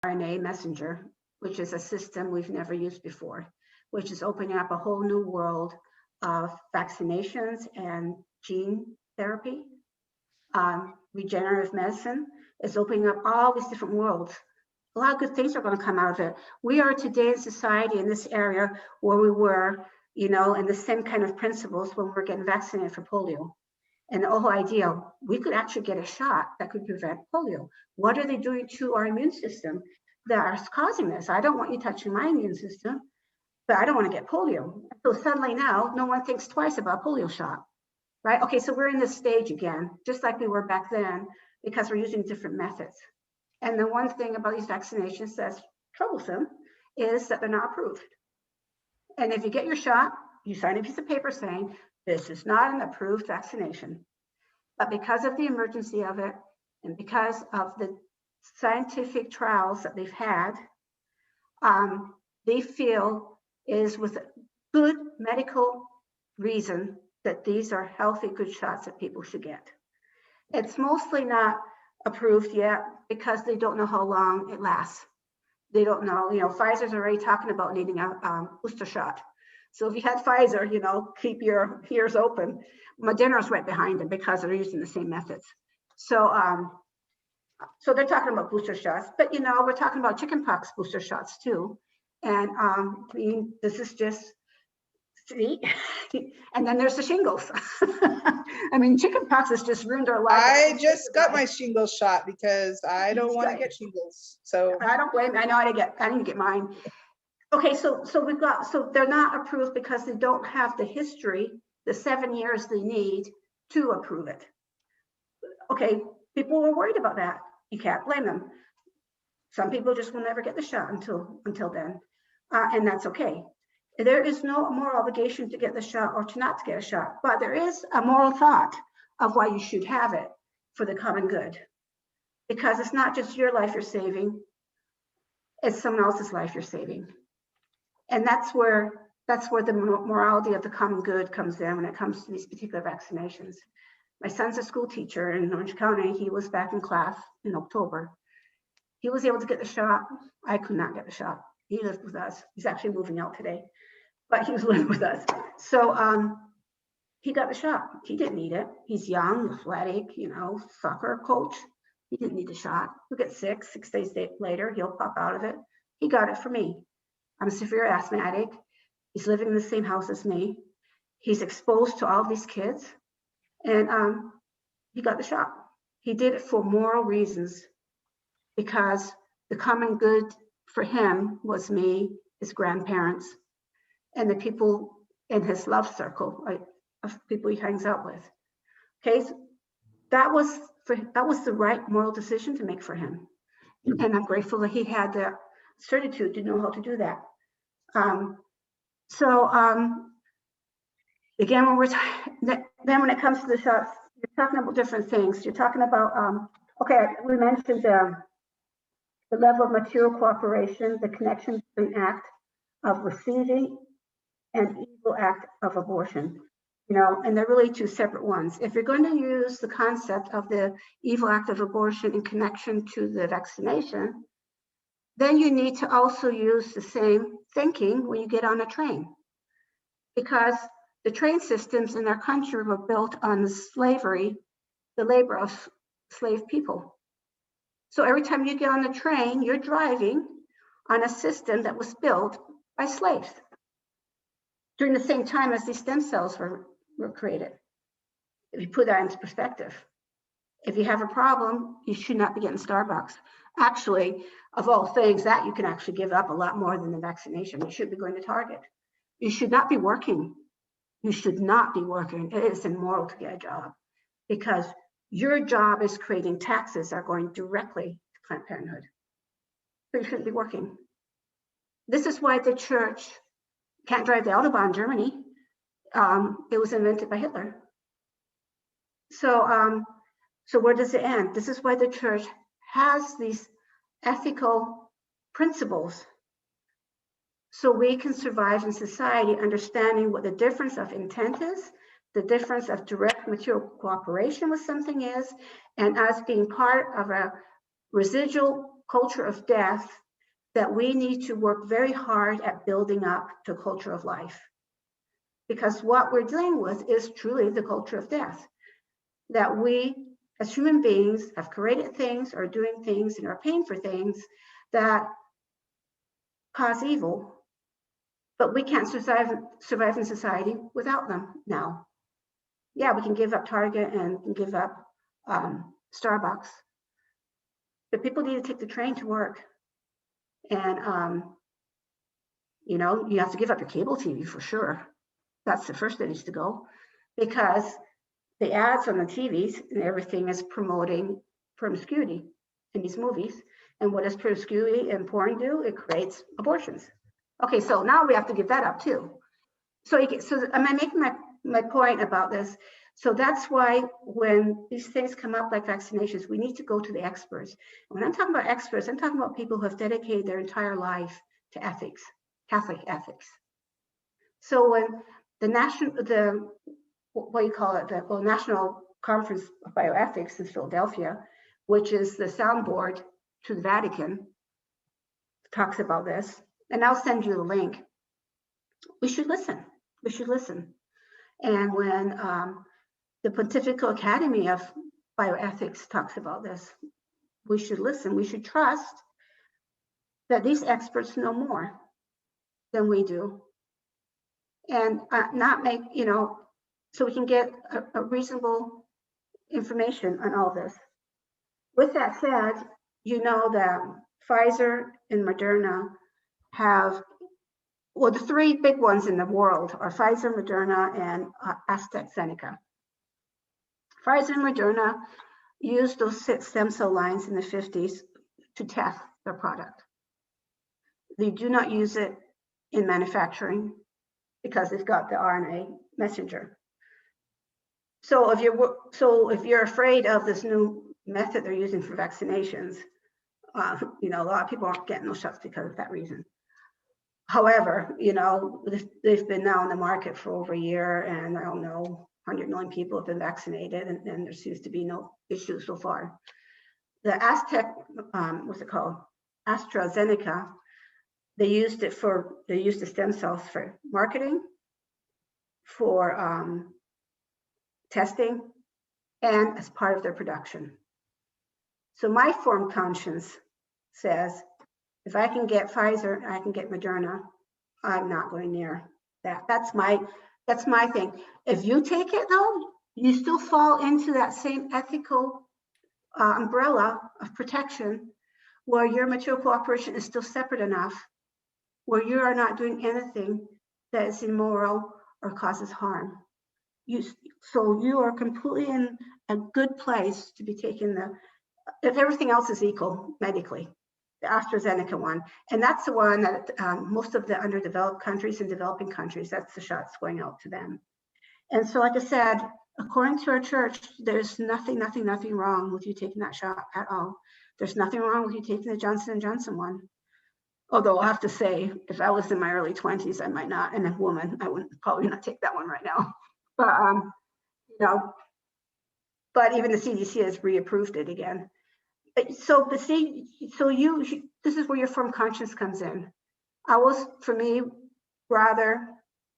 RNA messenger, which is a system we've never used before, which is opening up a whole new world of vaccinations and gene therapy. Regenerative medicine is opening up all these different worlds. A lot of good things are going to come out of it. We are today in society in this area where we were, you know, and the same kind of principles when we're getting vaccinated for polio. And the whole idea, we could actually get a shot that could prevent polio. What are they doing to our immune system that is causing this? I don't want you touching my immune system, but I don't want to get polio. So suddenly now, no one thinks twice about polio shot, right? Okay, so we're in this stage again, just like we were back then, because we're using different methods. And the one thing about these vaccinations that's troublesome is that they're not approved. And if you get your shot, you sign a piece of paper saying, this is not an approved vaccination. But because of the emergency of it, and because of the scientific trials that they've had, they feel is with good medical reason that these are healthy, good shots that people should get. It's mostly not approved yet because they don't know how long it lasts. They don't know, you know, Pfizer's already talking about needing a booster shot. So if you had Pfizer, you know, keep your ears open. Moderna's right behind them because they're using the same methods. So, so they're talking about booster shots, but you know, we're talking about chickenpox booster shots too. And I mean, this is just, see, and then there's the shingles. I mean, chickenpox has just ruined our lives. I just got my shingles shot because I don't want to get shingles. So I don't blame me. I know I didn't get mine. Okay, so they're not approved because they don't have the history, the 7 years they need to approve it. Okay, people were worried about that. You can't blame them. Some people just will never get the shot until then, and that's okay. There is no moral obligation to get the shot or to not to get a shot, but there is a moral thought of why you should have it for the common good, because it's not just your life you're saving, it's someone else's life you're saving. And that's where the morality of the common good comes in when it comes to these particular vaccinations. My son's a school teacher in Orange County. He was back in class in October. He was able to get the shot. I could not get the shot. He lived with us. He's actually moving out today, but he was living with us. So he got the shot. He didn't need it. He's young, athletic, you know, soccer coach. He didn't need the shot. He'll get sick. 6 days later, he'll pop out of it. He got it for me. I'm a severe asthmatic. He's living in the same house as me. He's exposed to all these kids, and he got the shot. He did it for moral reasons, because the common good for him was me, his grandparents, and the people in his love circle of people he hangs out with. Okay, so that was the right moral decision to make for him, and I'm grateful that he had the certitude to know how to do that. Again, when it comes to the shots, you're talking about different things. You're talking about, okay, we mentioned the level of material cooperation, the connection between act of receiving and evil act of abortion. You know, and they're really two separate ones. If you're going to use the concept of the evil act of abortion in connection to the vaccination, then you need to also use the same thinking when you get on a train, because the train systems in our country were built on the slavery, the labor of slave people. So every time you get on the train, you're driving on a system that was built by slaves during the same time as these stem cells were created. If you put that into perspective, if you have a problem, you should not be getting Starbucks. Actually, of all things, that you can actually give up a lot more than the vaccination. You should be going to Target. You should not be working. You should not be working. It is immoral to get a job, because your job is creating taxes that are going directly to Planned Parenthood. So you shouldn't be working. This is why the church can't drive the Autobahn in Germany. It was invented by Hitler. So where does it end? This is why the church has these ethical principles, so we can survive in society, understanding what the difference of intent is, the difference of direct material cooperation with something is, and us being part of a residual culture of death that we need to work very hard at building up to a culture of life. Because what we're dealing with is truly the culture of death. That we, as human beings, have created things or doing things and are paying for things that cause evil, but we can't survive in society without them now. Yeah, we can give up Target and give up Starbucks, but people need to take the train to work. And, you know, you have to give up your cable TV for sure. That's the first that needs to go, because the ads on the TVs and everything is promoting promiscuity in these movies. And what does promiscuity and porn do? It creates abortions. Okay, so now we have to give that up too. So am I making my point about this? So that's why when these things come up like vaccinations, we need to go to the experts. When I'm talking about experts, I'm talking about people who have dedicated their entire life to ethics, Catholic ethics. So when the National Conference of Bioethics in Philadelphia, which is the soundboard to the Vatican, talks about this, and I'll send you the link. We should listen. We should listen. And when the Pontifical Academy of Bioethics talks about this, we should listen. We should trust that these experts know more than we do, and not make, you know, so we can get a reasonable information on all this. With that said, you know that Pfizer and Moderna have, well, the three big ones in the world are Pfizer, Moderna, and AstraZeneca. Pfizer and Moderna used those stem cell lines in the 50s to test their product. They do not use it in manufacturing because they've got the RNA messenger. So if you're afraid of this new method they're using for vaccinations, you know, a lot of people aren't getting those shots because of that reason. However, you know, they've been now on the market for over a year, and I don't know, 100 million people have been vaccinated, and there seems to be no issue so far. The what's it called? AstraZeneca, they used the stem cells for marketing, for testing, and as part of their production. So my informed conscience says, if I can get Pfizer and I can get Moderna, I'm not going near that. That's my thing. If you take it though, you still fall into that same ethical umbrella of protection where your material cooperation is still separate enough where you are not doing anything that is immoral or causes harm. So you are completely in a good place to be taking if everything else is equal medically, the AstraZeneca one. And that's the one that most of the underdeveloped countries and developing countries, that's the shots going out to them. And so, like I said, according to our church, there's nothing wrong with you taking that shot at all. There's nothing wrong with you taking the Johnson & Johnson one. Although I have to say, if I was in my early 20s, I might not, and a woman, I would probably not take that one right now. But, you know, but even the CDC has reapproved it again. So this is where your firm conscience comes in. I was, for me, rather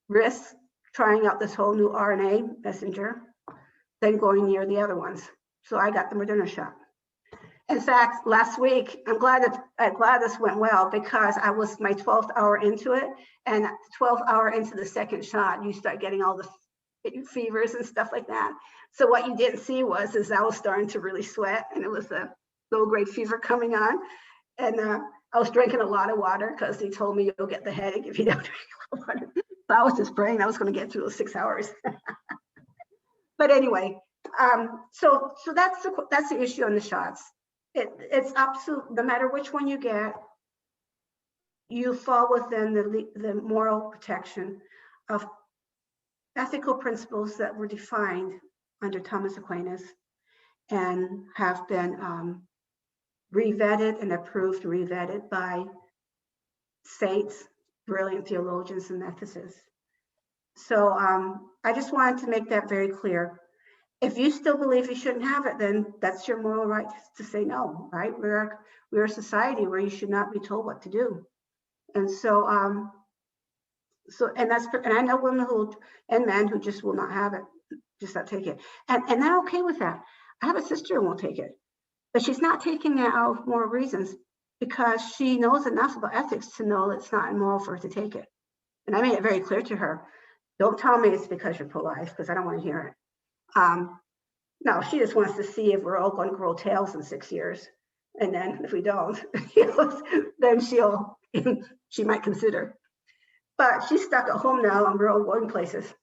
risk trying out this whole new RNA messenger than going near the other ones. So I got the Moderna shot. In fact, last week, I'm glad this went well because I was my 12th hour into it, and 12th hour into the second shot, you start getting all the fevers and stuff like that. So what you didn't see is I was starting to really sweat, and it was a low-grade fever coming on, and I was drinking a lot of water because they told me you'll get the headache if you don't drink a lot of water. So I was just praying I was going to get through those 6 hours. But anyway, so that's the issue on the shots. It's absolute. No matter which one you get, you fall within the moral protection of ethical principles that were defined under Thomas Aquinas and have been revetted and approved, revetted by saints, brilliant theologians and ethicists. So I just wanted to make that very clear. if you still believe you shouldn't have it, then that's your moral right to say no, right? We're a society where you should not be told what to do. And so, and I know women and men who just will not have it, just not take it. And they're okay with that. I have a sister who won't take it, but she's not taking it out of moral reasons because she knows enough about ethics to know it's not immoral for her to take it. And I made it very clear to her, don't tell me it's because you're pro-life, because I don't want to hear it. No, she just wants to see if we're all going to grow tails in 6 years. And then if we don't, then she might consider. But she's stuck at home now and we're all going places.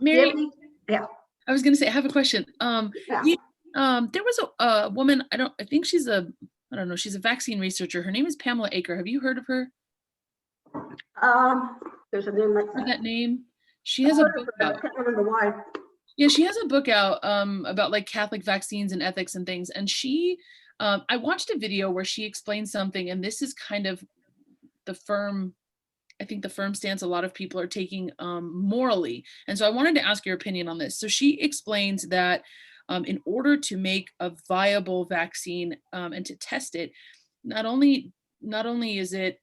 Mary, yeah. I was going to say, I have a question. There was a woman, I think she's she's a vaccine researcher. Her name is Pamela Aker. Have you heard of her? There's a name like that. That name? She has a book out. I can't remember why. Yeah, she has a book out about like Catholic vaccines and ethics and things. And I watched a video where she explained something, and this is kind of the firm stance a lot of people are taking morally. And so I wanted to ask your opinion on this. So she explains that in order to make a viable vaccine and to test it, not only is it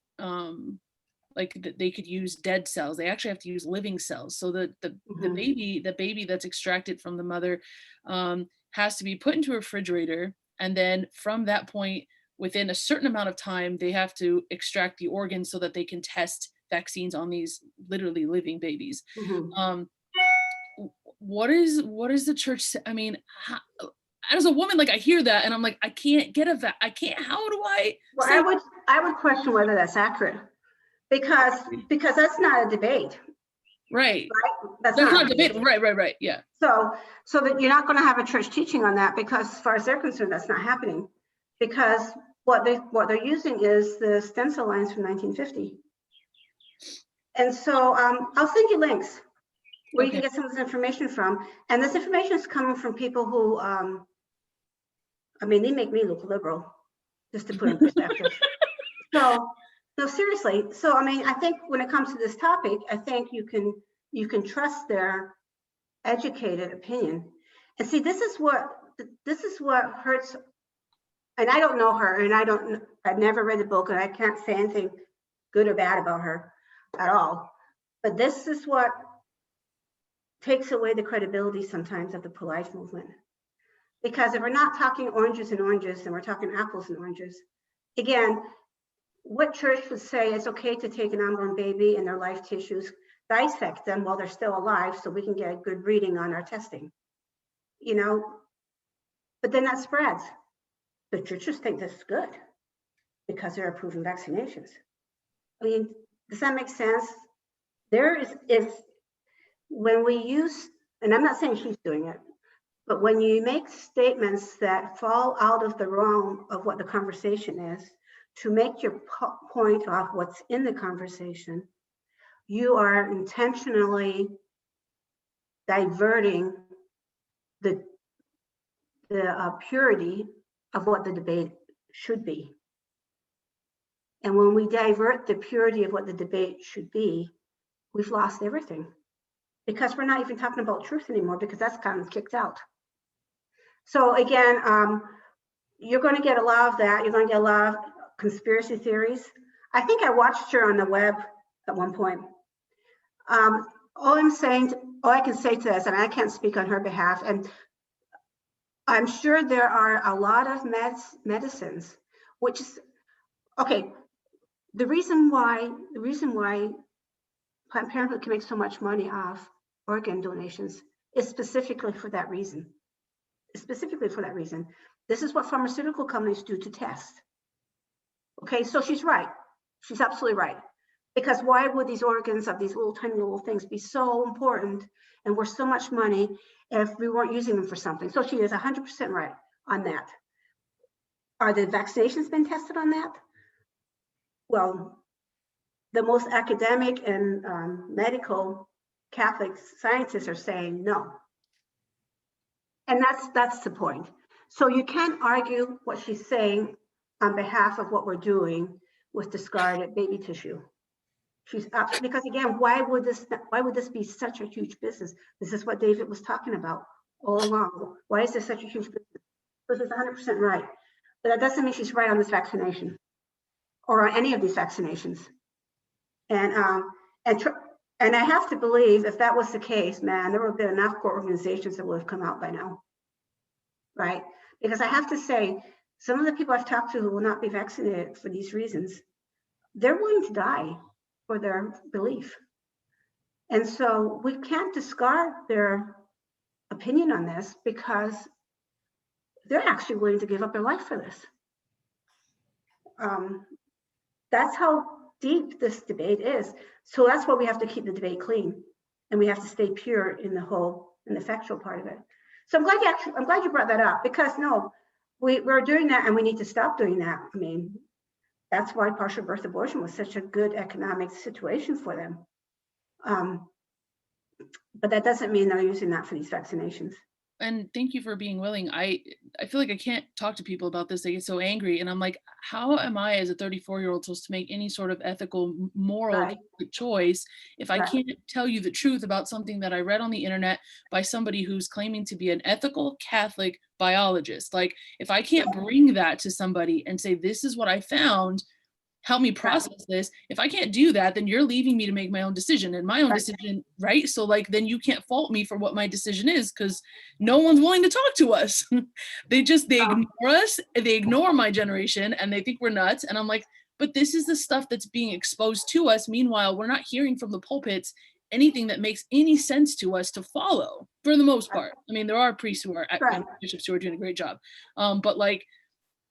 like they could use dead cells, they actually have to use living cells. So the baby that's extracted from the mother has to be put into a refrigerator, and then from that point, within a certain amount of time, they have to extract the organs so that they can test vaccines on these literally living babies. What is the church? I mean, as a woman, like I hear that and I'm like, I can't get I can't. How do I? Well, I would question whether that's accurate, because that's not a debate. Right. That's not a debate. Right. Yeah. So that you're not going to have a church teaching on that, because as far as they're concerned, that's not happening, because what they're using is the stencil lines from 1950. And so I'll send you links where you can get some of this information from. And this information is coming from people who, they make me look liberal, just to put in perspective. No, seriously. So, I think when it comes to this topic, I think you can trust their educated opinion. And see, this is what hurts. And I don't know her, and I've never read the book, and I can't say anything good or bad about her at all. But this is what takes away the credibility sometimes of the pro-life movement. Because if we're not talking oranges and oranges, and we're talking apples and oranges, again, what church would say it's okay to take an unborn baby and their life tissues, dissect them while they're still alive so we can get a good reading on our testing? But then that spreads. The churches think this is good because they're approving vaccinations. Does that make sense? There is when we use, and I'm not saying she's doing it, but when you make statements that fall out of the realm of what the conversation is to make your point off what's in the conversation, you are intentionally diverting the purity of what the debate should be. And when we divert the purity of what the debate should be, we've lost everything, because we're not even talking about truth anymore, because that's kind of kicked out. So again, you're going to get a lot of that. You're going to get a lot of conspiracy theories. I think I watched her on the web at one point. All I can say to this, and I can't speak on her behalf, and I'm sure there are a lot of medicines, which is, okay, the reason why Planned Parenthood can make so much money off organ donations is specifically for that reason. This is what pharmaceutical companies do to test. Okay, so she's right. She's absolutely right. Because why would these organs of these little tiny little things be so important and worth so much money if we weren't using them for something? So she is 100% right on that. Are the vaccinations been tested on that? Well, the most academic and medical Catholic scientists are saying no. And that's the point. So you can't argue what she's saying on behalf of what we're doing with discarded baby tissue. She's absolutely, because again, why would this be such a huge business? This is what David was talking about. all along. Why is there such a huge difference? Because it's 100% right. But that doesn't mean she's right on this vaccination or on any of these vaccinations. And I have to believe if that was the case, man, there would have been enough organizations that would have come out by now, right? Because I have to say, some of the people I've talked to who will not be vaccinated for these reasons, they're willing to die for their belief. And so we can't discard their opinion on this because they're actually willing to give up their life for this. That's how deep this debate is. So that's why we have to keep the debate clean, and we have to stay pure in the factual part of it. So I'm glad you brought that up, because no, we're doing that and we need to stop doing that. I mean, that's why partial birth abortion was such a good economic situation for them. But that doesn't mean they're using that for these vaccinations. And thank you for being willing. I feel like I can't talk to people about this. They get so angry, and I'm like, how am I as a 34-year-old supposed to make any sort of ethical, moral choice if I can't tell you the truth about something that I read on the internet by somebody who's claiming to be an ethical Catholic biologist? Like, if I can't bring that to somebody and say, this is what I found, help me process this. If I can't do that, then you're leaving me to make my own decision, and my own decision, right? So like, then you can't fault me for what my decision is, because no one's willing to talk to us. they ignore us, they ignore my generation, and they think we're nuts. And I'm like, but this is the stuff that's being exposed to us. Meanwhile, we're not hearing from the pulpits anything that makes any sense to us to follow, for the most part. I mean, there are priests who are bishops who are doing a great job, but like,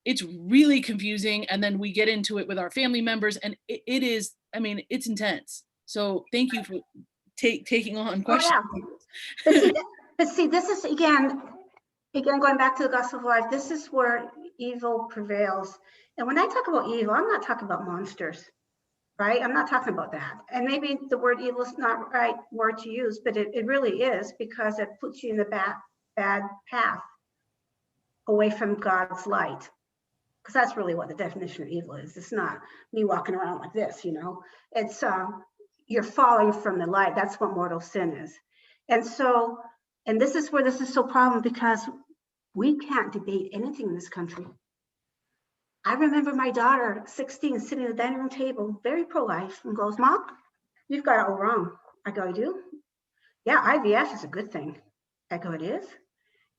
it's really confusing. And then we get into it with our family members, and it is, I mean, it's intense. So thank you for taking on questions. But see, this is again, going back to the gospel of life, this is where evil prevails. And when I talk about evil, I'm not talking about monsters, right? I'm not talking about that. And maybe the word evil is not the right word to use, but it really is, because it puts you in the bad path away from God's light. Because that's really what the definition of evil is. It's not me walking around like this, you know. It's you're falling from the light. That's what mortal sin is. And so, and this is where this is so problem, because we can't debate anything in this country. I remember my daughter, 16, sitting at the dining room table, very pro-life, and goes, "Mom, you've got it all wrong." I go, "I do?" "Yeah, IVF is a good thing." I go, "It is?"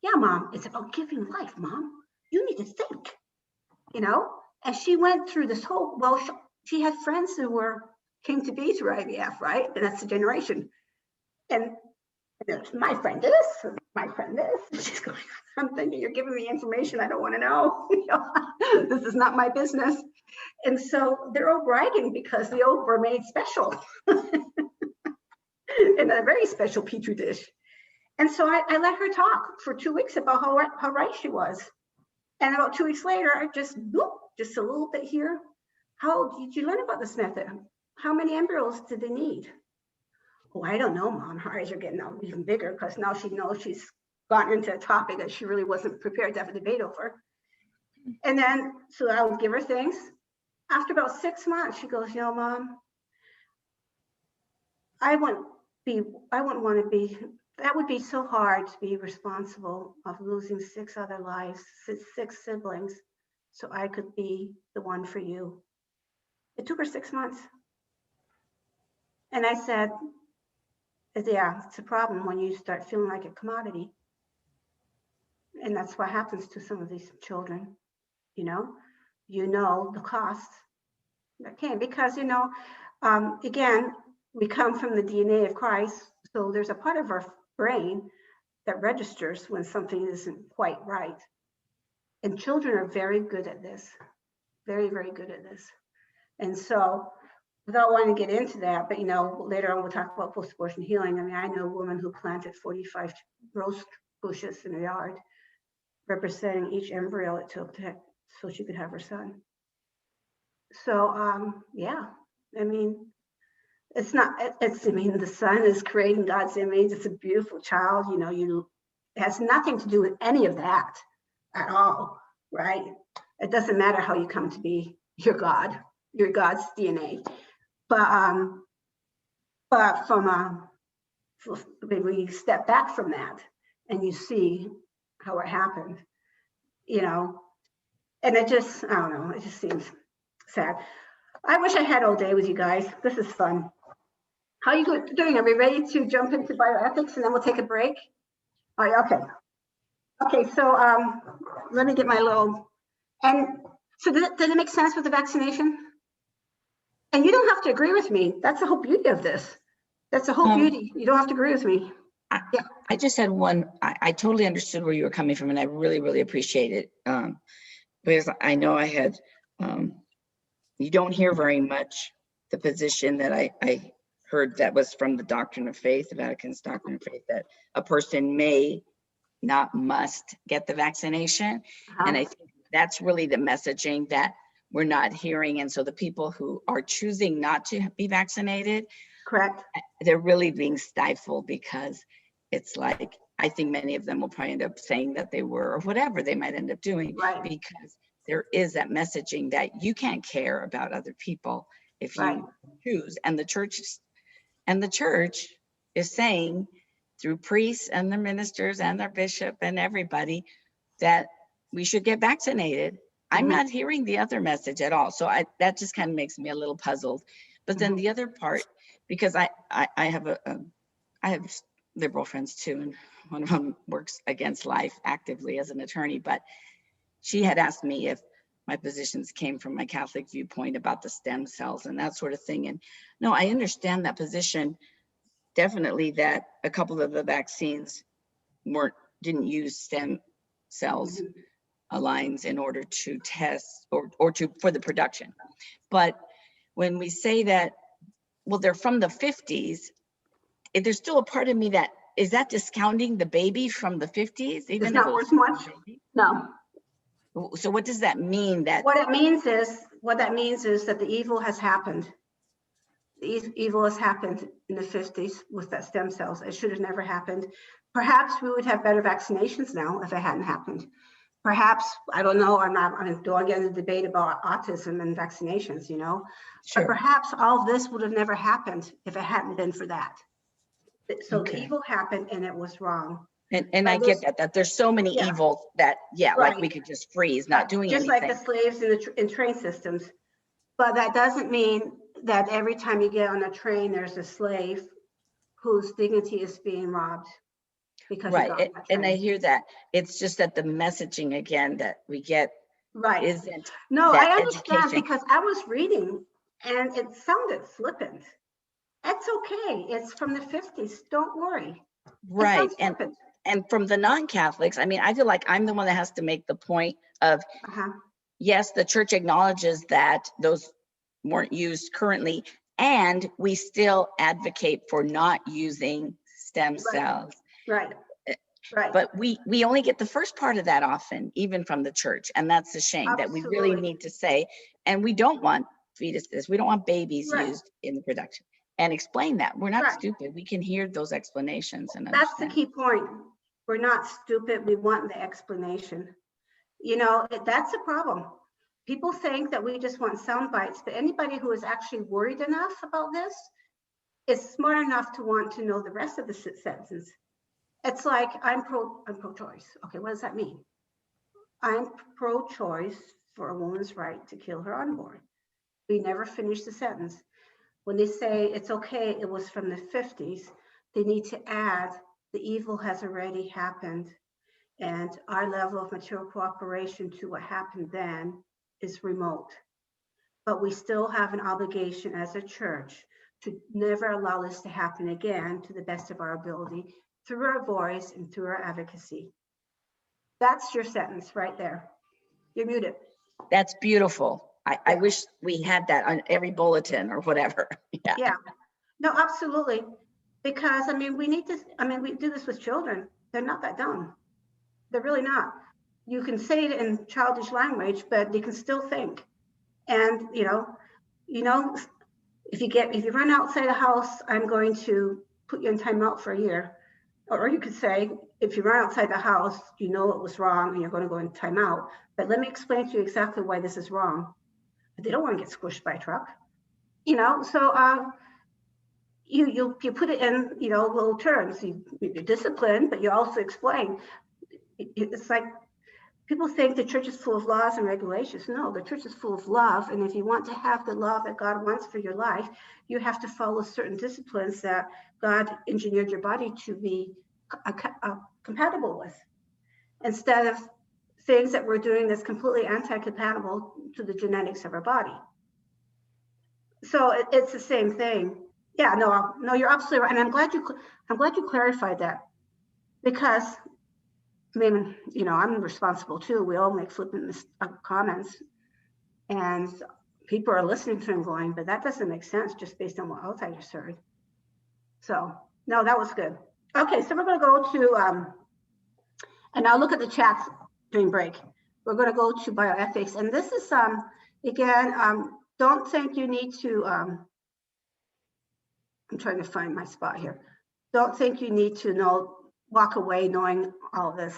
"Yeah, Mom, it's about giving life, Mom. You need to think." You know, and she went through this whole, well, she had friends who came to be through IVF, right? And that's the generation. And there's my friend this, my friend this. And she's going, I'm thinking, you're giving me information I don't want to know. You know, this is not my business. And so they're all bragging because the old were made special in a very special petri dish. And so I let her talk for 2 weeks about how right she was. And about 2 weeks later, I just a little bit here. How did you learn about this method? How many embryos did they need? Oh, I don't know, Mom. Her eyes are getting even bigger, because now she knows she's gotten into a topic that she really wasn't prepared to have a debate over. And then, so I would give her things. After about 6 months, she goes, "You know, Mom, I wouldn't want to be, that would be so hard to be responsible of losing 6 other lives, 6 siblings, so I could be the one for you." It took her 6 months. And I said, "Yeah, it's a problem when you start feeling like a commodity." And that's what happens to some of these children, you know the cost that came, because, again, we come from the DNA of Christ. So there's a part of our brain that registers when something isn't quite right. And children are very good at this, very, very good at this. And so, without wanting to get into that, but later on we'll talk about post-abortion healing. I mean, I know a woman who planted 45 rose bushes in her yard, representing each embryo it took so she could have her son. So, yeah, I mean, the son is creating God's image. It's a beautiful child. It has nothing to do with any of that at all, right? It doesn't matter how you come to be your God, your God's DNA. But when we step back from that and you see how it happened, you know, and it just, I don't know, it just seems sad. I wish I had all day with you guys. This is fun. How are you doing? Are we ready to jump into bioethics and then we'll take a break? Oh, yeah, okay. Okay, so let me get my little, and so did it make sense with the vaccination? And you don't have to agree with me. That's the whole beauty of this. That's the whole beauty. You don't have to agree with me. Yeah. I just had one, I totally understood where you were coming from, and I really, really appreciate it. Because I know I had, you don't hear very much the position that I heard that was from the doctrine of faith, the Vatican's doctrine of faith, that a person may not must get the vaccination. And I think that's really the messaging that we're not hearing. And so the people who are choosing not to be vaccinated, Correct. they're really being stifled, because it's like, I think many of them will probably end up saying that they were, or whatever they might end up doing, Right. because there is that messaging that you can't care about other people if Right. you choose. And the church is saying, through priests and their ministers and their bishop and everybody, that we should get vaccinated. I'm not hearing the other message at all. So that just kind of makes me a little puzzled. But then the other part, because I have liberal friends too, and one of them works against life actively as an attorney, but she had asked me if my positions came from my Catholic viewpoint about the stem cells and that sort of thing. And no, I understand that position. Definitely that a couple of the vaccines didn't use stem cells lines in order to test or for the production. But when we say that, well, they're from the 50s, there's still a part of me that, is that discounting the baby from the 50s? Even It's not worth much. No. So what does that mean? That what that means is that the evil has happened. The evil has happened in the 50s with that stem cells. It should have never happened. Perhaps we would have better vaccinations now if it hadn't happened. Perhaps, I don't know, I'm don't get into the debate about autism and vaccinations, you know. Sure. But perhaps all this would have never happened if it hadn't been for that. So the evil happened and it was wrong. And I get that there's so many evils that, like we could just freeze, not doing anything. Just like the slaves in train systems. But that doesn't mean that every time you get on a train, there's a slave whose dignity is being robbed. Because and I hear that. It's just that the messaging again that we get isn't. No, I understand, because I was reading and it sounded flippant. That's okay. It's from the 50s. Don't worry. Right. And from the non-Catholics, I mean, I feel like I'm the one that has to make the point of, yes, the church acknowledges that those weren't used currently, and we still advocate for not using stem cells. Right. But we only get the first part of that often, even from the church. And that's a shame. That we really need to say, and we don't want fetuses, we don't want babies used in the production. And explain that. We're not stupid. We can hear those explanations. And that's the key point. We're not stupid. We want the explanation. You know, that's a problem. People think that we just want sound bites, but anybody who is actually worried enough about this is smart enough to want to know the rest of the sentence. It's like, I'm pro-choice. Okay, what does that mean? I'm pro-choice for a woman's right to kill her unborn. We never finish the sentence. When they say it's okay, it was from the 50s, they need to add the evil has already happened, and our level of mature cooperation to what happened then is remote. But we still have an obligation as a church to never allow this to happen again, to the best of our ability, through our voice and through our advocacy. That's your sentence right there. You're muted. That's beautiful. I wish we had that on every bulletin or whatever. Yeah. No, absolutely. Because I mean, we do this with children. They're not that dumb. They're really not. You can say it in childish language, but they can still think. And you know, if you run outside the house, I'm going to put you in timeout for a year. Or you could say, if you run outside the house, you know it was wrong and you're going to go in timeout. But let me explain to you exactly why this is wrong. But they don't want to get squished by a truck. You know, so you put it in, little terms. You're disciplined, but you also explain. It's like people think the church is full of laws and regulations. No, the church is full of love. And if you want to have the love that God wants for your life, you have to follow certain disciplines that God engineered your body to be compatible with, instead of things that we're doing that's completely anti-compatible to the genetics of our body. So it's the same thing. Yeah, no, you're absolutely right. And I'm glad you clarified that, because I mean, I'm responsible too. We all make flippant comments, and people are listening to them going, but that doesn't make sense just based on what else I just heard. So no, that was good. Okay, so we're going to go to, and I'll look at the chats during break. We're going to go to bioethics, and this is again, don't think you need to. I'm trying to find my spot here. Don't think you need to walk away knowing all this.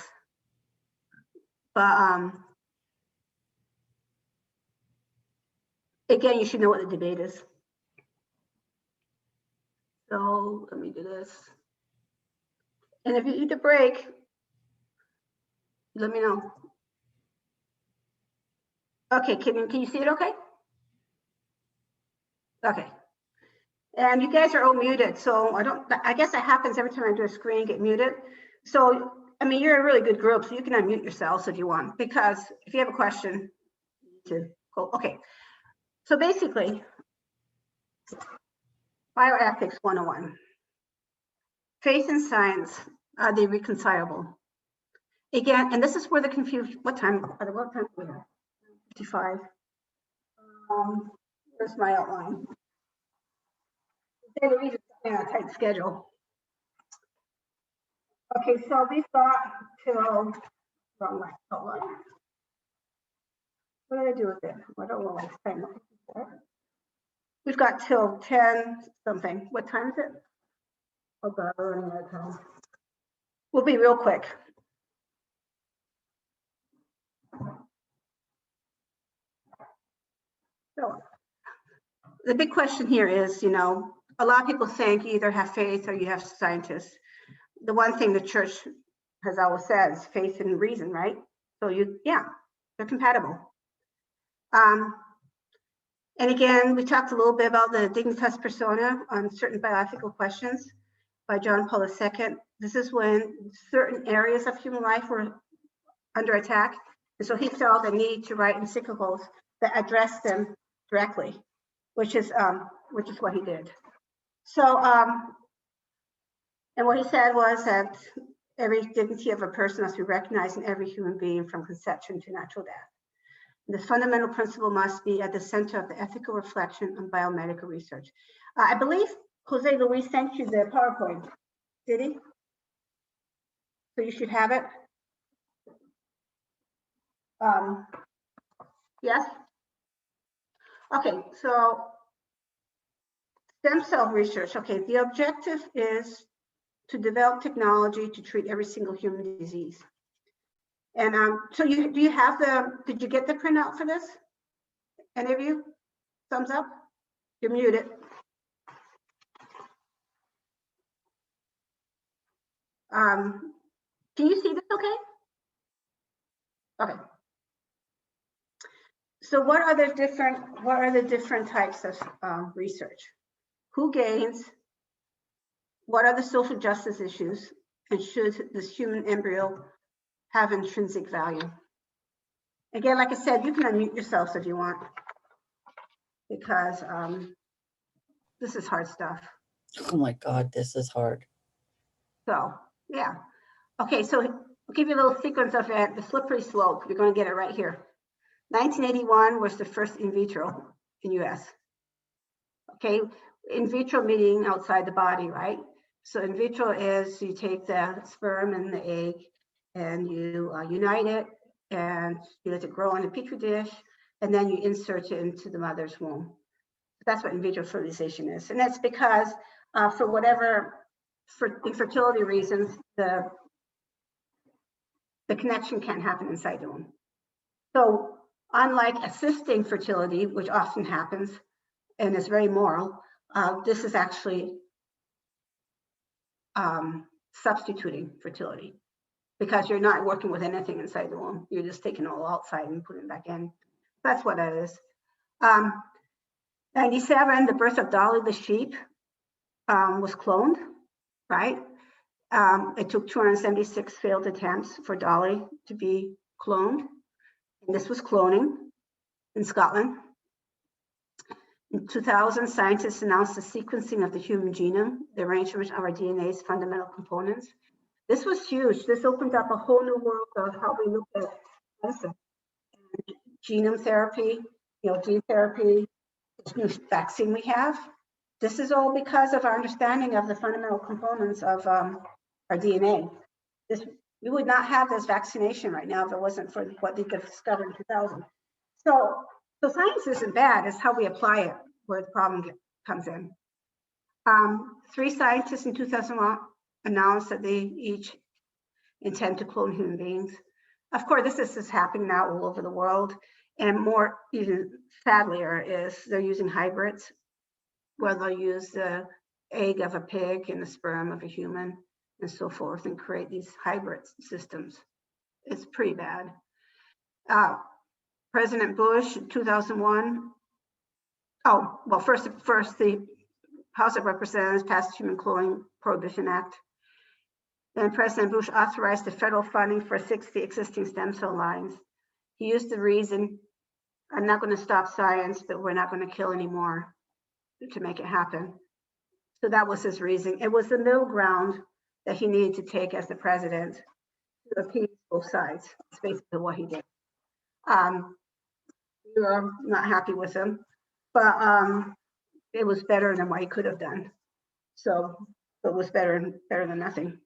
But again, you should know what the debate is. So let me do this. And if you need a break, let me know. Okay, can you see it okay? Okay. And you guys are all muted, so I guess that happens every time I do a screen, get muted. So, I mean, you're a really good group, so you can unmute yourselves if you want, because if you have a question, to go. Okay. So basically, Bioethics 101. Faith and science, are they reconcilable? Again, and this is where the confusion, what time do we have? 55. Where's my outline? We're on a tight schedule. Okay, so we've got till, wrong line, outline. What did I do with it? I don't know what time. We've got till 10 something. What time is it? Oh God, we're running out of time. We'll be real quick. So the big question here is, a lot of people think you either have faith or you have scientists. The one thing the church has always said is faith and reason, right? So they're compatible. And again, we talked a little bit about the Dignitas Persona on certain bioethical questions by John Paul II. This is when certain areas of human life were under attack. And so he felt the need to write encyclicals that address them directly, which is what he did. So, and what he said was that every dignity of a person must be recognized in every human being from conception to natural death. The fundamental principle must be at the center of the ethical reflection on biomedical research. I believe Jose Luis sent you the PowerPoint, did he? So you should have it. Yes? Okay, so stem cell research. Okay, the objective is to develop technology to treat every single human disease. And so did you get the printout for this? Any of you? Thumbs up? You're muted. Can you see this okay? Okay. So what are the different types of research? Who gains? What are the social justice issues? And should this human embryo have intrinsic value? Again, like I said, you can unmute yourselves if you want, because this is hard stuff. Oh my God, this is hard. So, yeah. Okay, so I'll give you a little sequence of it, the slippery slope. You're going to get it right here. 1981 was the first in vitro in US. Okay, in vitro meaning outside the body, right? So in vitro is you take the sperm and the egg and you unite it and you let it grow in a petri dish and then you insert it into the mother's womb. That's what in vitro fertilization is. And that's because for whatever infertility reasons, the connection can't happen inside the womb. So unlike assisting fertility, which often happens and is very moral, this is actually substituting fertility, because you're not working with anything inside the womb. You're just taking it all outside and putting it back in. That's what that is. 97, the birth of Dolly the sheep was cloned, right? It took 276 failed attempts for Dolly to be cloned. And this was cloning in Scotland. In 2000, scientists announced the sequencing of the human genome, the arrangement of our DNA's fundamental components. This was huge. This opened up a whole new world of how we look at medicine. And genome therapy, gene therapy, this new vaccine we have. This is all because of our understanding of the fundamental components of our DNA. We would not have this vaccination right now if it wasn't for what they discovered in 2000. So science isn't bad, it's how we apply it where the problem comes in. 3 scientists in 2001 announced that they each intend to clone human beings. Of course, this is happening now all over the world, and more even sadlier is they're using hybrids, where they'll use the egg of a pig and the sperm of a human and so forth, and create these hybrid systems. It's pretty bad. President Bush in 2001, first the House of Representatives passed the Human Cloning Prohibition Act. Then President Bush authorized the federal funding for 60 existing stem cell lines. He used the reason, I'm not going to stop science, but we're not going to kill anymore to make it happen. So that was his reason. It was the middle ground that he needed to take as the president to appease both sides. That's basically what he did. We were not happy with him, but it was better than what he could have done. So it was better than nothing.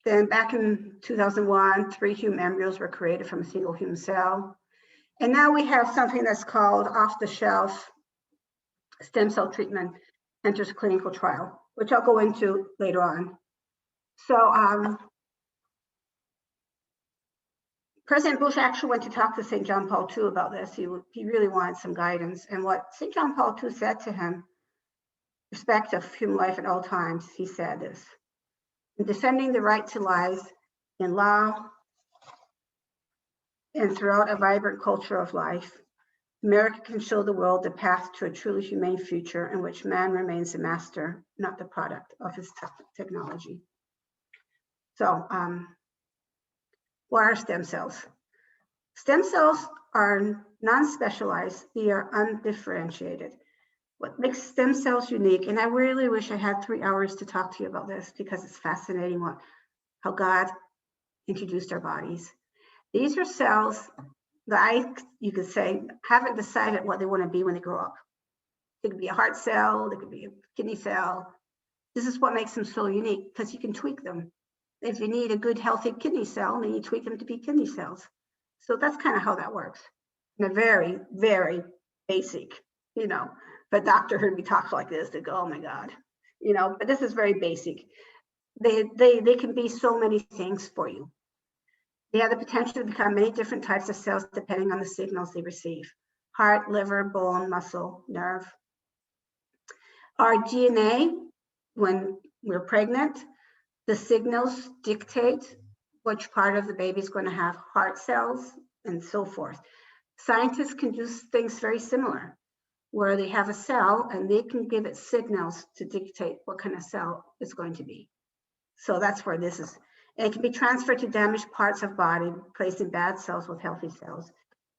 Then back in 2001, 3 human embryos were created from a single human cell. And now we have something that's called off-the-shelf stem cell treatment enters clinical trial, which I'll go into later on. So President Bush actually went to talk to St. John Paul II about this. He really wanted some guidance. And what St. John Paul II said to him, respect of human life at all times, he said this: in defending the right to life in law and throughout a vibrant culture of life, America can show the world the path to a truly humane future in which man remains the master, not the product of his technology. So, what are stem cells? Stem cells are non-specialized, they are undifferentiated. What makes stem cells unique, and I really wish I had 3 hours to talk to you about this because it's fascinating how God introduced our bodies. These are cells that you could say, haven't decided what they want to be when they grow up. It could be a heart cell, it could be a kidney cell. This is what makes them so unique, because you can tweak them. If you need a good, healthy kidney cell, then you tweak them to be kidney cells. So that's kind of how that works. In a very, very basic, if a doctor heard me talk like this, they'd go, oh my God, but this is very basic. They can be so many things for you. They have the potential to become many different types of cells depending on the signals they receive: heart, liver, bone, muscle, nerve. Our DNA, when we're pregnant, the signals dictate which part of the baby is going to have heart cells and so forth. Scientists can do things very similar, where they have a cell and they can give it signals to dictate what kind of cell it's going to be. So that's where this is. And it can be transferred to damaged parts of body, replacing bad cells with healthy cells.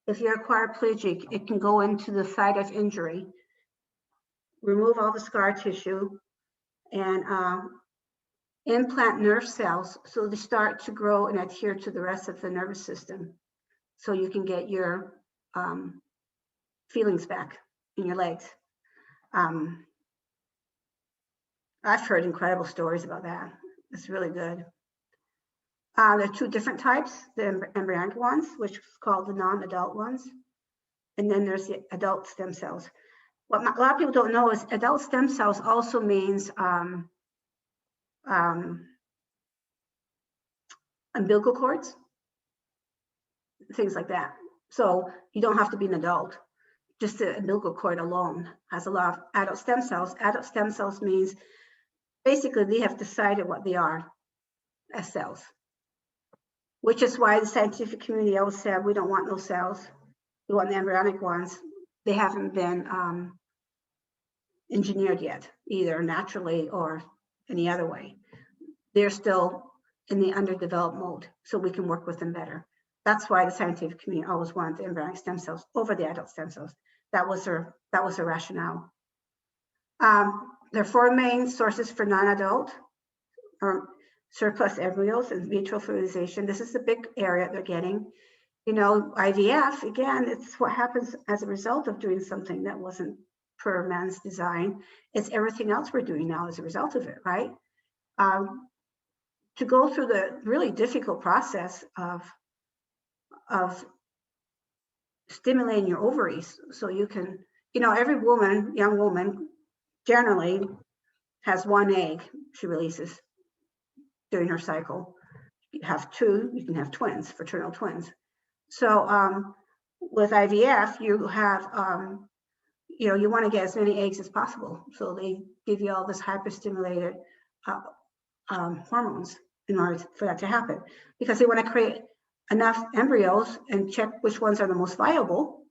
If you're quadriplegic, it can go into the site of injury, remove all the scar tissue, and implant nerve cells so they start to grow and adhere to the rest of the nervous system. So you can get your feelings back in your legs. I've heard incredible stories about that. It's really good. There are 2 different types: the embryonic ones, which is called the non-adult ones, and then there's the adult stem cells. What a lot of people don't know is adult stem cells also means umbilical cords, things like that. So you don't have to be an adult. Just the umbilical cord alone has a lot of adult stem cells. Adult stem cells means basically they have decided what they are as cells, which is why the scientific community always said, we don't want those cells. We want the embryonic ones. They haven't been engineered yet, either naturally or any other way. They're still in the underdeveloped mode, so we can work with them better. That's why the scientific community always wanted the embryonic stem cells over the adult stem cells. That was their rationale. There are 4 main sources for non-adult or surplus embryos in vitro fertilization. This is the big area they're getting. You know, IVF, again, it's what happens as a result of doing something that wasn't per man's design. It's everything else we're doing now as a result of it, right? To go through the really difficult process of stimulating your ovaries so you can, you know, every woman, young woman, generally has 1 egg she releases during her cycle. You have 2, you can have twins, fraternal twins. So with IVF, you have, you know, you want to get as many eggs as possible. So they give you all this hyperstimulated hormones in order for that to happen, because they want to create enough embryos and check which ones are the most viable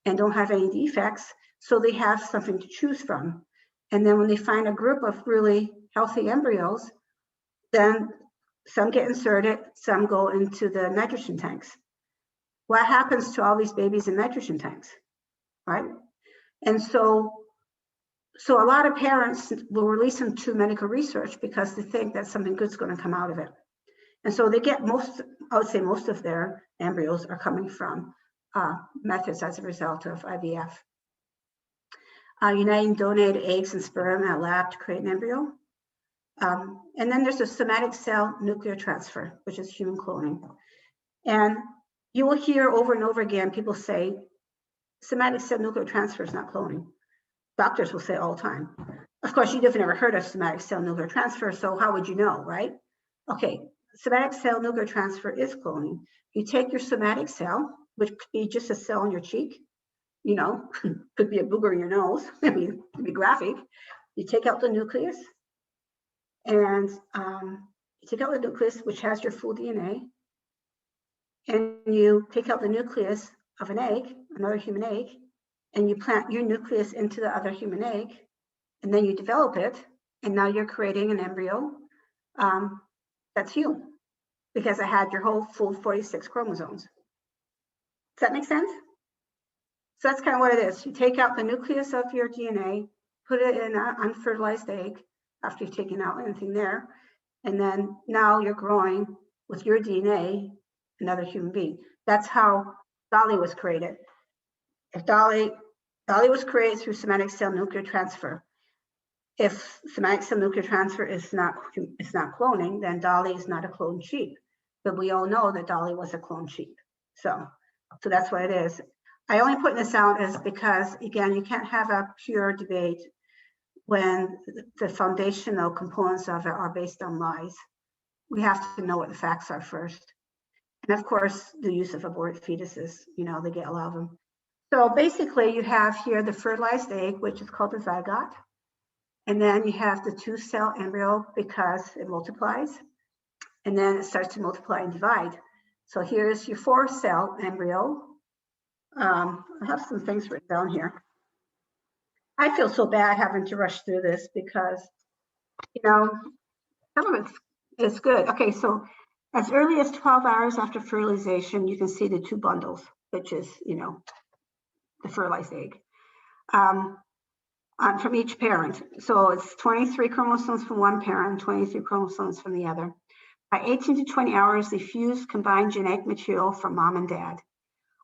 and don't have any defects, so they have something to choose from. And then when they find a group of really healthy embryos, then some get inserted, some go into the nitrogen tanks. What happens to all these babies in nitrogen tanks, right? And so a lot of parents will release them to medical research because they think that something good's going to come out of it. And so they get I would say most of their embryos are coming from methods as a result of IVF. Uniting donated eggs and sperm at a lab to create an embryo. And then there's a somatic cell nuclear transfer, which is human cloning. And you will hear over and over again people say, somatic cell nuclear transfer is not cloning. Doctors will say all the time. Of course, you've never heard of somatic cell nuclear transfer, so how would you know, right? Okay, somatic cell nuclear transfer is cloning. You take your somatic cell, which could be just a cell on your cheek, you know, could be a booger in your nose, I mean, it could be graphic. You take out the nucleus, and you take out the nucleus, which has your full DNA, and you take out the nucleus of an egg, another human egg, and you plant your nucleus into the other human egg, and then you develop it, and now you're creating an embryo that's you, because it had your whole full 46 chromosomes. Does that make sense? So that's kind of what it is. You take out the nucleus of your DNA, put it in an unfertilized egg after you've taken out anything there, and then now you're growing with your DNA another human being. That's how Dolly was created. If Dolly was created through somatic cell nuclear transfer. If somatic cell nuclear transfer is not cloning, then Dolly is not a cloned sheep. But we all know that Dolly was a cloned sheep. So that's what it is. I only put this out is because, again, you can't have a pure debate when the foundational components of it are based on lies. We have to know what the facts are first. And of course, the use of aborted fetuses, you know, they get a lot of them. So basically you have here the fertilized egg, which is called the zygote. And then you have the 2-cell embryo because it multiplies. And then it starts to multiply and divide. So here's your 4-cell embryo. I have some things written down here. I feel so bad having to rush through this because, you know, some of it's good. Okay, so as early as 12 hours after fertilization, you can see the 2 bundles, which is, you know, the fertilized egg from each parent. So it's 23 chromosomes from one parent, 23 chromosomes from the other. By 18 to 20 hours, they fuse combined genetic material from mom and dad.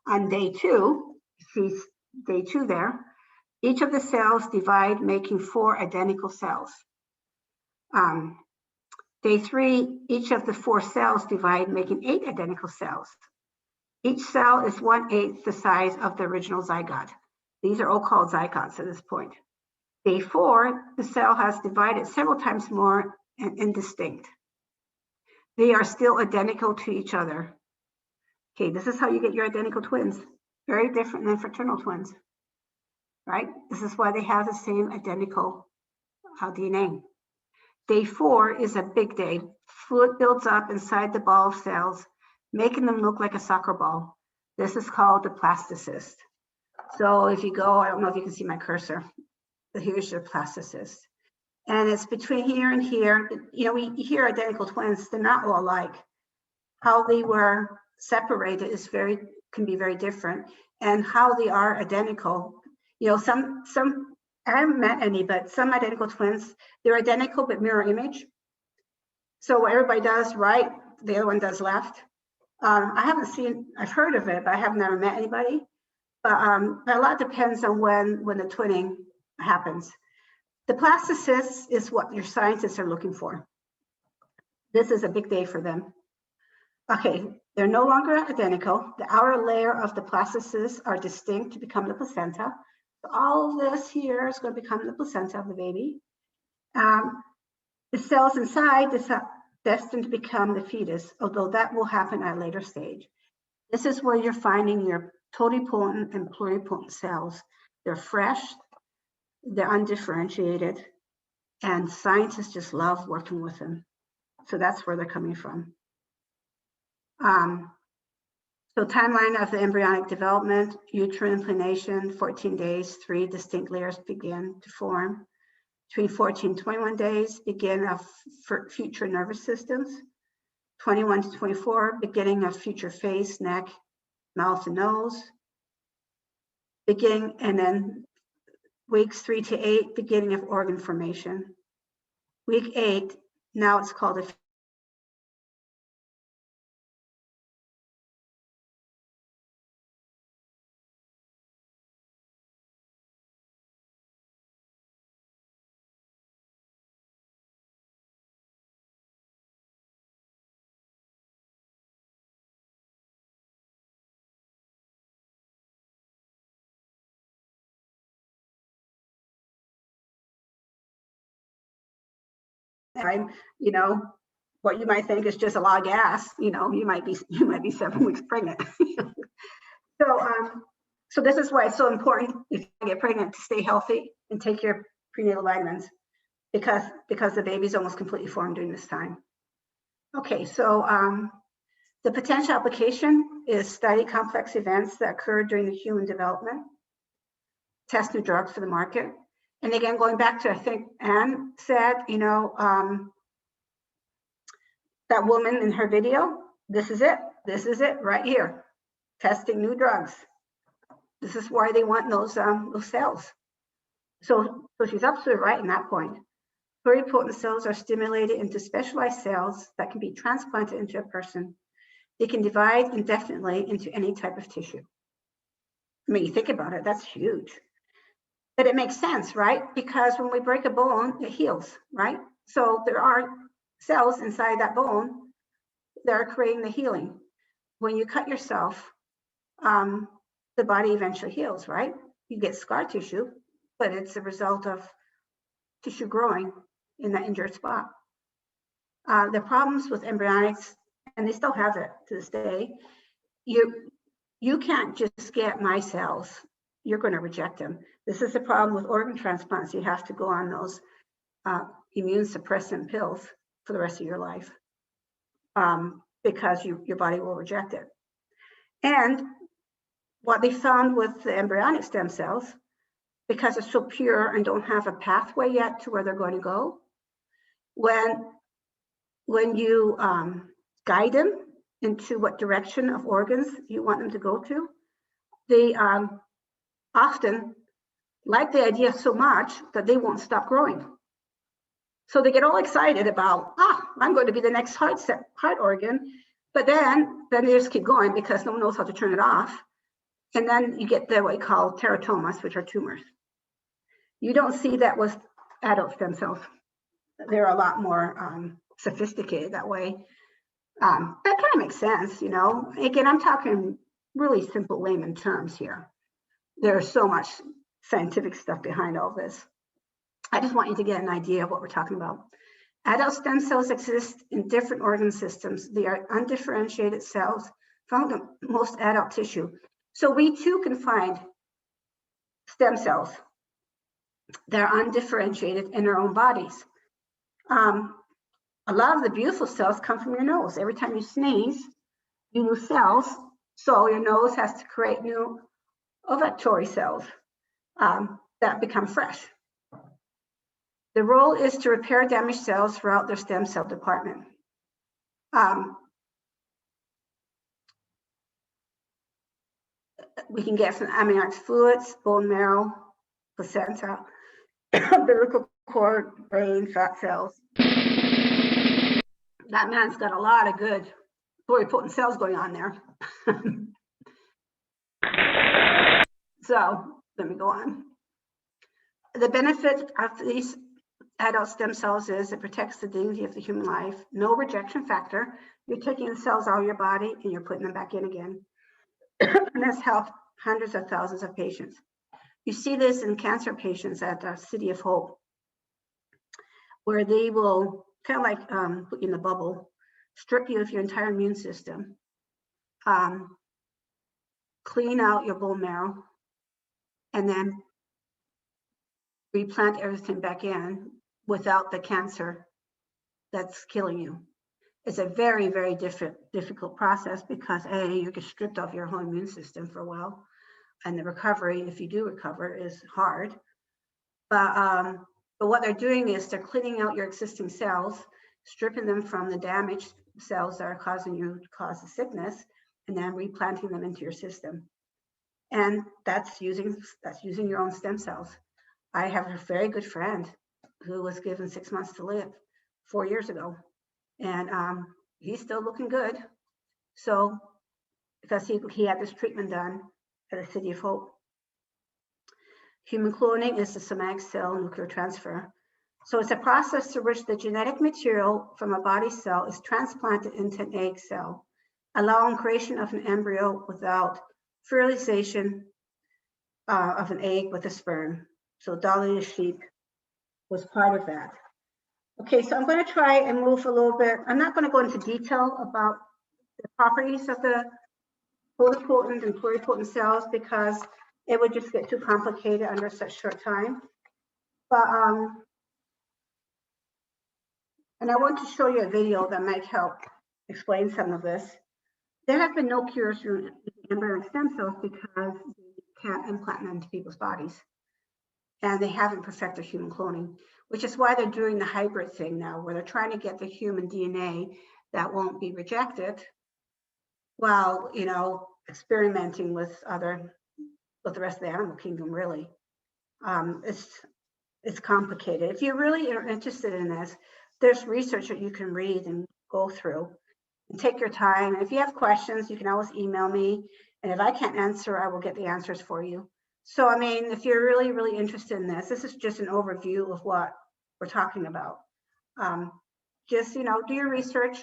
On day 2, see day 2 there, each of the cells divide, making 4 identical cells. Day 3, each of the 4 cells divide, making 8 identical cells. Each cell is 1/8 the size of the original zygote. These are all called zygotes at this point. Day 4, the cell has divided several times more and indistinct. They are still identical to each other. Okay, this is how you get your identical twins. Very different than fraternal twins, right? This is why they have the same identical DNA. Day 4 is a big day. Fluid builds up inside the ball of cells, making them look like a soccer ball. This is called the plastocyst. So if you go, I don't know if you can see my cursor, but here's your plastocyst. And it's between here and here. You know, we hear identical twins, they're not all alike. How they were separated can be very different. And how they are identical, you know, some I haven't met any, but some identical twins, they're identical but mirror image. So what everybody does right, the other one does left. I've heard of it, but I have never met anybody. But a lot depends on when the twinning happens. The plastocyst is what your scientists are looking for. This is a big day for them. Okay, they're no longer identical. The outer layer of the plastocyst are distinct to become the placenta. So all of this here is going to become the placenta of the baby. The cells inside is destined to become the fetus, although that will happen at a later stage. This is where you're finding your totipotent and pluripotent cells. They're fresh, they're undifferentiated, and scientists just love working with them. So that's where they're coming from. So timeline of the embryonic development, uterine implantation, 14 days, 3 distinct layers begin to form. Between 14 and 21 days, begin of future nervous systems. 21 to 24, beginning of future face, neck, mouth, and nose. Beginning, and then weeks 3 to 8, beginning of organ formation. Week 8, now it's called a time, you know, what you might think is just a lot of gas, you know, you might be 7 weeks pregnant. So this is why it's so important if you get pregnant to stay healthy and take your prenatal vitamins, because the baby's almost completely formed during this time. Okay, so the potential application is study complex events that occur during the human development, test new drugs for the market. And again, going back to, I think Anne said, you know, that woman in her video, this is it right here, testing new drugs. This is why they want those cells. So she's absolutely right in that point. Pluripotent cells are stimulated into specialized cells that can be transplanted into a person. They can divide indefinitely into any type of tissue. I mean, you think about it, that's huge. But it makes sense, right? Because when we break a bone, it heals, right? So there are cells inside that bone that are creating the healing. When you cut yourself, the body eventually heals, right? You get scar tissue, but it's a result of tissue growing in that injured spot. The problems with embryonics, and they still have it to this day, you can't just get my cells. You're going to reject them. This is the problem with organ transplants. You have to go on those immune suppressant pills for the rest of your life because your body will reject it. And what they found with the embryonic stem cells, because it's so pure and don't have a pathway yet to where they're going to go, when you guide them into what direction of organs you want them to go to, they often like the idea so much that they won't stop growing. So they get all excited about, I'm going to be the next heart organ, but then they just keep going because no one knows how to turn it off. And then you get what we call teratomas, which are tumors. You don't see that with adult stem cells. They're a lot more sophisticated that way. That kind of makes sense, you know. Again, I'm talking really simple layman terms here. There's so much scientific stuff behind all this. I just want you to get an idea of what we're talking about. Adult stem cells exist in different organ systems. They are undifferentiated cells found in most adult tissue. So we too can find stem cells that are undifferentiated in our own bodies. A lot of the beautiful cells come from your nose. Every time you sneeze, you lose cells. So your nose has to create new ovulatory cells that become fresh. The role is to repair damaged cells throughout their stem cell department. We can get from amniotic fluids, bone marrow, placenta, umbilical cord, brain, fat cells. That man's got a lot of good pluripotent cells going on there. So let me go on. The benefit of these adult stem cells is it protects the dignity of the human life. No rejection factor. You're taking the cells out of your body and you're putting them back in again. And that's helped hundreds of thousands of patients. You see this in cancer patients at City of Hope, where they will kind of like put you in a bubble, strip you of your entire immune system, clean out your bone marrow, and then replant everything back in without the cancer that's killing you. It's a very, very difficult process because you get stripped of your whole immune system for a while, and the recovery, if you do recover, is hard. But what they're doing is they're cleaning out your existing cells, stripping them from the damaged cells that are causing you to cause the sickness, and then replanting them into your system. And that's using your own stem cells. I have a very good friend who was given 6 months to live 4 years ago, and he's still looking good. So because he had this treatment done at the City of Hope. Human cloning is the somatic cell nuclear transfer. So it's a process through which the genetic material from a body cell is transplanted into an egg cell, allowing creation of an embryo without fertilization of an egg with a sperm. So Dolly the sheep was part of that. Okay, so I'm going to try and move a little bit. I'm not going to go into detail about the properties of the totipotent and pluripotent cells because it would just get too complicated under such short time. But and I want to show you a video that might help explain some of this. There have been no cures for embryonic stem cells because you can't implant them into people's bodies. And they haven't perfected human cloning, which is why they're doing the hybrid thing now, where they're trying to get the human DNA that won't be rejected while, you know, experimenting with the rest of the animal kingdom, really. It's complicated. If you really are interested in this, there's research that you can read and go through and take your time. And if you have questions, you can always email me. And if I can't answer, I will get the answers for you. So, I mean, if you're really, really interested in this, this is just an overview of what we're talking about. Just, you know, do your research,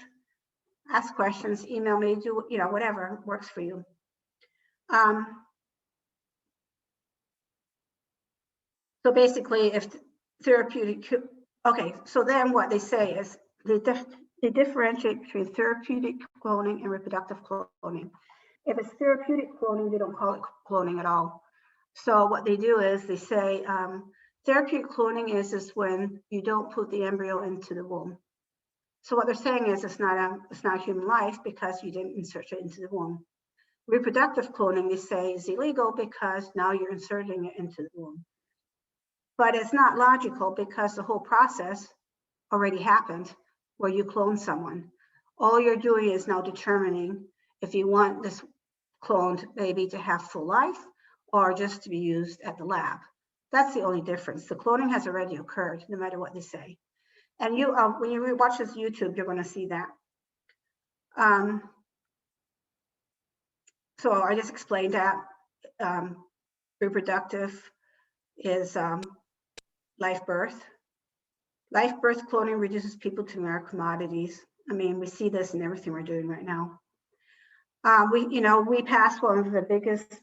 ask questions, email me, do, you know, whatever works for you. So basically, if therapeutic, okay, so then what they say is they differentiate between therapeutic cloning and reproductive cloning. If it's therapeutic cloning, they don't call it cloning at all. So what they do is they say therapeutic cloning is when you don't put the embryo into the womb. So what they're saying is it's not a human life because you didn't insert it into the womb. Reproductive cloning, they say, is illegal because now you're inserting it into the womb. But it's not logical because the whole process already happened where you clone someone. All you're doing is now determining if you want this cloned baby to have full life or just to be used at the lab. That's the only difference. The cloning has already occurred, no matter what they say. And you, when you watch this YouTube, you're going to see that. So I just explained that. Reproductive is live birth. Live birth cloning reduces people to mere commodities. I mean, we see this in everything we're doing right now. We passed one of the biggest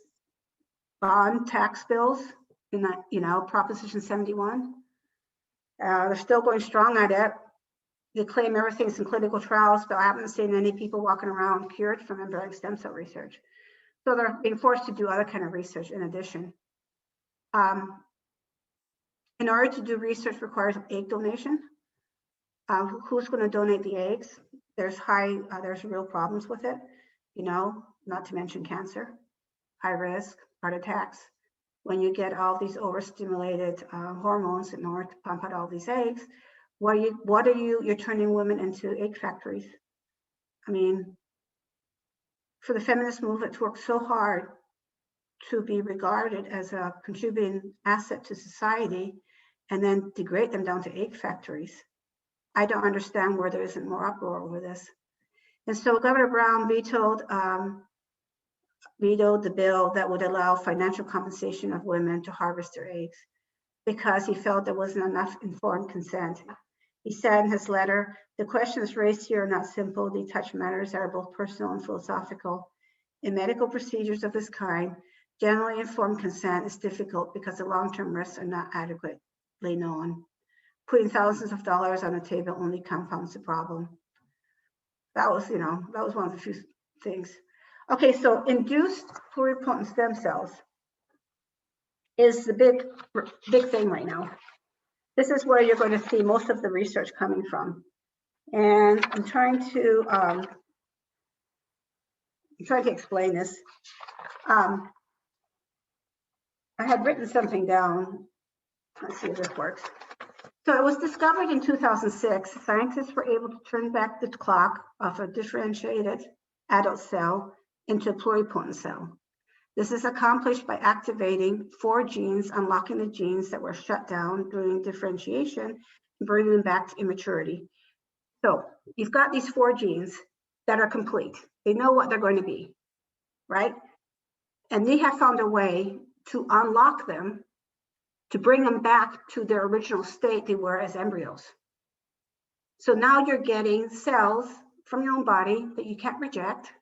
bond tax bills in that, Proposition 71. They're still going strong at it. They claim everything's in clinical trials, but I haven't seen any people walking around cured from embryonic stem cell research. So they're being forced to do other kind of research in addition. In order to do research requires egg donation. Who's going to donate the eggs? There's real problems with it, not to mention cancer, high risk, heart attacks. When you get all these overstimulated hormones in order to pump out all these eggs, you're turning women into egg factories. I mean, for the feminist movement to work so hard to be regarded as a contributing asset to society and then degrade them down to egg factories. I don't understand where there isn't more uproar over this. And so Governor Brown vetoed the bill that would allow financial compensation of women to harvest their eggs because he felt there wasn't enough informed consent. He said in his letter, the questions raised here are not simple. They touch matters that are both personal and philosophical. In medical procedures of this kind, generally informed consent is difficult because the long-term risks are not adequately known. Putting thousands of dollars on the table only compounds the problem. That was one of the few things. Okay, so induced pluripotent stem cells is the big thing right now. This is where you're going to see most of the research coming from. And I'm trying to explain this. I had written something down. Let's see if this works. So it was discovered in 2006. Scientists were able to turn back the clock of a differentiated adult cell into a pluripotent cell. This is accomplished by activating 4 genes, unlocking the genes that were shut down during differentiation, and bringing them back to immaturity. So you've got these 4 genes that are complete. They know what they're going to be, right? And they have found a way to unlock them, to bring them back to their original state they were as embryos. So now you're getting cells from your own body that you can't reject.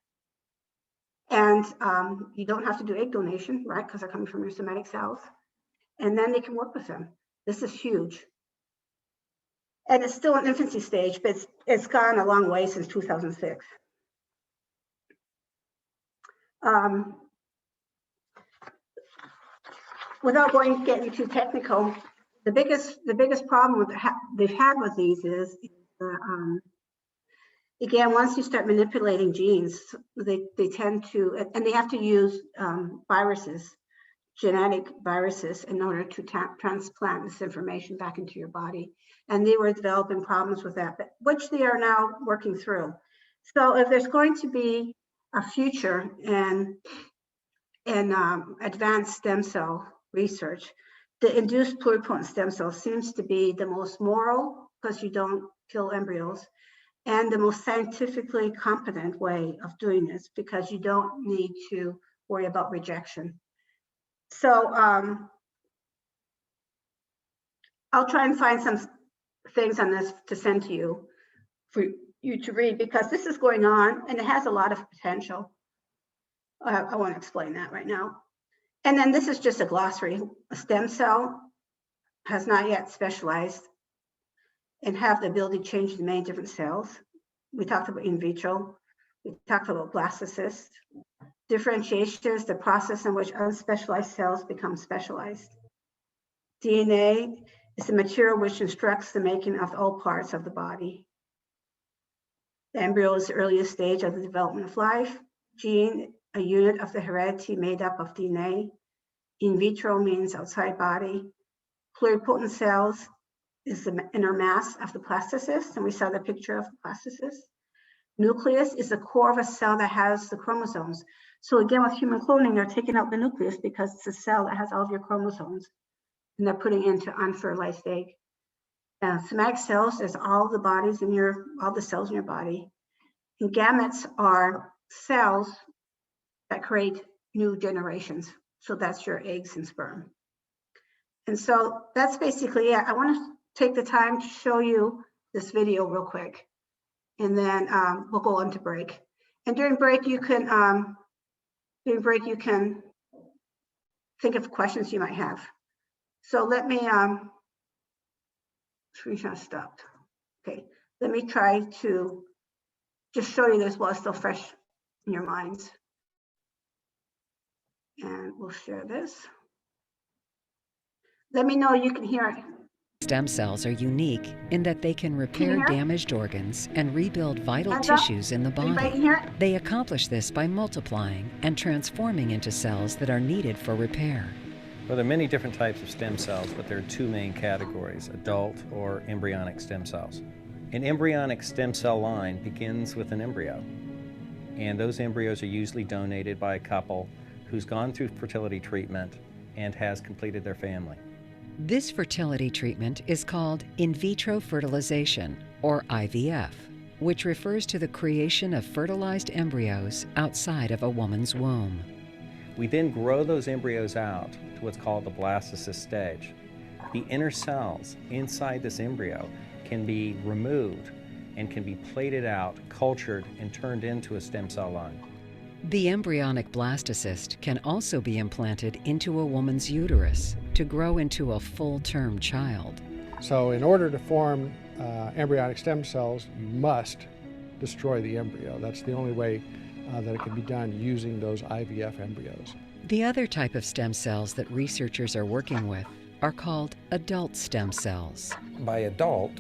And you don't have to do egg donation, right? Because they're coming from your somatic cells. And then they can work with them. This is huge. And it's still an infancy stage, but it's gone a long way since 2006. Without getting too technical, the biggest problem they've had with these is again, once you start manipulating genes, they tend to, and they have to use viruses, genetic viruses, in order to transplant this information back into your body. And they were developing problems with that, which they are now working through. So if there's going to be a future in advanced stem cell research, the induced pluripotent stem cell seems to be the most moral, because you don't kill embryos, and the most scientifically competent way of doing this, because you don't need to worry about rejection. So I'll try and find some things on this to send to you for you to read, because this is going on and it has a lot of potential. I won't explain that right now. And then this is just a glossary. A stem cell has not yet specialized and have the ability to change the many different cells. We talked about in vitro. We talked about blastocysts. Differentiation is the process in which unspecialized cells become specialized. DNA is the material which instructs the making of all parts of the body. The embryo is the earliest stage of the development of life. Gene, a unit of the heredity made up of DNA. In vitro means outside body. Pluripotent cells is the inner mass of the blastocyst, and we saw the picture of the blastocyst. Nucleus is the core of a cell that has the chromosomes. So again, with human cloning, they're taking out the nucleus because it's a cell that has all of your chromosomes, and they're putting into unfertilized egg. Somatic cells is all the cells in your body. And gametes are cells that create new generations. So that's your eggs and sperm. And so that's basically it. I want to take the time to show you this video real quick, and then we'll go on to break. And during break, you can think of questions you might have. So let me screenshot stopped. Okay, let me try to just show you this while it's still fresh in your minds. And we'll share this. Let me know you can hear it. Stem cells are unique in that they can repair hear? damaged organs and rebuild vital Hands up. tissues in the Anybody body. hear? They accomplish this by multiplying and transforming into cells that are needed for repair. Well, there are many different types of stem cells, but there are two main categories, adult or embryonic stem cells. An embryonic stem cell line begins with an embryo, and those embryos are usually donated by a couple who's gone through fertility treatment and has completed their family. This fertility treatment is called in vitro fertilization, or IVF, which refers to the creation of fertilized embryos outside of a woman's womb. We then grow those embryos out to what's called the blastocyst stage. The inner cells inside this embryo can be removed and can be plated out, cultured, and turned into a stem cell line. The embryonic blastocyst can also be implanted into a woman's uterus to grow into a full-term child. So in order to form embryonic stem cells, you must destroy the embryo. That's the only way that it can be done using those IVF embryos. The other type of stem cells that researchers are working with are called adult stem cells. By adult,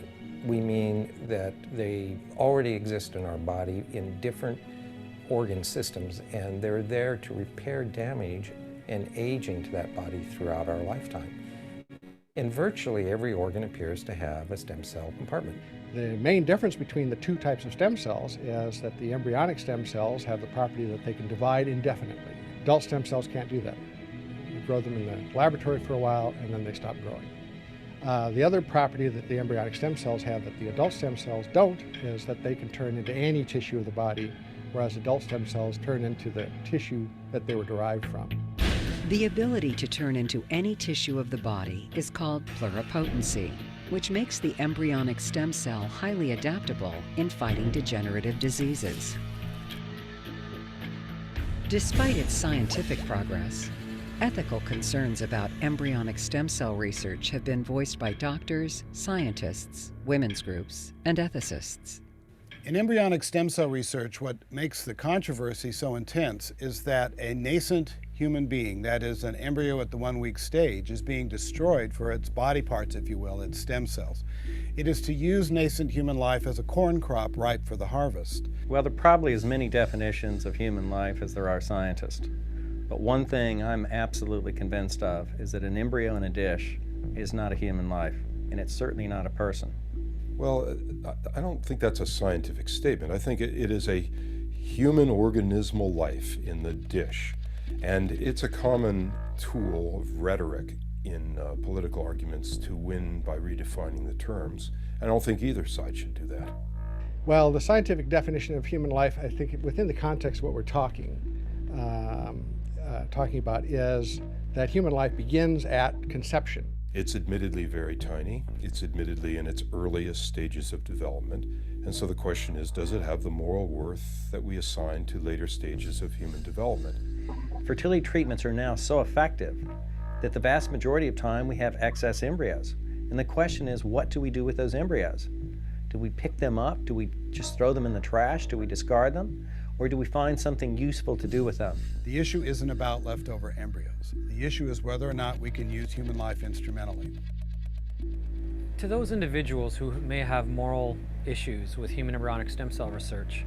we mean that they already exist in our body in different organ systems, and they're there to repair damage and aging to that body throughout our lifetime. And virtually every organ appears to have a stem cell compartment. The main difference between the two types of stem cells is that the embryonic stem cells have the property that they can divide indefinitely. Adult stem cells can't do that. You grow them in the laboratory for a while and then they stop growing. The other property that the embryonic stem cells have that the adult stem cells don't is that they can turn into any tissue of the body, whereas adult stem cells turn into the tissue that they were derived from. The ability to turn into any tissue of the body is called pluripotency, which makes the embryonic stem cell highly adaptable in fighting degenerative diseases. Despite its scientific progress, ethical concerns about embryonic stem cell research have been voiced by doctors, scientists, women's groups, and ethicists. In embryonic stem cell research, what makes the controversy so intense is that a nascent human being, that is an embryo at the 1-week stage, is being destroyed for its body parts, if you will, its stem cells. It is to use nascent human life as a corn crop ripe for the harvest. Well, there probably is many definitions of human life as there are scientists. But one thing I'm absolutely convinced of is that an embryo in a dish is not a human life, and it's certainly not a person. Well, I don't think that's a scientific statement. I think it is a human organismal life in the dish. And it's a common tool of rhetoric in political arguments to win by redefining the terms. I don't think either side should do that. Well, the scientific definition of human life, I think within the context of what we're talking about is that human life begins at conception. It's admittedly very tiny. It's admittedly in its earliest stages of development. And so the question is, does it have the moral worth that we assign to later stages of human development? Fertility treatments are now so effective that the vast majority of time we have excess embryos. And the question is, what do we do with those embryos? Do we pick them up? Do we just throw them in the trash? Do we discard them? Or do we find something useful to do with them? The issue isn't about leftover embryos. The issue is whether or not we can use human life instrumentally. To those individuals who may have moral issues with human embryonic stem cell research,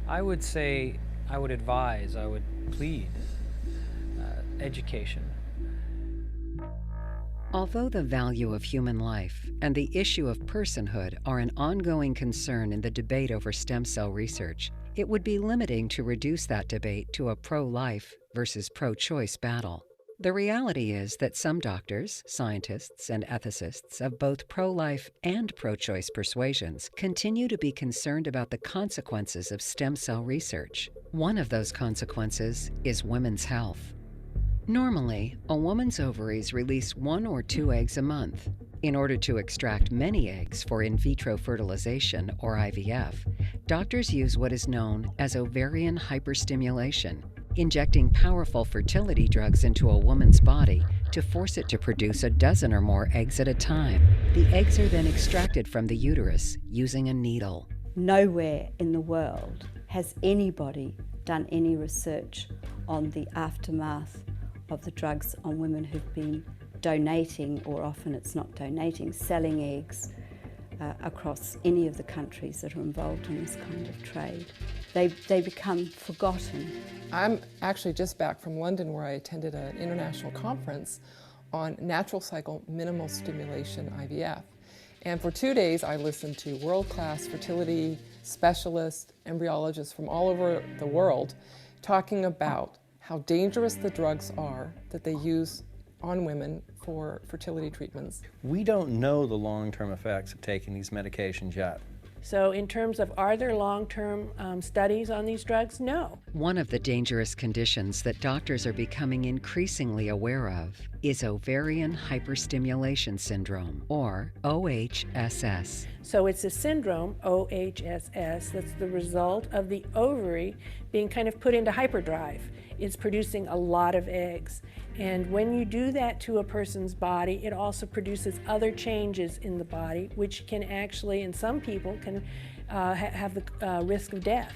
I would say, I would advise, I would plead education. Although the value of human life and the issue of personhood are an ongoing concern in the debate over stem cell research, it would be limiting to reduce that debate to a pro-life versus pro-choice battle. The reality is that some doctors, scientists, and ethicists of both pro-life and pro-choice persuasions continue to be concerned about the consequences of stem cell research. One of those consequences is women's health. Normally, a woman's ovaries release 1 or 2 eggs a month. In order to extract many eggs for in vitro fertilization, or IVF, doctors use what is known as ovarian hyperstimulation, injecting powerful fertility drugs into a woman's body to force it to produce a dozen or more eggs at a time. The eggs are then extracted from the uterus using a needle. Nowhere in the world has anybody done any research on the aftermath of the drugs on women who've been donating, or often it's not donating, selling eggs across any of the countries that are involved in this kind of trade. They become forgotten. I'm actually just back from London, where I attended an international conference on natural cycle minimal stimulation IVF. And for 2 days I listened to world-class fertility specialists, embryologists from all over the world talking about how dangerous the drugs are that they use on women for fertility treatments. We don't know the long-term effects of taking these medications yet. So in terms of, are there long-term studies on these drugs? No. One of the dangerous conditions that doctors are becoming increasingly aware of is ovarian hyperstimulation syndrome, or OHSS. So it's a syndrome, OHSS, that's the result of the ovary being kind of put into hyperdrive. It's producing a lot of eggs. And when you do that to a person's body, it also produces other changes in the body, which can actually, in some people, can have the risk of death.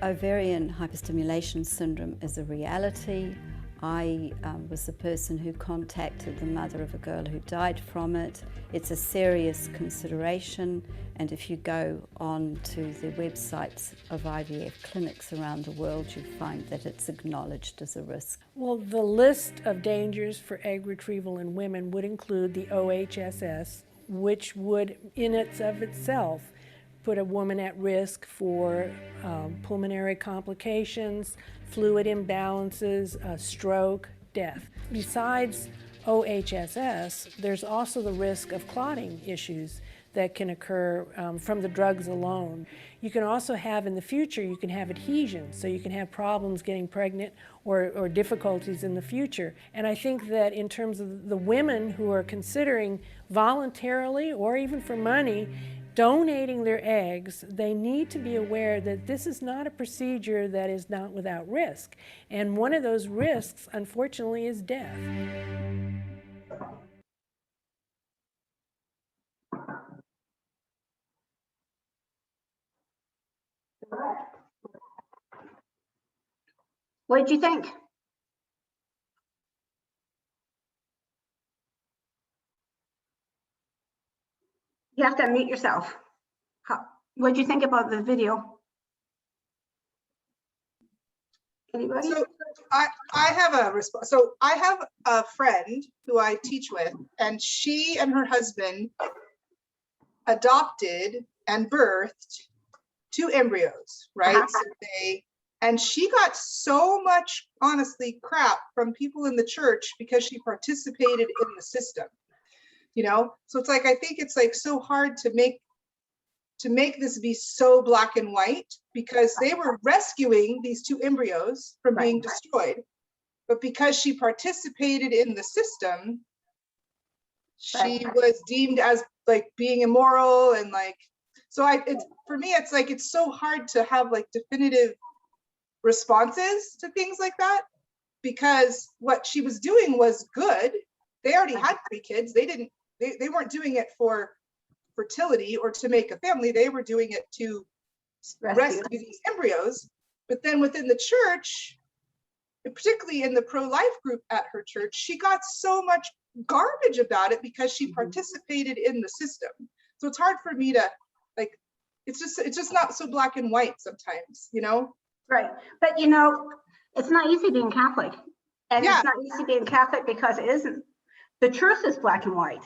Ovarian hyperstimulation syndrome is a reality. I was the person who contacted the mother of a girl who died from it. It's a serious consideration, and if you go on to the websites of IVF clinics around the world, you find that it's acknowledged as a risk. Well, the list of dangers for egg retrieval in women would include the OHSS, which would, in of itself, put a woman at risk for pulmonary complications, fluid imbalances, stroke, death. Besides OHSS, there's also the risk of clotting issues that can occur from the drugs alone. You can also have, in the future, you can have adhesion, so you can have problems getting pregnant or difficulties in the future. And I think that in terms of the women who are considering voluntarily or even for money donating their eggs, they need to be aware that this is not a procedure that is not without risk. And one of those risks, unfortunately, is death. What did you think? You have to unmute yourself. What did you think about the video? Anybody? So I have a response. So I have a friend who I teach with, and she and her husband adopted and birthed 2 embryos, right? So and she got so much, honestly, crap from people in the church because she participated in the system. You know, so it's like, I think it's like so hard to make this be so black and white, because they were rescuing these 2 embryos from being destroyed, but because she participated in the system, she was deemed as like being immoral, and like, so for me, it's like, it's so hard to have like definitive responses to things like that, because what she was doing was good. They already had 3 kids. They weren't doing it for fertility or to make a family. They were doing it to rescue these embryos. But then within the church, particularly in the pro-life group at her church, she got so much garbage about it because she participated in the system. So it's hard for me to, like, it's just not so black and white sometimes, you know? Right. But you know, it's not easy being Catholic. And it's not easy being Catholic because it isn't. The truth is black and white.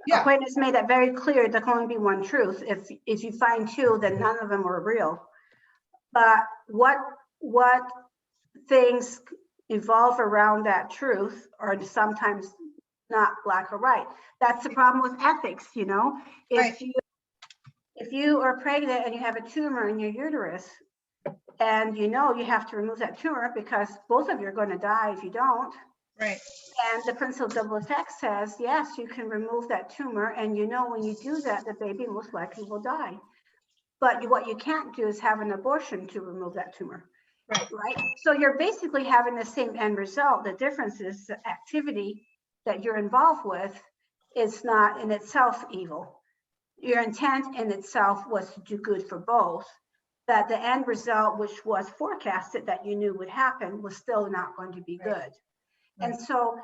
Yeah. Aquinas made that very clear. There can only be one truth. If you find 2, then none of them are real. But what things evolve around that truth are sometimes not black or white. That's the problem with ethics, you know. If you are pregnant and you have a tumor in your uterus, and you know you have to remove that tumor because both of you are going to die if you don't. Right. And the principle of double effect says, yes, you can remove that tumor, and you know when you do that, the baby most likely will die. But what you can't do is have an abortion to remove that tumor. Right? So you're basically having the same end result. The difference is the activity that you're involved with is not in itself evil. Your intent in itself was to do good for both. That the end result, which was forecasted that you knew would happen, was still not going to be good. And so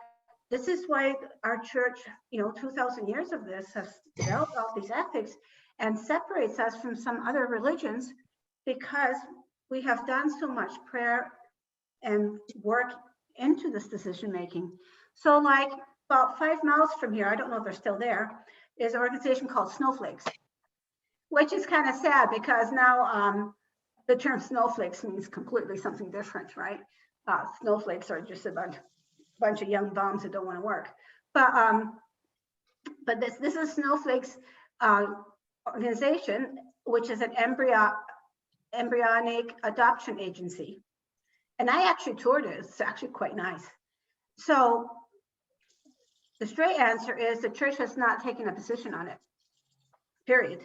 this is why our church, 2,000 years of this has developed all these ethics and separates us from some other religions, because we have done so much prayer and work into this decision making. So like about 5 miles from here, I don't know if they're still there, is an organization called Snowflakes, which is kind of sad because now the term snowflakes means completely something different, right? Snowflakes are just a bunch of young bums that don't want to work. But this is Snowflakes organization, which is an embryonic adoption agency. And I actually toured it. It's actually quite nice. So the straight answer is the church has not taken a position on it, period.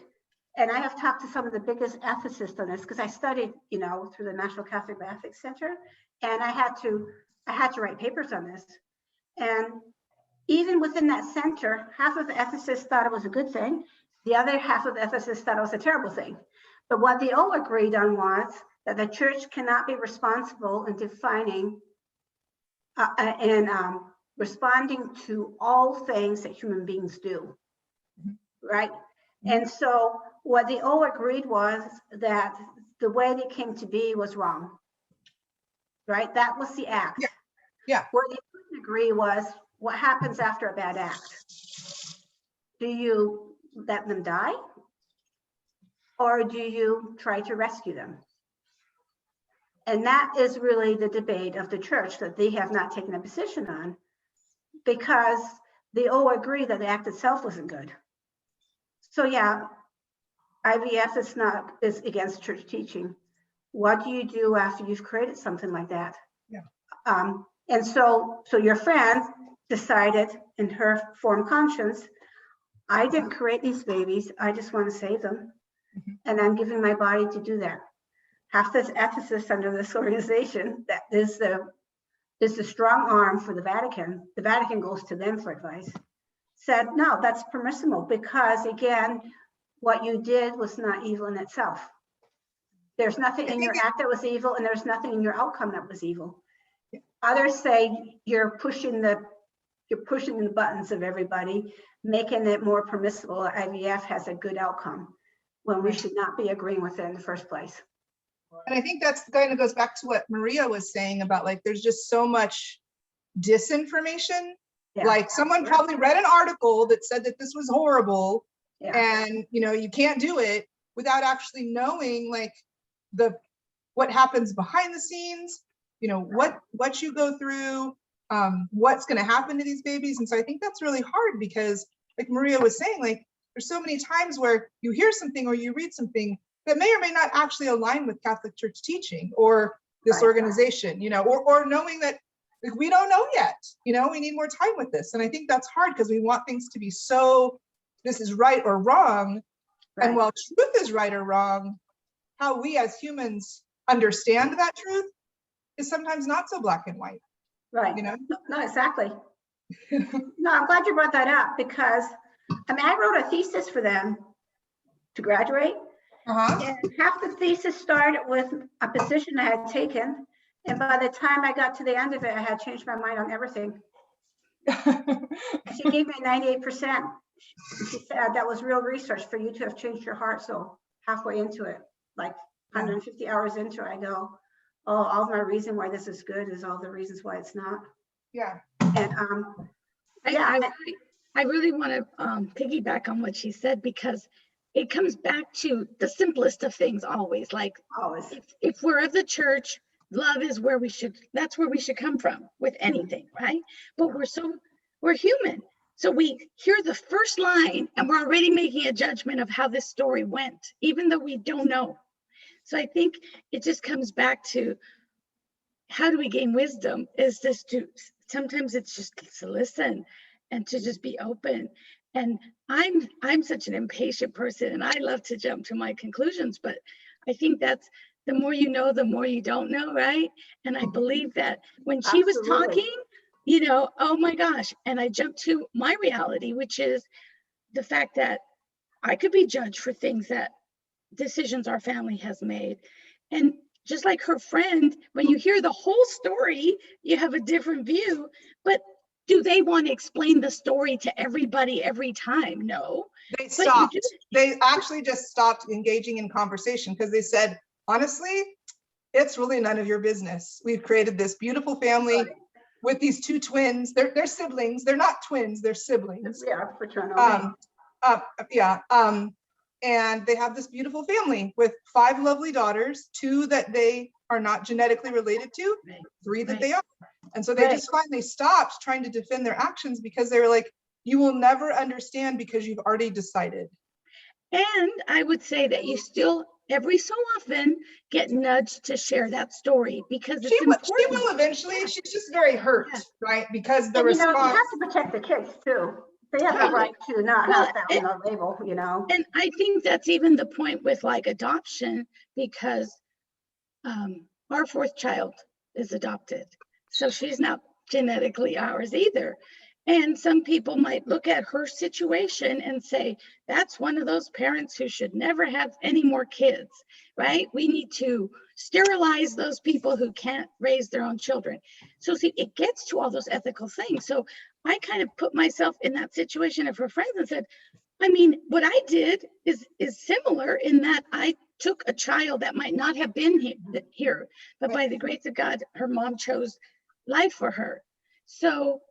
And I have talked to some of the biggest ethicists on this because I studied, through the National Catholic Bioethics Center, and I had to write papers on this. And even within that center, half of the ethicists thought it was a good thing. The other half of the ethicists thought it was a terrible thing. But what they all agreed on was that the church cannot be responsible in defining and responding to all things that human beings do, right? And so what they all agreed was that the way they came to be was wrong, right? That was the act. Yeah. Where they couldn't agree was what happens after a bad act. Do you let them die? Or do you try to rescue them? And that is really the debate of the church that they have not taken a position on, because they all agree that the act itself wasn't good. So yeah, IVF is against church teaching. What do you do after you've created something like that? Yeah. And so your friend decided in her formed conscience, I didn't create these babies, I just want to save them. And I'm giving my body to do that. Half this ethicist under this organization that is the strong arm for the Vatican goes to them for advice, said, no, that's permissible because, again, what you did was not evil in itself. There's nothing in your act that was evil, and there's nothing in your outcome that was evil. Others say you're pushing the buttons of everybody, making it more permissible. IVF has a good outcome when we should not be agreeing with it in the first place. And I think that's kind of goes back to what Maria was saying about, like, there's just so much disinformation. Yeah. Like someone probably read an article that said that this was horrible, and you can't do it without actually knowing like what happens behind the scenes, what you go through, what's going to happen to these babies. And so I think that's really hard because, like Maria was saying, like there's so many times where you hear something or you read something that may or may not actually align with Catholic Church teaching or this organization, or knowing that like, we don't know yet, we need more time with this. And I think that's hard because we want things to be so, this is right or wrong. Right. And while truth is right or wrong, how we as humans understand that truth is sometimes not so black and white. Right. No, exactly. No, I'm glad you brought that up because I wrote a thesis for them to graduate. And half the thesis started with a position I had taken. And by the time I got to the end of it, I had changed my mind on everything. She gave me 98%. She said that was real research for you to have changed your heart. So halfway into it, like 150 hours into it, I go, oh, all my reason why this is good is all the reasons why it's not. Yeah. And I really want to piggyback on what she said because it comes back to the simplest of things always. Like if we're of the church, love is that's where we should come from with anything, right? But we're human. So we hear the first line and we're already making a judgment of how this story went, even though we don't know. So I think it just comes back to how do we gain wisdom sometimes it's just to listen and to just be open. And I'm such an impatient person and I love to jump to my conclusions, but I think that's the more you know, the more you don't know, right? And I believe that when she was talking, oh my gosh, and I jumped to my reality, which is the fact that I could be judged for decisions our family has made. And just like her friend, when you hear the whole story, you have a different view, but do they want to explain the story to everybody every time? No. They But you stopped. do. They actually just stopped engaging in conversation because they said, honestly, it's really none of your business. We've created this beautiful family with these two twins. They're siblings. They're not twins. They're siblings. Yeah, fraternal. And they have this beautiful family with 5 lovely daughters, 2 that they are not genetically related to, 3 that they are. And so they just finally stopped trying to defend their actions because they were like, you will never understand because you've already decided. And I would say that you still, every so often, get nudged to share that story because it's important. She will eventually. She's just very hurt, right? Because the response. You have to protect the kids too. They have the right to not have that on the label, you know. And I think that's even the point with like adoption, because our 4th child is adopted. So she's not genetically ours either. And some people might look at her situation and say, that's one of those parents who should never have any more kids, right? We need to sterilize those people who can't raise their own children. So see, it gets to all those ethical things. So I kind of put myself in that situation of her friends and said, I mean, what I did is similar in that I took a child that might not have been here, but by the grace of God, her mom chose life for her. So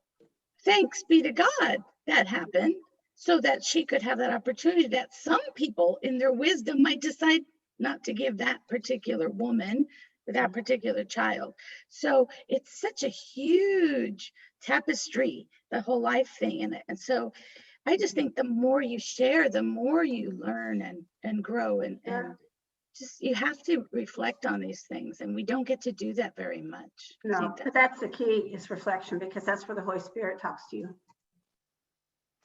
thanks be to God that happened so that she could have that opportunity that some people in their wisdom might decide not to give that particular woman that particular child. So it's such a huge tapestry, the whole life thing. And so I just think the more you share, the more you learn and grow and just, you have to reflect on these things. And we don't get to do that very much. No, but that's the key, is reflection, because that's where the Holy Spirit talks to you.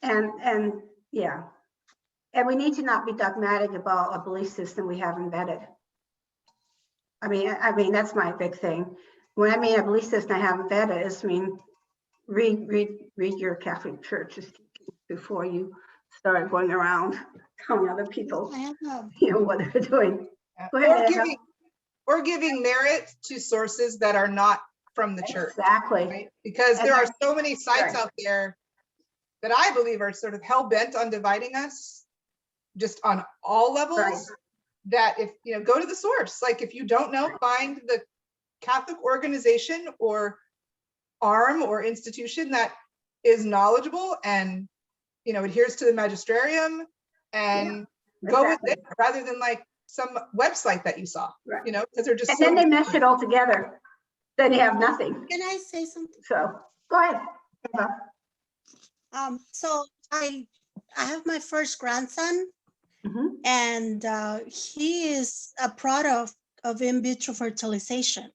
And yeah. And we need to not be dogmatic about a belief system we have embedded. I mean, that's my big thing. When I mean a belief system I have embedded is, read your Catholic church before you start going around telling other people, what they're doing. Go ahead, or giving merit to sources that are not from the church. Exactly. Right? Because there are so many sites out there that I believe are sort of hell-bent on dividing us, just on all levels. That if, go to the source. Like if you don't know, find the Catholic organization or arm or institution that is knowledgeable and, adheres to the magisterium, and go with it rather than like some website that you saw, because they're just. And then they mesh it all together. Then you have nothing. Can I say something? So go ahead. So I have my first grandson. And he is a product of in vitro fertilization.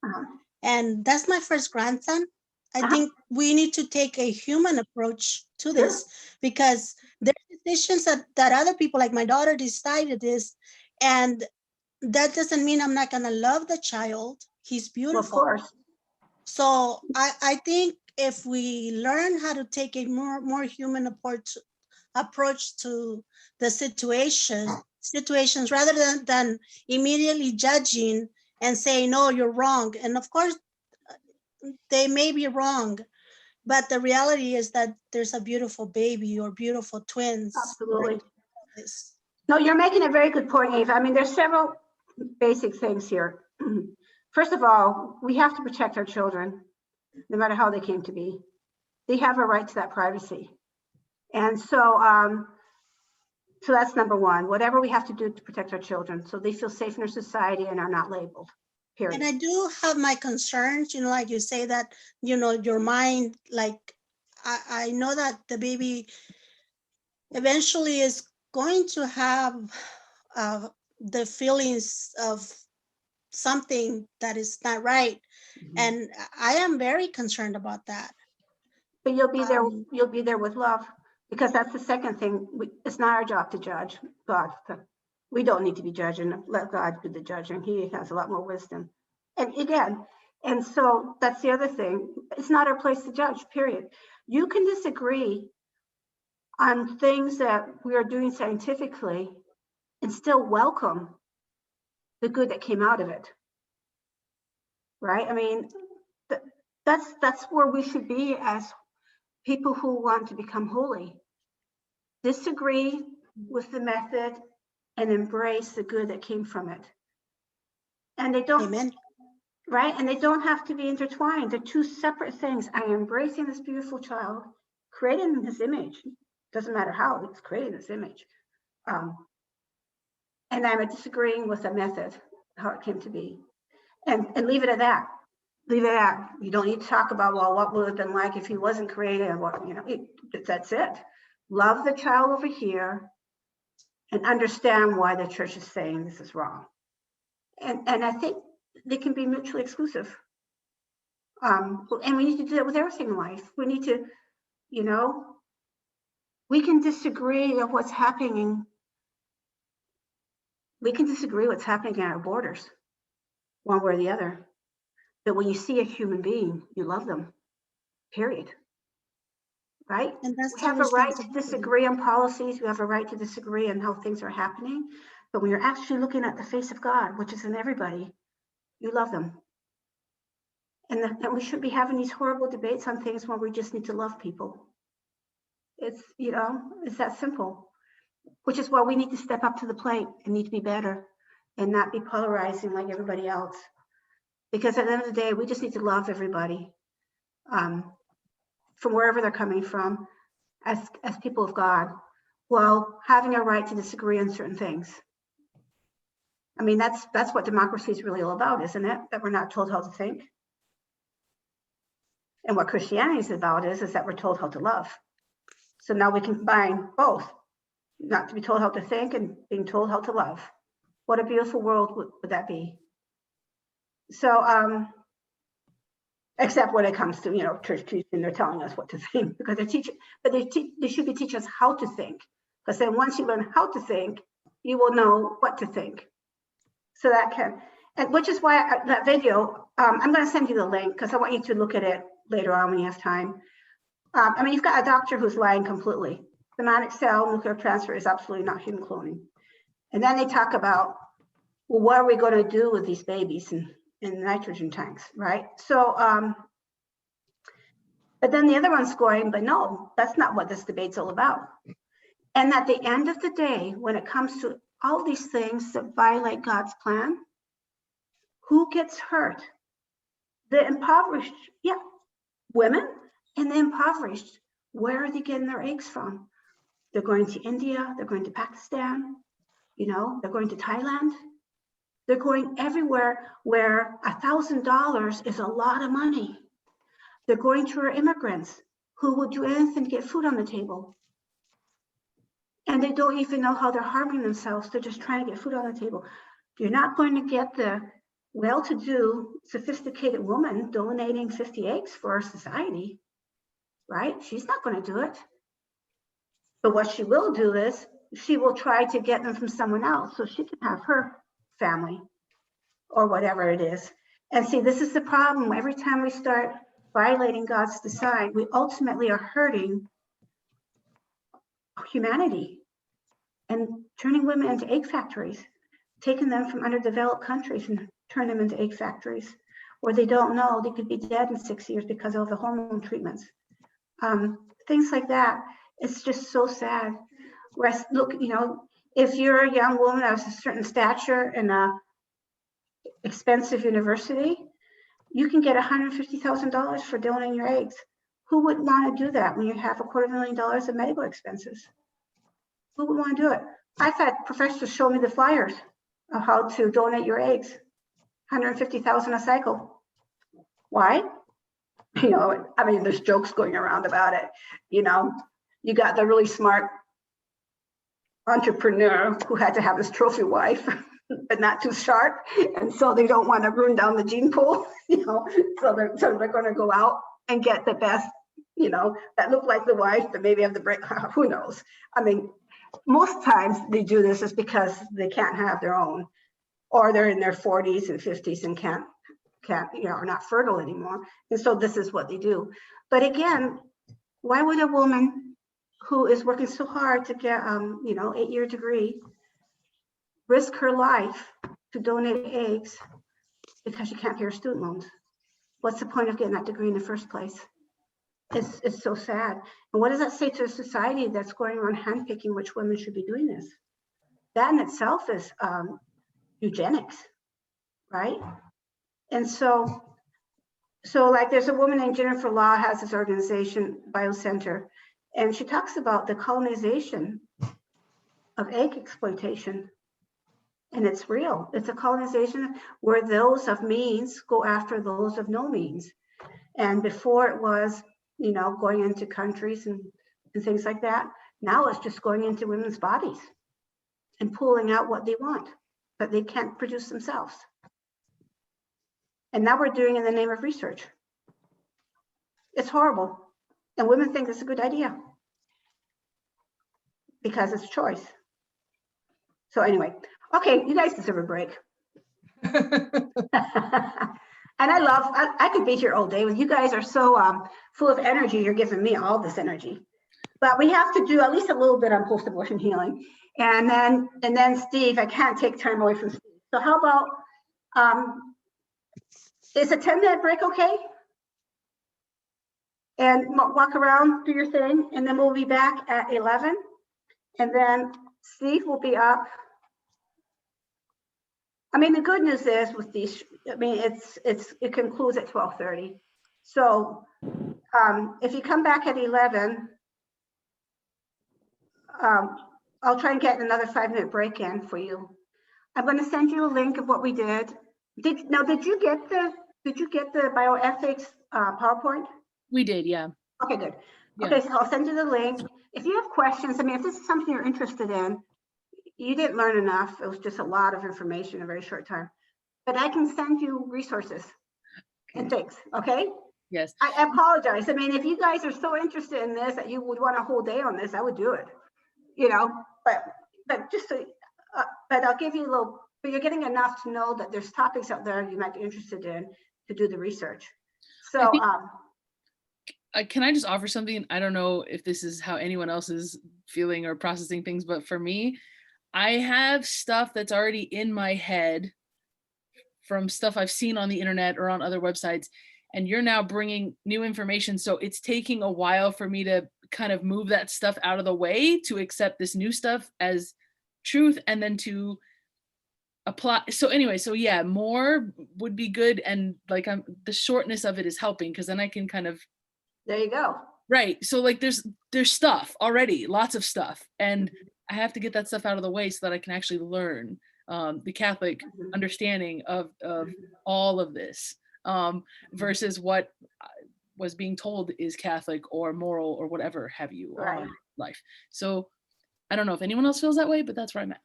And that's my first grandson. I think we need to take a human approach to this, because there are decisions that other people, like my daughter, decided this. And that doesn't mean I'm not going to love the child. He's beautiful. Well, of course. So I think if we learn how to take a more human approach to the situations rather than immediately judging and saying, no, you're wrong. And of course, they may be wrong, but the reality is that there's a beautiful baby or beautiful twins. Absolutely. No, you're making a very good point, Eve. I mean, there's several basic things here. First of all, we have to protect our children, no matter how they came to be. They have a right to that privacy. And so, so that's number one, whatever we have to do to protect our children so they feel safe in our society and are not labeled, period. And I do have my concerns, like you say that, your mind, like, I know that the baby eventually is going to have the feelings of something that is not right. And I am very concerned about that. But you'll be there with love. Because that's the second thing. It's not our job to judge God. We don't need to be judging. Let God be the judging. He has a lot more wisdom. And so that's the other thing. It's not our place to judge, period. You can disagree on things that we are doing scientifically and still welcome the good that came out of it. Right? I mean, that's where we should be as people who want to become holy disagree with the method and embrace the good that came from it. And they don't, Amen. right? And they don't have to be intertwined. They're two separate things. I'm embracing this beautiful child, created in his image. Doesn't matter how, it's created in his image. And I'm disagreeing with the method, how it came to be. And leave it at that. Leave it at. You don't need to talk about, well, what would it have been like if he wasn't created and what, you know, that's it. Love the child over here and understand why the church is saying this is wrong. And I think they can be mutually exclusive. And we need to do that with everything in life. We need to, you know, we can disagree of what's happening. We can disagree what's happening at our borders, one way or the other. But when you see a human being, you love them, period. Right? And that's We have a right to disagree on policies. We have a right to disagree on how things are happening. But when you're actually looking at the face of God, which is in everybody, you love them. And we shouldn't be having these horrible debates on things where we just need to love people. It's, you know, it's that simple. Which is why we need to step up to the plate and need to be better and not be polarizing like everybody else. Because at the end of the day, we just need to love everybody from wherever they're coming from as people of God, while having a right to disagree on certain things. I mean, that's what democracy is really all about, isn't it? That we're not told how to think. And what Christianity is about is that we're told how to love. So now we can combine both, not to be told how to think and being told how to love. What a beautiful world would that be? So, except when it comes to, you know, church teaching, they're telling us what to think because they teach, but they should be teaching us how to think. Because then once you learn how to think, you will know what to think. So that can, and which is why that video, I'm going to send you the link because I want you to look at it later on when you have time. I mean, you've got a doctor who's lying completely. Somatic cell nuclear transfer is absolutely not human cloning. And then they talk about, well, what are we going to do with these babies in nitrogen tanks, right? So, but then the other one's going, but no, that's not what this debate's all about. And at the end of the day, when it comes to all these things that violate God's plan, who gets hurt? The impoverished, yeah, women and the impoverished. Where are they getting their eggs from? They're going to India, they're going to Pakistan, you know, they're going to Thailand. They're going everywhere where $1,000 is a lot of money. They're going to our immigrants who will do anything to get food on the table. And they don't even know how they're harming themselves. They're just trying to get food on the table. You're not going to get the well-to-do, sophisticated woman donating 50 eggs for our society, right? She's not going to do it. But what she will do is she will try to get them from someone else so she can have her family or whatever it is. And see, this is the problem. Every time we start violating God's design, we ultimately are hurting humanity and turning women into egg factories, taking them from underdeveloped countries and turn them into egg factories where they don't know they could be dead in 6 years because of the hormone treatments. Things like that. It's just so sad. Whereas, look, you know, if you're a young woman of a certain stature in a expensive university, you can get $150,000 for donating your eggs. Who wouldn't want to do that when you have $250,000 of medical expenses? Who would want to do it? I've had professors show me the flyers of how to donate your eggs, $150,000 a cycle. Why? You know, I mean, there's jokes going around about it. You know, you got the really smart entrepreneur who had to have his trophy wife, but not too sharp, and so they don't want to ruin down the gene pool. You know, so they're going to go out and get the best, you know, that look like the wife, but maybe have the break. Who knows? I mean, most times they do this is because they can't have their own, or they're in their 40s and 50s and can't, you know, are not fertile anymore. And so this is what they do. But again, why would a woman who is working so hard to get, you know, 8-year degree, risk her life to donate eggs because she can't pay her student loans? What's the point of getting that degree in the first place? It's so sad. And what does that say to a society that's going around handpicking which women should be doing this? That in itself is eugenics, right? And so like there's a woman named Jennifer Law has this organization, Biocenter, and she talks about the colonization of egg exploitation. And it's real. It's a colonization where those of means go after those of no means. And before it was, you know, going into countries and things like that. Now it's just going into women's bodies and pulling out what they want, but they can't produce themselves. And now we're doing it in the name of research. It's horrible. And women think it's a good idea because it's choice. So anyway, okay, you guys deserve a break. And I could be here all day. You guys are so full of energy. You're giving me all this energy. But we have to do at least a little bit on post-abortion healing. And then Steve, I can't take time away from Steve. So how about, is a 10-minute break okay? And walk around, do your thing, and then we'll be back at 11. And then Steve will be up. I mean, the good news is with these, I mean, it concludes at 12:30. So if you come back at 11, I'll try and get another 5-minute break in for you. I'm going to send you a link of what we did. Did you get the bioethics PowerPoint? We did, yeah. Okay, good. Yeah. Okay, so I'll send you the link. If you have questions, I mean, if this is something you're interested in, you didn't learn enough. It was just a lot of information in a very short time. But I can send you resources and things, okay? Yes. I apologize. I mean, if you guys are so interested in this that you would want a whole day on this, I would do it. You know, but just so, but I'll give you a little, but you're getting enough to know that there's topics out there you might be interested in to do the research. So, can I just offer something? I don't know if this is how anyone else is feeling or processing things, but for me, I have stuff that's already in my head from stuff I've seen on the internet or on other websites, and you're now bringing new information. So it's taking a while for me to kind of move that stuff out of the way to accept this new stuff as truth and then to apply. So anyway, so yeah, more would be good. And like the shortness of it is helping because then I can kind of. There you go. Right. So like there's stuff already, lots of stuff. And I have to get that stuff out of the way so that I can actually learn the Catholic understanding of all of this versus what was being told is Catholic or moral or whatever have you life. So I don't know if anyone else feels that way, but that's where I'm at.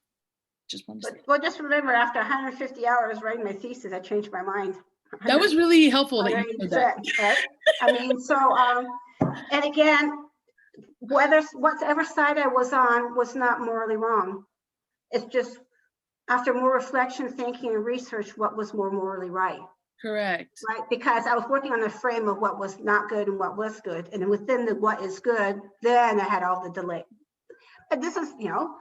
Just wanted to say. Well, just remember, after 150 hours writing my thesis, I changed my mind. That was really helpful that you said that. Right? I mean, so, and again, whatever side I was on was not morally wrong. It's just after more reflection, thinking, and research, what was more morally right. Correct. Right, because I was working on the frame of what was not good and what was good, and then within the what is good, then I had all the delay. But this is, you know,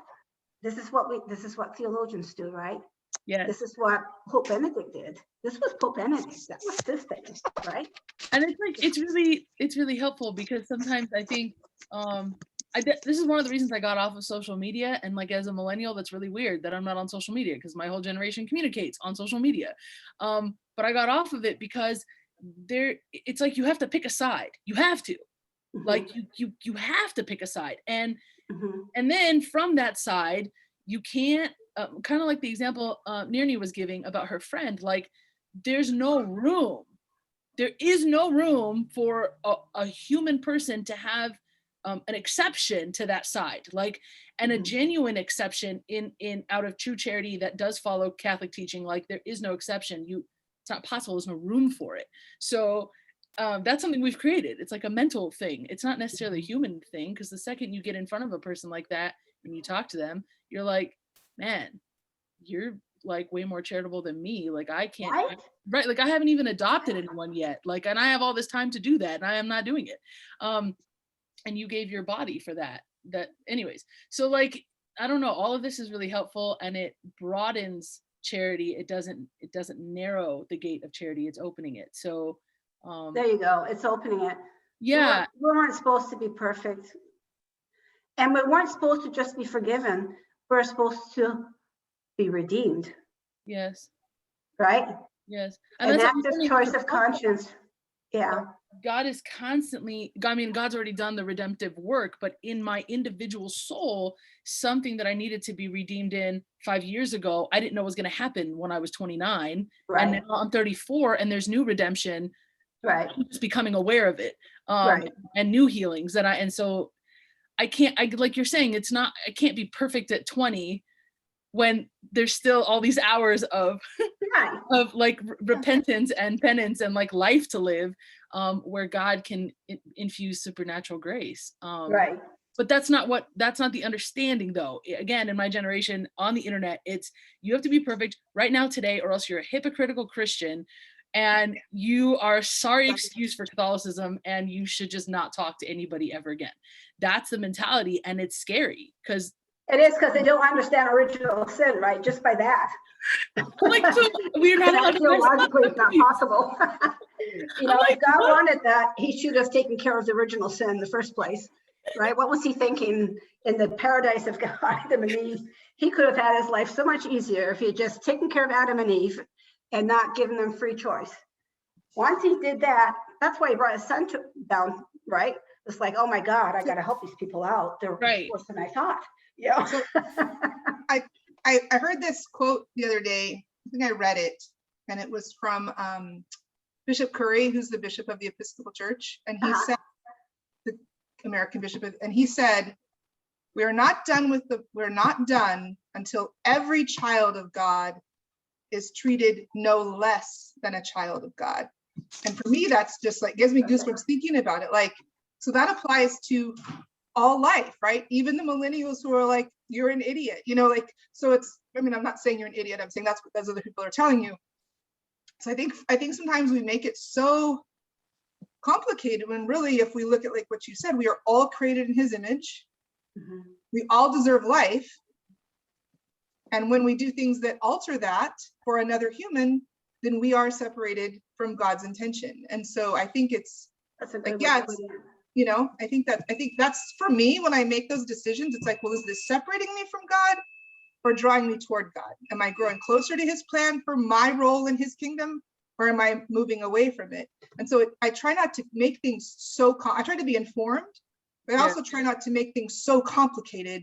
this is what theologians do, right? Yes. This is what Pope Benedict did. This was Pope Benedict. That was this thing, right? And it's like it's really helpful because sometimes I think this is one of the reasons I got off of social media. And like as a millennial, that's really weird that I'm not on social media because my whole generation communicates on social media. But I got off of it because it's like you have to pick a side. You have to. Like you have to pick a side. And then from that side, you can't kind of like the example Nirni was giving about her friend, like there's no room. There is no room for a human person to have an exception to that side, like, and a genuine exception in out of true charity that does follow Catholic teaching. Like there is no exception. It's not possible. There's no room for it. So that's something we've created. It's like a mental thing. It's not necessarily a human thing because the second you get in front of a person like that and you talk to them, you're like, man, you're like way more charitable than me. Like I can't, right? Like I haven't even adopted anyone yet. Like, and I have all this time to do that and I am not doing it. And you gave your body for that anyways. So like, I don't know, all of this is really helpful and it broadens charity. It doesn't narrow the gate of charity. It's opening it. So there you go. It's opening it. Yeah. We weren't supposed to be perfect. And we weren't supposed to just be forgiven. We're supposed to be redeemed. Yes. Right? Yes. And that's just choice of conscience. Yeah. God is constantly, I mean, God's already done the redemptive work, but in my individual soul, something that I needed to be redeemed in 5 years ago, I didn't know was going to happen when I was 29. Right. And now I'm 34 and there's new redemption. Right. I'm just becoming aware of it. Right. And new healings and so I can't, like you're saying, I can't be perfect at 20 when there's still all these hours of of like repentance and penance and like life to live, where God can infuse supernatural grace. Right. But that's not the understanding though. Again, in my generation on the internet, it's you have to be perfect right now today, or else you're a hypocritical Christian and you are a sorry excuse for Catholicism and you should just not talk to anybody ever again. That's the mentality, and it's scary because it is, because they don't understand original sin, right? Just by that. Like, so we're not allowed to theologically it's not possible. You know, if God wanted that, he should have taken care of the original sin in the first place, right? What was he thinking in the paradise of God, Adam and Eve? He could have had his life so much easier if he had just taken care of Adam and Eve and not given them free choice. Once he did that, that's why he brought his son down, right? It's like, oh my God, I got to help these people out. They're worse than I thought. Yeah. So I heard this quote the other day. I think I read it, and it was from Bishop Curry, who's the bishop of the Episcopal Church, and he said, the American bishop, and he said, we're not done until every child of God is treated no less than a child of God. And for me, that's just like gives me goosebumps thinking about it. Like, so that applies to all life, right? Even the millennials who are like, you're an idiot, you know, like, so it's, I mean, I'm not saying you're an idiot, I'm saying that's what those other people are telling you. So I think sometimes we make it so complicated when really, if we look at like what you said, we are all created in his image. Mm-hmm. We all deserve life. And when we do things that alter that for another human, then we are separated from God's intention. And so I think it's like, yeah, it's, you know, I think that's for me, when I make those decisions, it's like, well, is this separating me from God or drawing me toward God? Am I growing closer to his plan for my role in his kingdom, or am I moving away from it? And so I try not to make things I try to be informed, but I also try not to make things so complicated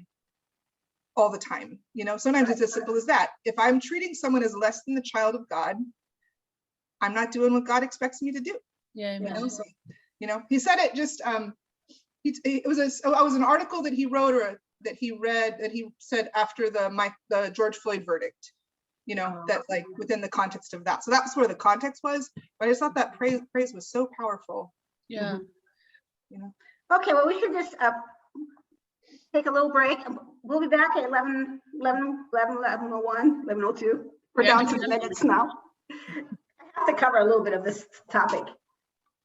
all the time. You know, sometimes it's as simple as that. If I'm treating someone as less than the child of God, I'm not doing what God expects me to do. Yeah, you know, so, you know, he said it just, it was an article that he wrote or that he read that he said after the George Floyd verdict, you know, that like within the context of that. So that's where the context was, but I just thought that praise was so powerful. Yeah. Mm-hmm. You know. Okay, well, we should just take a little break. We'll be back at 11:01, 11:02. We're down to minutes now. I have to cover a little bit of this topic.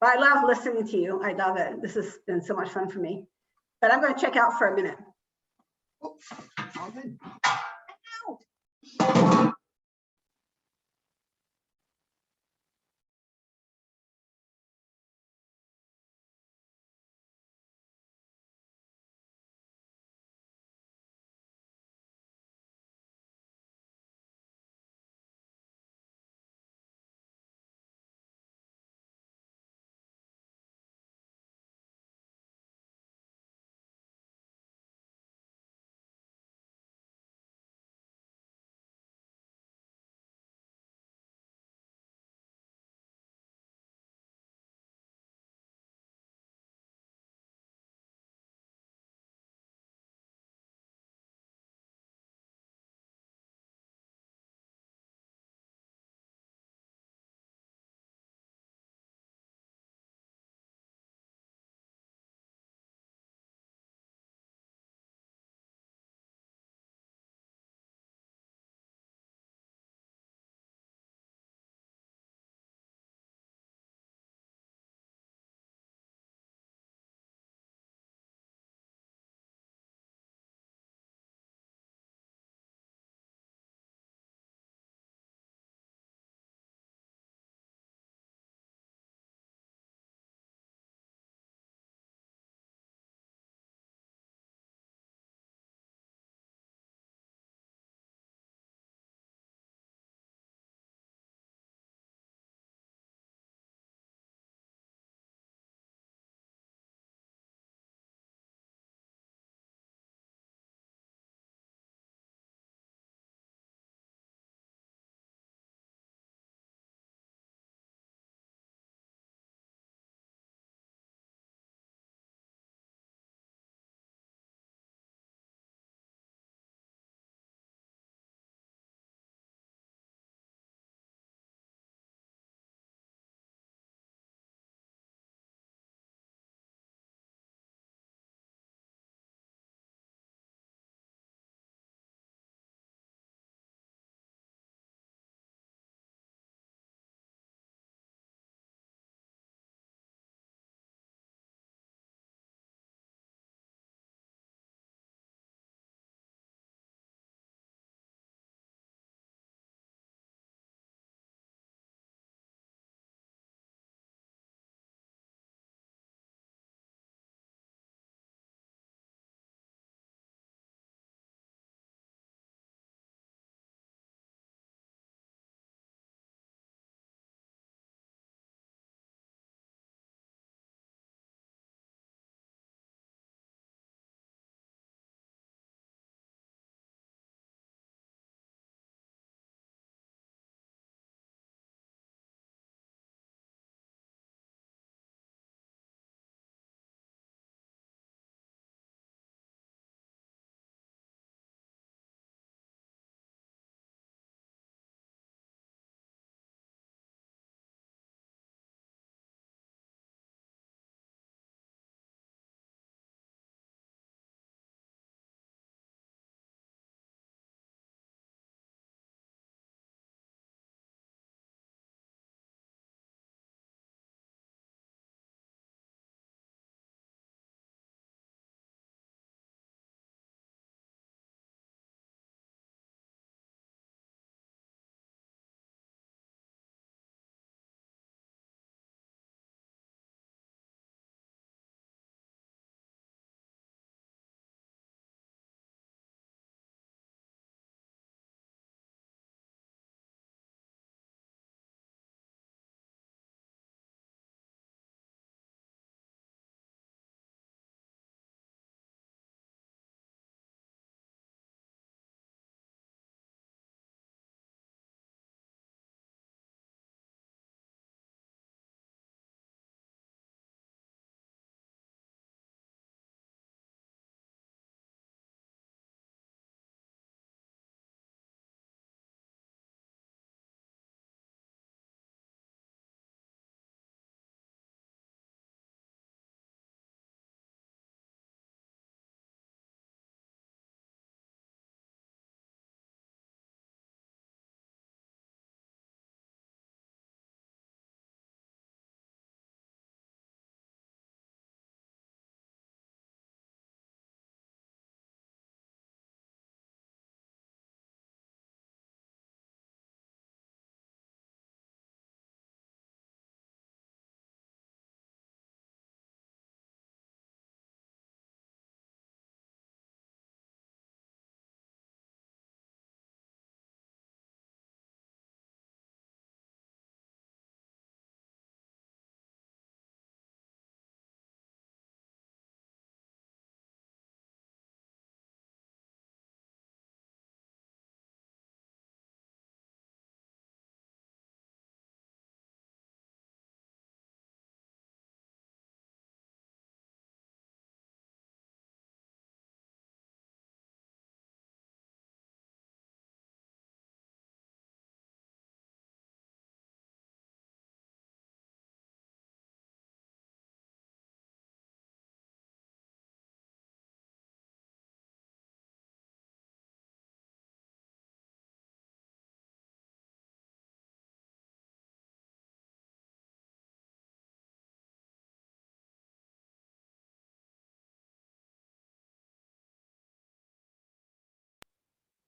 But I love listening to you. I love it. This has been so much fun for me. But I'm going to check out for a minute. All good.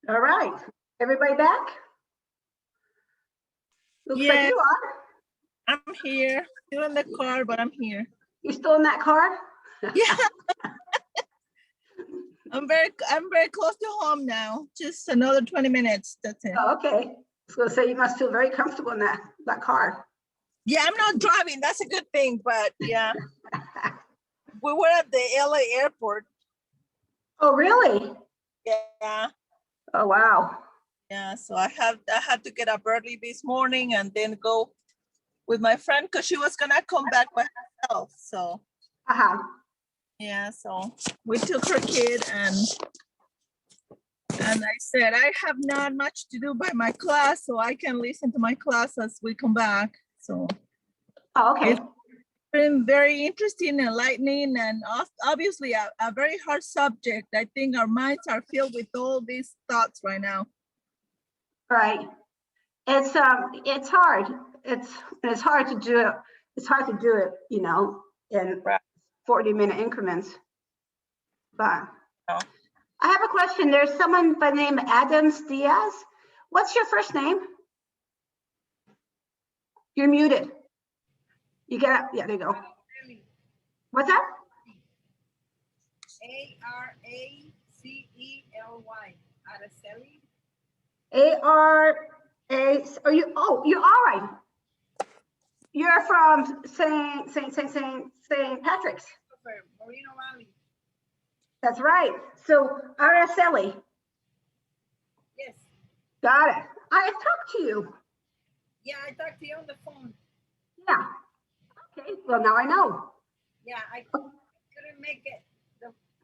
All right, everybody back? Looks like you are. I'm here, still in the car, but I'm here. You still in that car? Yeah. I'm very close to home now. Just another 20 minutes. That's it. Oh, okay. I was gonna say you must feel very comfortable in that car. Yeah, I'm not driving. That's a good thing, but yeah. We were at the LA airport. Oh, really? Yeah. Oh, wow. Yeah, so I had to get up early this morning and then go with my friend because she was gonna come back by herself. So yeah, so we took her kid and I said I have not much to do by my class, so I can listen to my class as we come back. So okay. It's been very interesting, enlightening, and obviously a very hard subject. I think our minds are filled with all these thoughts right now. Right. It's hard. It's hard to do it. It's hard to do it, you know, in 40-minute increments. But I have a question. There's someone by the name Adams Diaz. What's your first name? You're muted. You get up. Yeah, there you go. What's that? A-R-A-C-E-L-Y. Araceli. A-R-A. Are you? Oh, you're all right. You're from St. Patrick's. Moreno Valley. That's right. So Araceli. Yes. Got it. I talked to you. Yeah, I talked to you on the phone. Yeah. Okay. Well, now I know. Yeah, I couldn't make it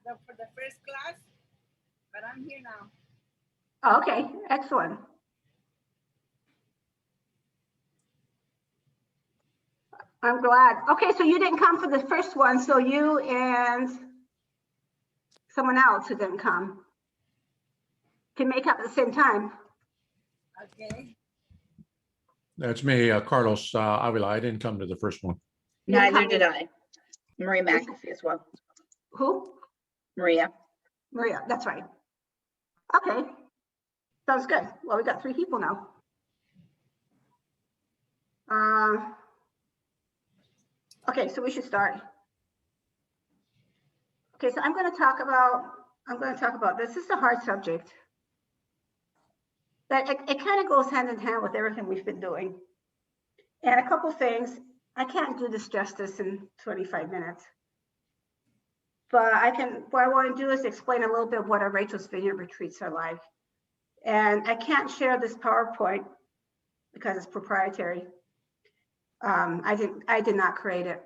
for the first class, but I'm here now. Okay. Excellent. I'm glad. Okay, so you didn't come for the first one, so you and someone else who didn't come can make up at the same time. Okay. That's me, Carlos Avila. I didn't come to the first one. Neither did I. Maria McAfee as well. Who? Maria. Maria, that's right. Okay, sounds good. Well, we got 3 people now. Okay, so we should start. Okay, so I'm going to talk about this. This is a hard subject. But it kind of goes hand in hand with everything we've been doing. And a couple things. I can't do this justice in 25 minutes. But what I want to do is explain a little bit of what our Rachel's Vineyard retreats are like. And I can't share this PowerPoint because it's proprietary. I did not create it.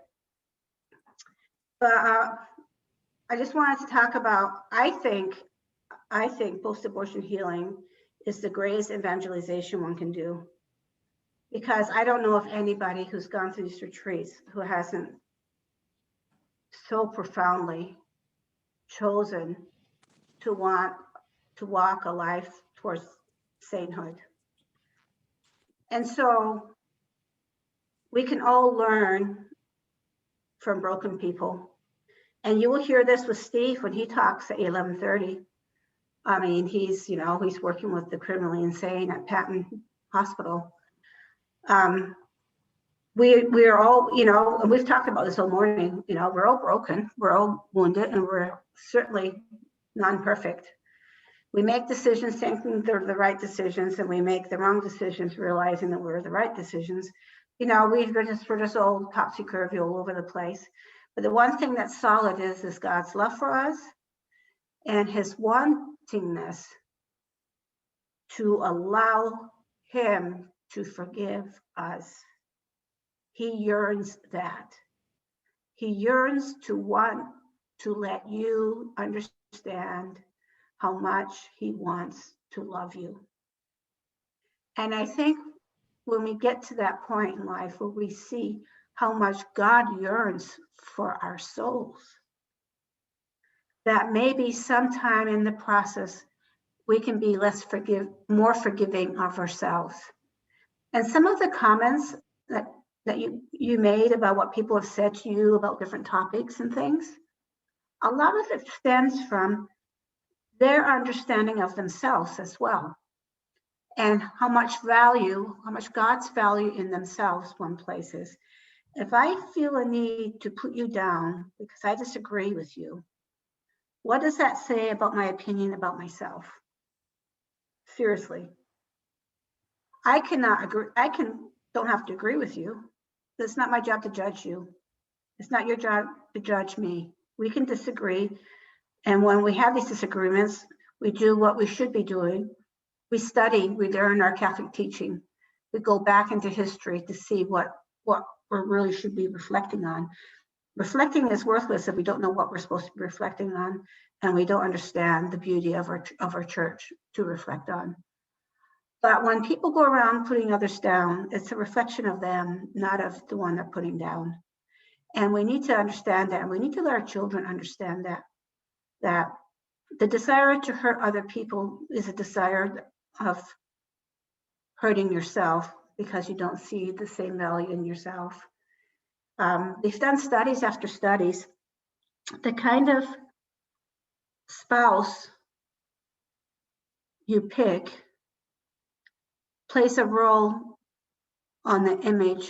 But I just wanted to talk about, I think post-abortion healing is the greatest evangelization one can do. Because I don't know of anybody who's gone through these retreats who hasn't so profoundly chosen to want to walk a life towards sainthood. And so we can all learn from broken people. And you will hear this with Steve when he talks at 11:30. I mean, he's working with the criminally insane at Patton Hospital. We are all, and we've talked about this all morning, we're all broken, we're all wounded, and we're certainly non-perfect. We make decisions thinking they're the right decisions, and we make the wrong decisions realizing that we're the right decisions. We're just all topsy-turvy all over the place. But the one thing that's solid is God's love for us and his wantingness to allow him to forgive us. He yearns that. He yearns to want to let you understand how much he wants to love you. And I think when we get to that point in life where we see how much God yearns for our souls, that maybe sometime in the process we can be more forgiving of ourselves. And some of the comments that you made about what people have said to you about different topics and things, a lot of it stems from their understanding of themselves as well, and how much God's value in themselves one places. If I feel a need to put you down because I disagree with you, what does that say about my opinion about myself? Seriously. I cannot agree. Don't have to agree with you. It's not my job to judge you. It's not your job to judge me. We can disagree. And when we have these disagreements, we do what we should be doing. We study, we learn our Catholic teaching. We go back into history to see what we really should be reflecting on. Reflecting is worthless if we don't know what we're supposed to be reflecting on, and we don't understand the beauty of our church to reflect on. But when people go around putting others down, it's a reflection of them, not of the one they're putting down. And we need to understand that. And we need to let our children understand that the desire to hurt other people is a desire of hurting yourself because you don't see the same value in yourself. They've done studies after studies. The kind of spouse you pick plays a role on the image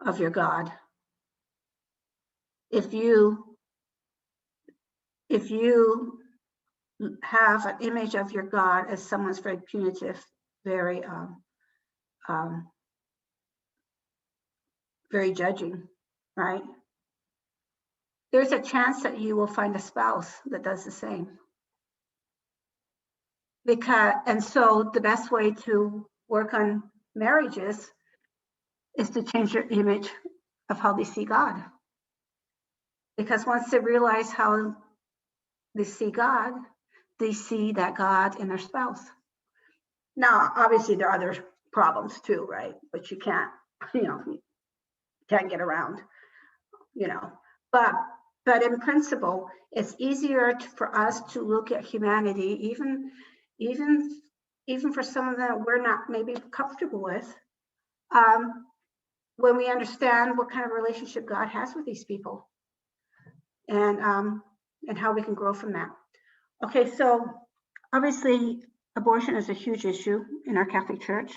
of your God. If you have an image of your God as someone's very punitive, very judging, right? There's a chance that you will find a spouse that does the same. And so the best way to work on marriages is to change your image of how they see God. Because once they realize how they see God, they see that God in their spouse. Now, obviously there are other problems too, right? But you can't get around, But in principle, it's easier for us to look at humanity, even for some of them we're not maybe comfortable with, when we understand what kind of relationship God has with these people, and how we can grow from that. Okay, so obviously abortion is a huge issue in our Catholic Church.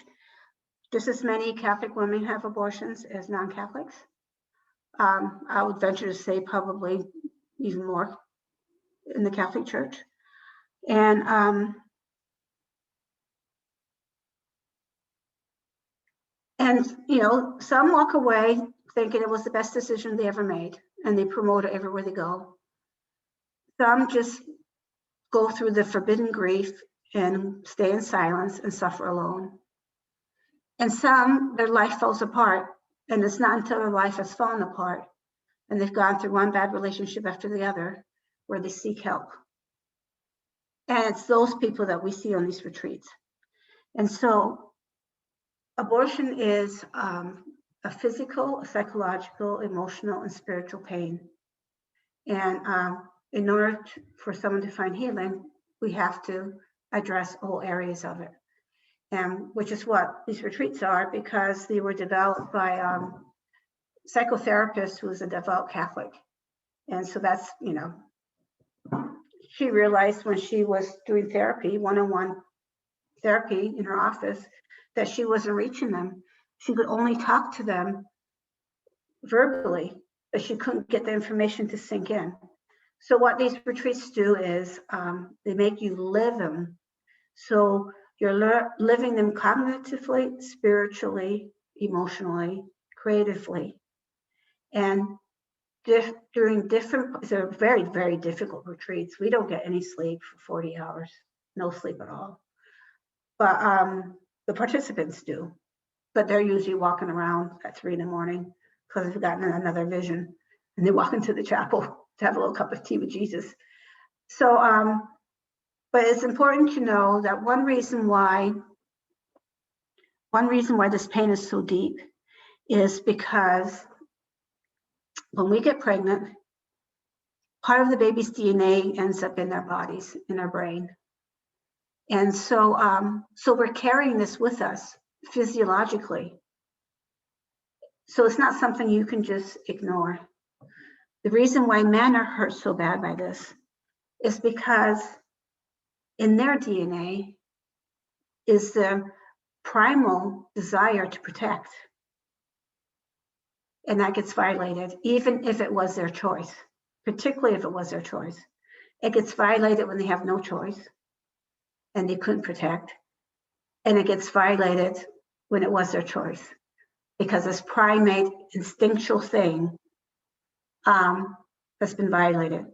Just as many Catholic women have abortions as non-Catholics. I would venture to say probably even more in the Catholic Church. And some walk away thinking it was the best decision they ever made, and they promote it everywhere they go. Some just go through the forbidden grief and stay in silence and suffer alone. And some, their life falls apart, and it's not until their life has fallen apart and they've gone through one bad relationship after the other where they seek help. And it's those people that we see on these retreats. And so abortion is a physical, a psychological, emotional, and spiritual pain. And in order for someone to find healing, we have to address all areas of it. And which is what these retreats are, because they were developed by psychotherapist who was a devout Catholic. And so that's, she realized when she was doing therapy, one-on-one therapy in her office, that she wasn't reaching them. She could only talk to them verbally, but she couldn't get the information to sink in. So what these retreats do is they make you live them. So you're living them cognitively, spiritually, emotionally, creatively. And during they're very, very difficult retreats. We don't get any sleep for 40 hours, no sleep at all. But the participants do. But they're usually walking around at 3 a.m. because they've gotten another vision, and they walk into the chapel to have a little cup of tea with Jesus. So, but it's important to know that one reason why this pain is so deep is because when we get pregnant, part of the baby's DNA ends up in their bodies, in our brain. And so, so we're carrying this with us physiologically. So it's not something you can just ignore. The reason why men are hurt so bad by this is because in their DNA is the primal desire to protect. And that gets violated, even if it was their choice, particularly if it was their choice. It gets violated when they have no choice and they couldn't protect. And it gets violated when it was their choice, because this primate instinctual thing has been violated.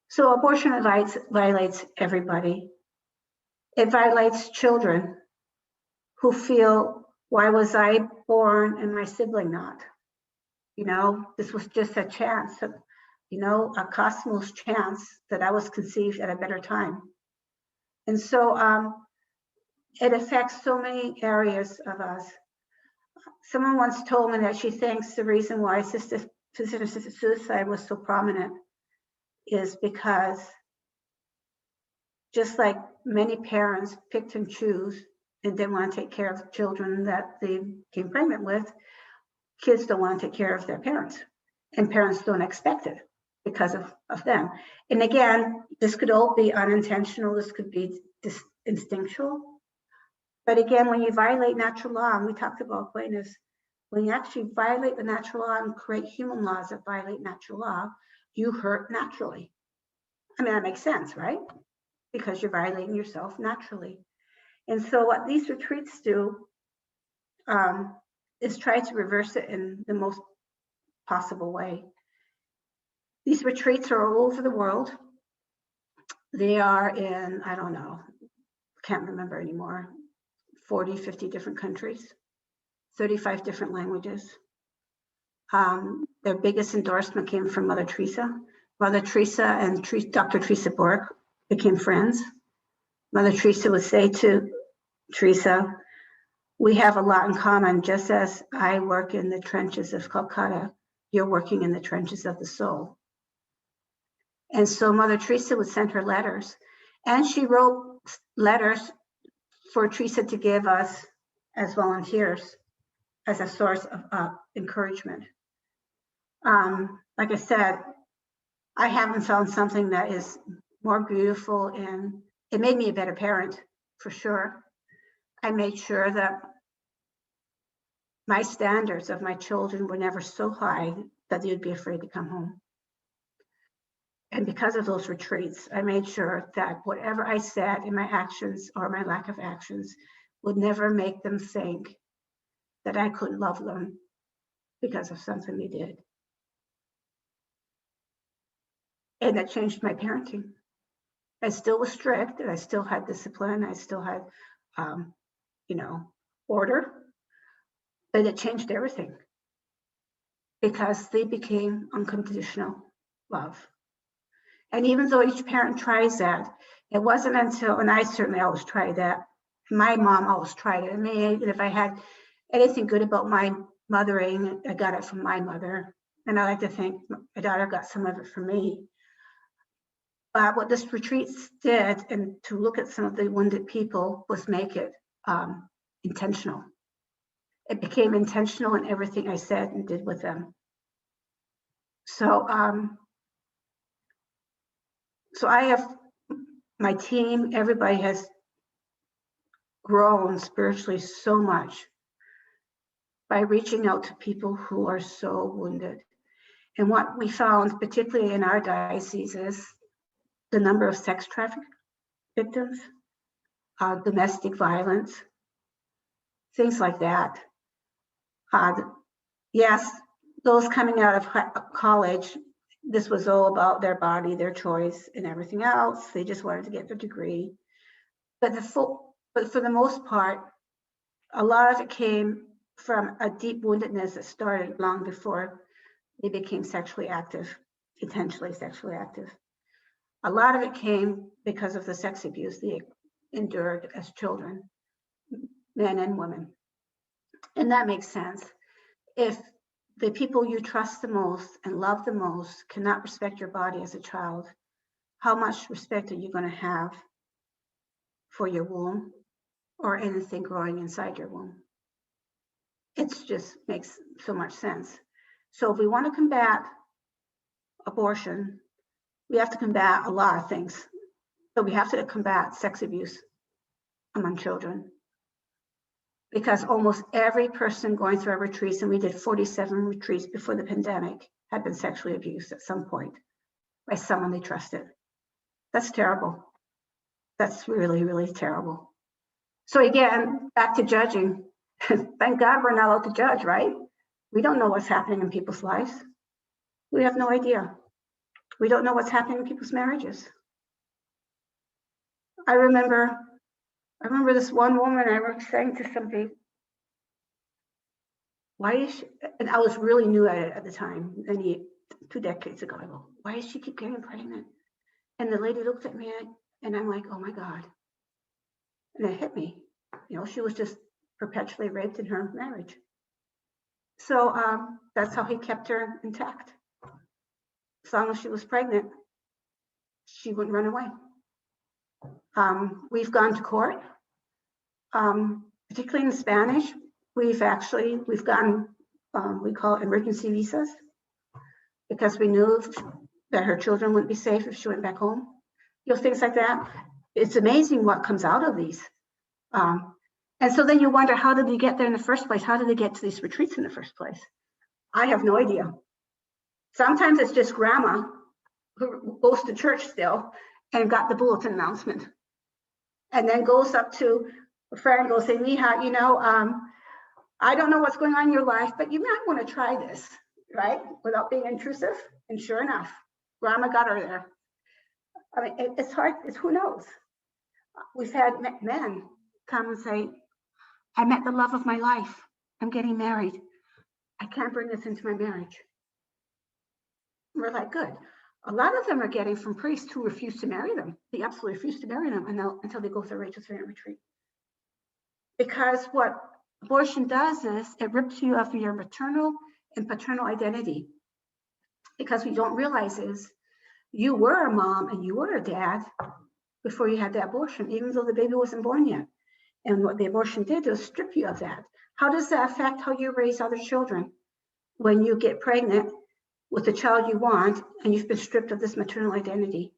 So abortion violates everybody. It violates children who feel, why was I born and my sibling not? You know, this was just a chance, you know, a cosmos chance that I was conceived at a better time. And so it affects so many areas of us. Someone once told me that she thinks the reason why assisted suicide was so prominent is because just like many parents picked and choose and didn't want to take care of the children that they became pregnant with, kids don't want to take care of their parents, and parents don't expect it because of them. And again, this could all be unintentional, this could be instinctual. But again, when you violate natural law, and we talked about Aquinas, when you actually violate the natural law and create human laws that violate natural law, you hurt naturally. I mean, that makes sense, right? Because you're violating yourself naturally. And so what these retreats do is try to reverse it in the most possible way. These retreats are all over the world. They are in, I don't know, can't remember anymore, 40, 50 different countries, 35 different languages. Their biggest endorsement came from Mother Teresa. Mother Teresa and Dr. Teresa Bork became friends. Mother Teresa would say to Teresa, we have a lot in common. Just as I work in the trenches of Calcutta, you're working in the trenches of the soul. And so Mother Teresa would send her letters, and she wrote letters for Teresa to give us as volunteers as a source of encouragement. Like I said, I haven't found something that is more beautiful, and it made me a better parent for sure. I made sure that my standards of my children were never so high that they would be afraid to come home. And because of those retreats, I made sure that whatever I said in my actions or my lack of actions would never make them think that I couldn't love them because of something they did. And that changed my parenting. I still was strict, and I still had discipline. I still had, order, but it changed everything because they became unconditional love. And even though each parent tries that, it wasn't until, and I certainly always tried that. My mom always tried it. I mean, if I had anything good about my mothering, I got it from my mother. And I like to think my daughter got some of it from me. But what this retreats did, and to look at some of the wounded people, was make it intentional. It became intentional in everything I said and did with them. So, so I have my team, everybody has grown spiritually so much by reaching out to people who are so wounded. And what we found, particularly in our diocese, is the number of sex trafficking victims, domestic violence, things like that. Yes, those coming out of college, this was all about their body, their choice, and everything else. They just wanted to get their degree. But for the most part, a lot of it came from a deep woundedness that started long before they became sexually active, intentionally sexually active. A lot of it came because of the sex abuse they endured as children, men and women. And that makes sense. If the people you trust the most and love the most cannot respect your body as a child, how much respect are you going to have for your womb or anything growing inside your womb? It just makes so much sense. So if we want to combat abortion, we have to combat a lot of things. So we have to combat sex abuse among children, because almost every person going through our retreats, and we did 47 retreats before the pandemic, had been sexually abused at some point by someone they trusted. That's terrible. That's really, really terrible. So again, back to judging. Thank God we're not allowed to judge, right? We don't know what's happening in people's lives. We have no idea. We don't know what's happening in people's marriages. I remember this one woman, I was saying to somebody, why is she, and I was really new at it at the time, 2 decades ago, I go, why does she keep getting pregnant? And the lady looked at me and I'm like, oh my God. And it hit me. You know, she was just perpetually raped in her marriage. So that's how he kept her intact. As long as she was pregnant, she wouldn't run away. We've gone to court, particularly in Spanish. We've gotten, we call it emergency visas, because we knew that her children wouldn't be safe if she went back home. You know, things like that. It's amazing what comes out of these. And so then you wonder, how did they get there in the first place? How did they get to these retreats in the first place? I have no idea. Sometimes it's just grandma who goes to church still and got the bulletin announcement, and then goes up to a friend, goes, say, Mija, you know, I don't know what's going on in your life, but you might want to try this, right? Without being intrusive. And sure enough, grandma got her there. I mean, it's hard, it's who knows? We've had men come and say, I met the love of my life. I'm getting married. I can't bring this into my marriage. We're like, good. A lot of them are getting from priests who refuse to marry them. They absolutely refuse to marry them until they go through Rachel's Variant Retreat. Because what abortion does is it rips you of your maternal and paternal identity. Because we don't realize is you were a mom and you were a dad before you had the abortion, even though the baby wasn't born yet. And what the abortion did was strip you of that. How does that affect how you raise other children? When you get pregnant with the child you want and you've been stripped of this maternal identity,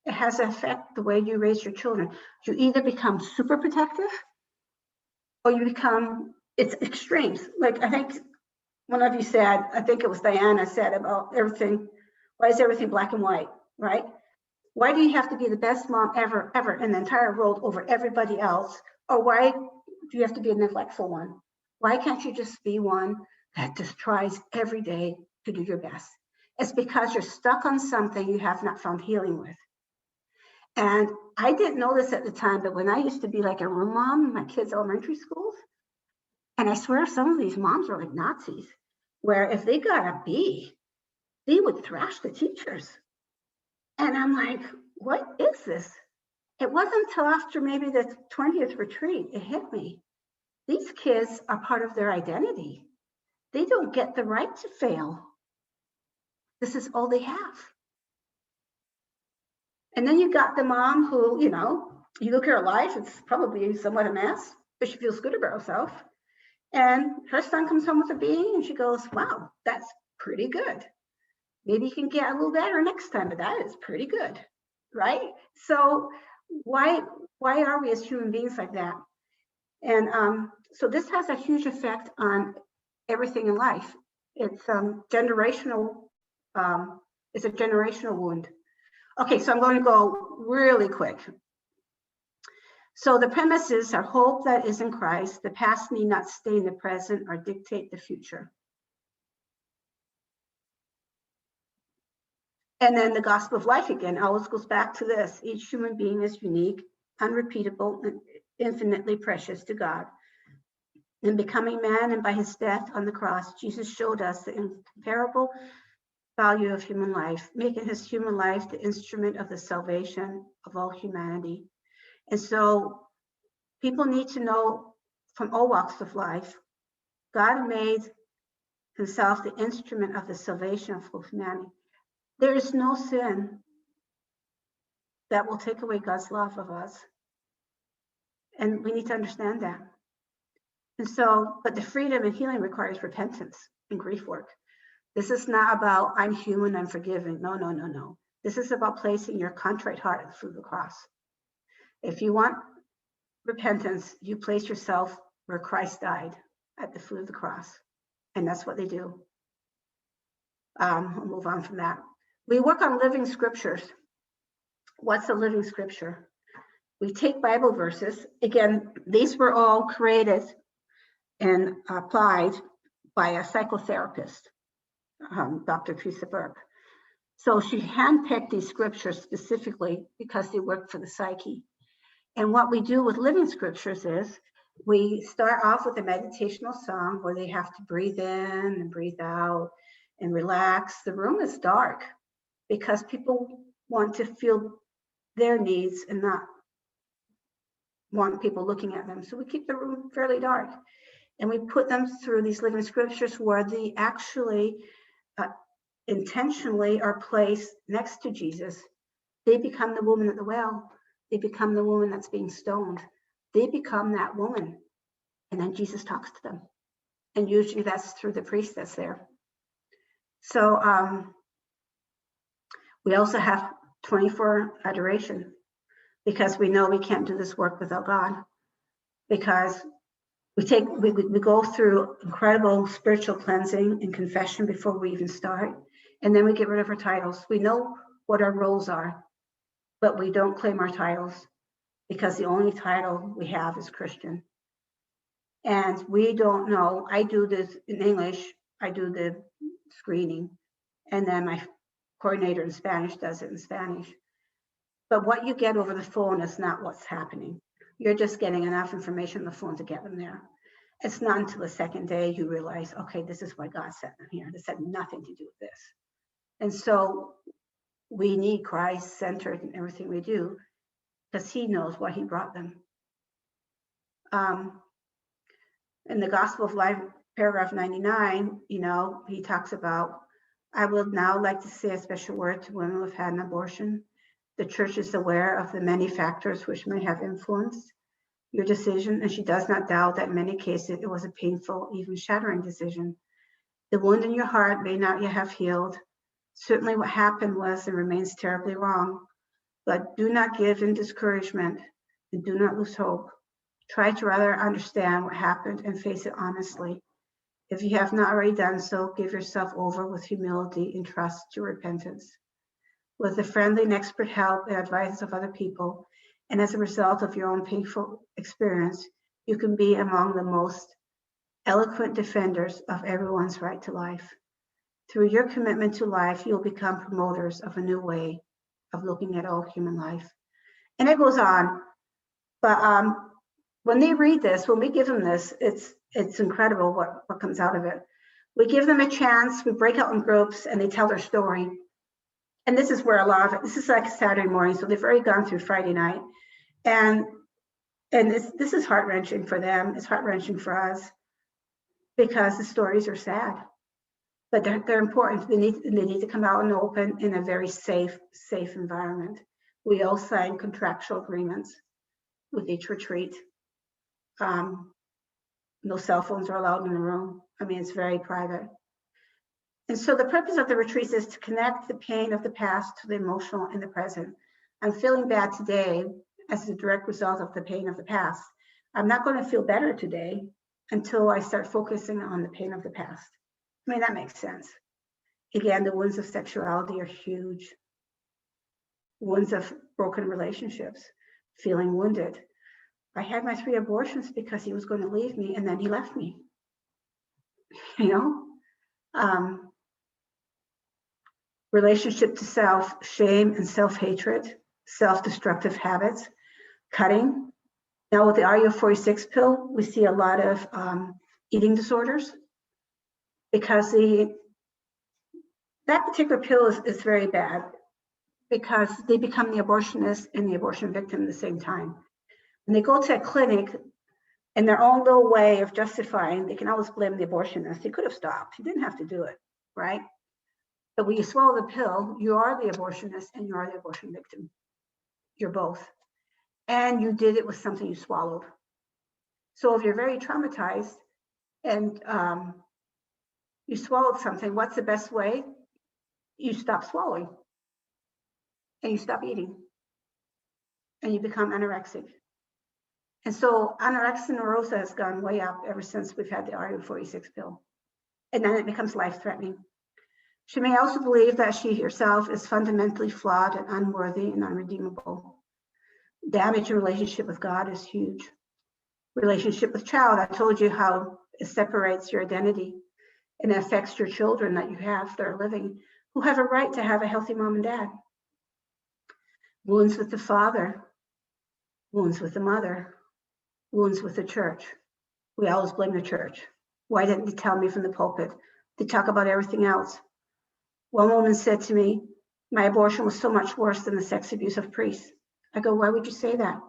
it has an effect the way you raise your children. You either become super protective or you become, it's extremes. Like I think one of you said, I think it was Diana said about everything, why is everything black and white, right? Why do you have to be the best mom ever in the entire world over everybody else? Or why do you have to be a neglectful one? Why can't you just be one that just tries every day to do your best? It's because you're stuck on something you have not found healing with. And I didn't know this at the time, but when I used to be like a room mom in my kids' elementary schools, and I swear some of these moms were like Nazis, where if they got a B, they would thrash the teachers. And I'm like, what is this? It wasn't until after maybe the 20th retreat, it hit me. These kids are part of their identity. They don't get the right to fail. This is all they have. And then you got the mom who, you know, you look at her life, it's probably somewhat a mess, but she feels good about herself. And her son comes home with a B and she goes, wow, that's pretty good. Maybe you can get a little better next time, but that is pretty good, right? So why are we as human beings like that? And so this has a huge effect on everything in life. It's generational. It's a generational wound. Okay, so I'm going to go really quick. So the premises are hope that is in Christ. The past need not stay in the present or dictate the future. And then the gospel of life again always goes back to this. Each human being is unique, unrepeatable, and infinitely precious to God. In becoming man and by his death on the cross, Jesus showed us the incomparable value of human life, making his human life the instrument of the salvation of all humanity. And so people need to know from all walks of life, God made himself the instrument of the salvation of all humanity. There is no sin that will take away God's love of us. And we need to understand that. And so, but the freedom and healing requires repentance and grief work. This is not about I'm human, I'm forgiving. No. This is about placing your contrite heart at the foot of the cross. If you want repentance, you place yourself where Christ died, at the foot of the cross. And that's what they do. I'll move on from that. We work on living scriptures. What's a living scripture? We take Bible verses. Again, these were all created and applied by a psychotherapist, Dr. Teresa Burke. So she handpicked these scriptures specifically because they work for the psyche. And what we do with living scriptures is we start off with a meditational song where they have to breathe in and breathe out and relax. The room is dark because people want to feel their needs and not want people looking at them. So we keep the room fairly dark. And we put them through these living scriptures where they actually intentionally are placed next to Jesus. They become the woman at the well. They become the woman that's being stoned. They become that woman. And then Jesus talks to them. And usually that's through the priest that's there. So we also have 24 adoration because we know we can't do this work without God. Because we go through incredible spiritual cleansing and confession before we even start. And then we get rid of our titles. We know what our roles are, but we don't claim our titles because the only title we have is Christian. And we don't know, I do this in English, I do the screening, and then my coordinator in Spanish does it in Spanish. But what you get over the phone is not what's happening. You're just getting enough information on the phone to get them there. It's not until the second day you realize, okay, this is why God sent them here. This had nothing to do with this. And so we need Christ centered in everything we do because he knows why he brought them. In the Gospel of Life, paragraph 99, he talks about, I would now like to say a special word to women who have had an abortion. The church is aware of the many factors which may have influenced your decision, and she does not doubt that in many cases it was a painful, even shattering decision. The wound in your heart may not yet have healed. Certainly what happened was and remains terribly wrong, but do not give in discouragement and do not lose hope. Try to rather understand what happened and face it honestly. If you have not already done so, give yourself over with humility and trust to repentance. With the friendly and expert help and advice of other people, and as a result of your own painful experience, you can be among the most eloquent defenders of everyone's right to life. Through your commitment to life, you'll become promoters of a new way of looking at all human life. And it goes on, but when they read this, when we give them this, it's incredible what comes out of it. We give them a chance, we break out in groups, and they tell their story. And this is where a lot of it, this is like a Saturday morning, so they've already gone through Friday night. And this is heart-wrenching for them, it's heart-wrenching for us, because the stories are sad. But they're important. They need to come out in the open in a very safe environment. We all sign contractual agreements with each retreat. No cell phones are allowed in the room. I mean, it's very private. And so the purpose of the retreats is to connect the pain of the past to the emotional in the present. I'm feeling bad today as a direct result of the pain of the past. I'm not going to feel better today until I start focusing on the pain of the past. I mean, that makes sense. Again, the wounds of sexuality are huge. Wounds of broken relationships, feeling wounded. I had my 3 abortions because he was going to leave me and then he left me. Relationship to self, shame and self-hatred, self-destructive habits, cutting. Now with the RU46 pill, we see a lot of eating disorders because that particular pill is very bad because they become the abortionist and the abortion victim at the same time. When they go to a clinic, in their own little way of justifying, they can always blame the abortionist. He could have stopped. He didn't have to do it, right? But when you swallow the pill, you are the abortionist and you are the abortion victim. You're both. And you did it with something you swallowed. So if you're very traumatized and you swallowed something, what's the best way? You stop swallowing. and you stop eating and you become anorexic. And so anorexia nervosa has gone way up ever since we've had the RU46 pill. And then it becomes life-threatening. She may also believe that she herself is fundamentally flawed and unworthy and unredeemable. Damage in relationship with God is huge. Relationship with child, I told you how it separates your identity and affects your children that you have that are living, who have a right to have a healthy mom and dad. Wounds with the father, wounds with the mother, wounds with the church. We always blame the church. Why didn't they tell me from the pulpit? They talk about everything else. One woman said to me, my abortion was so much worse than the sex abuse of priests. I go, why would you say that?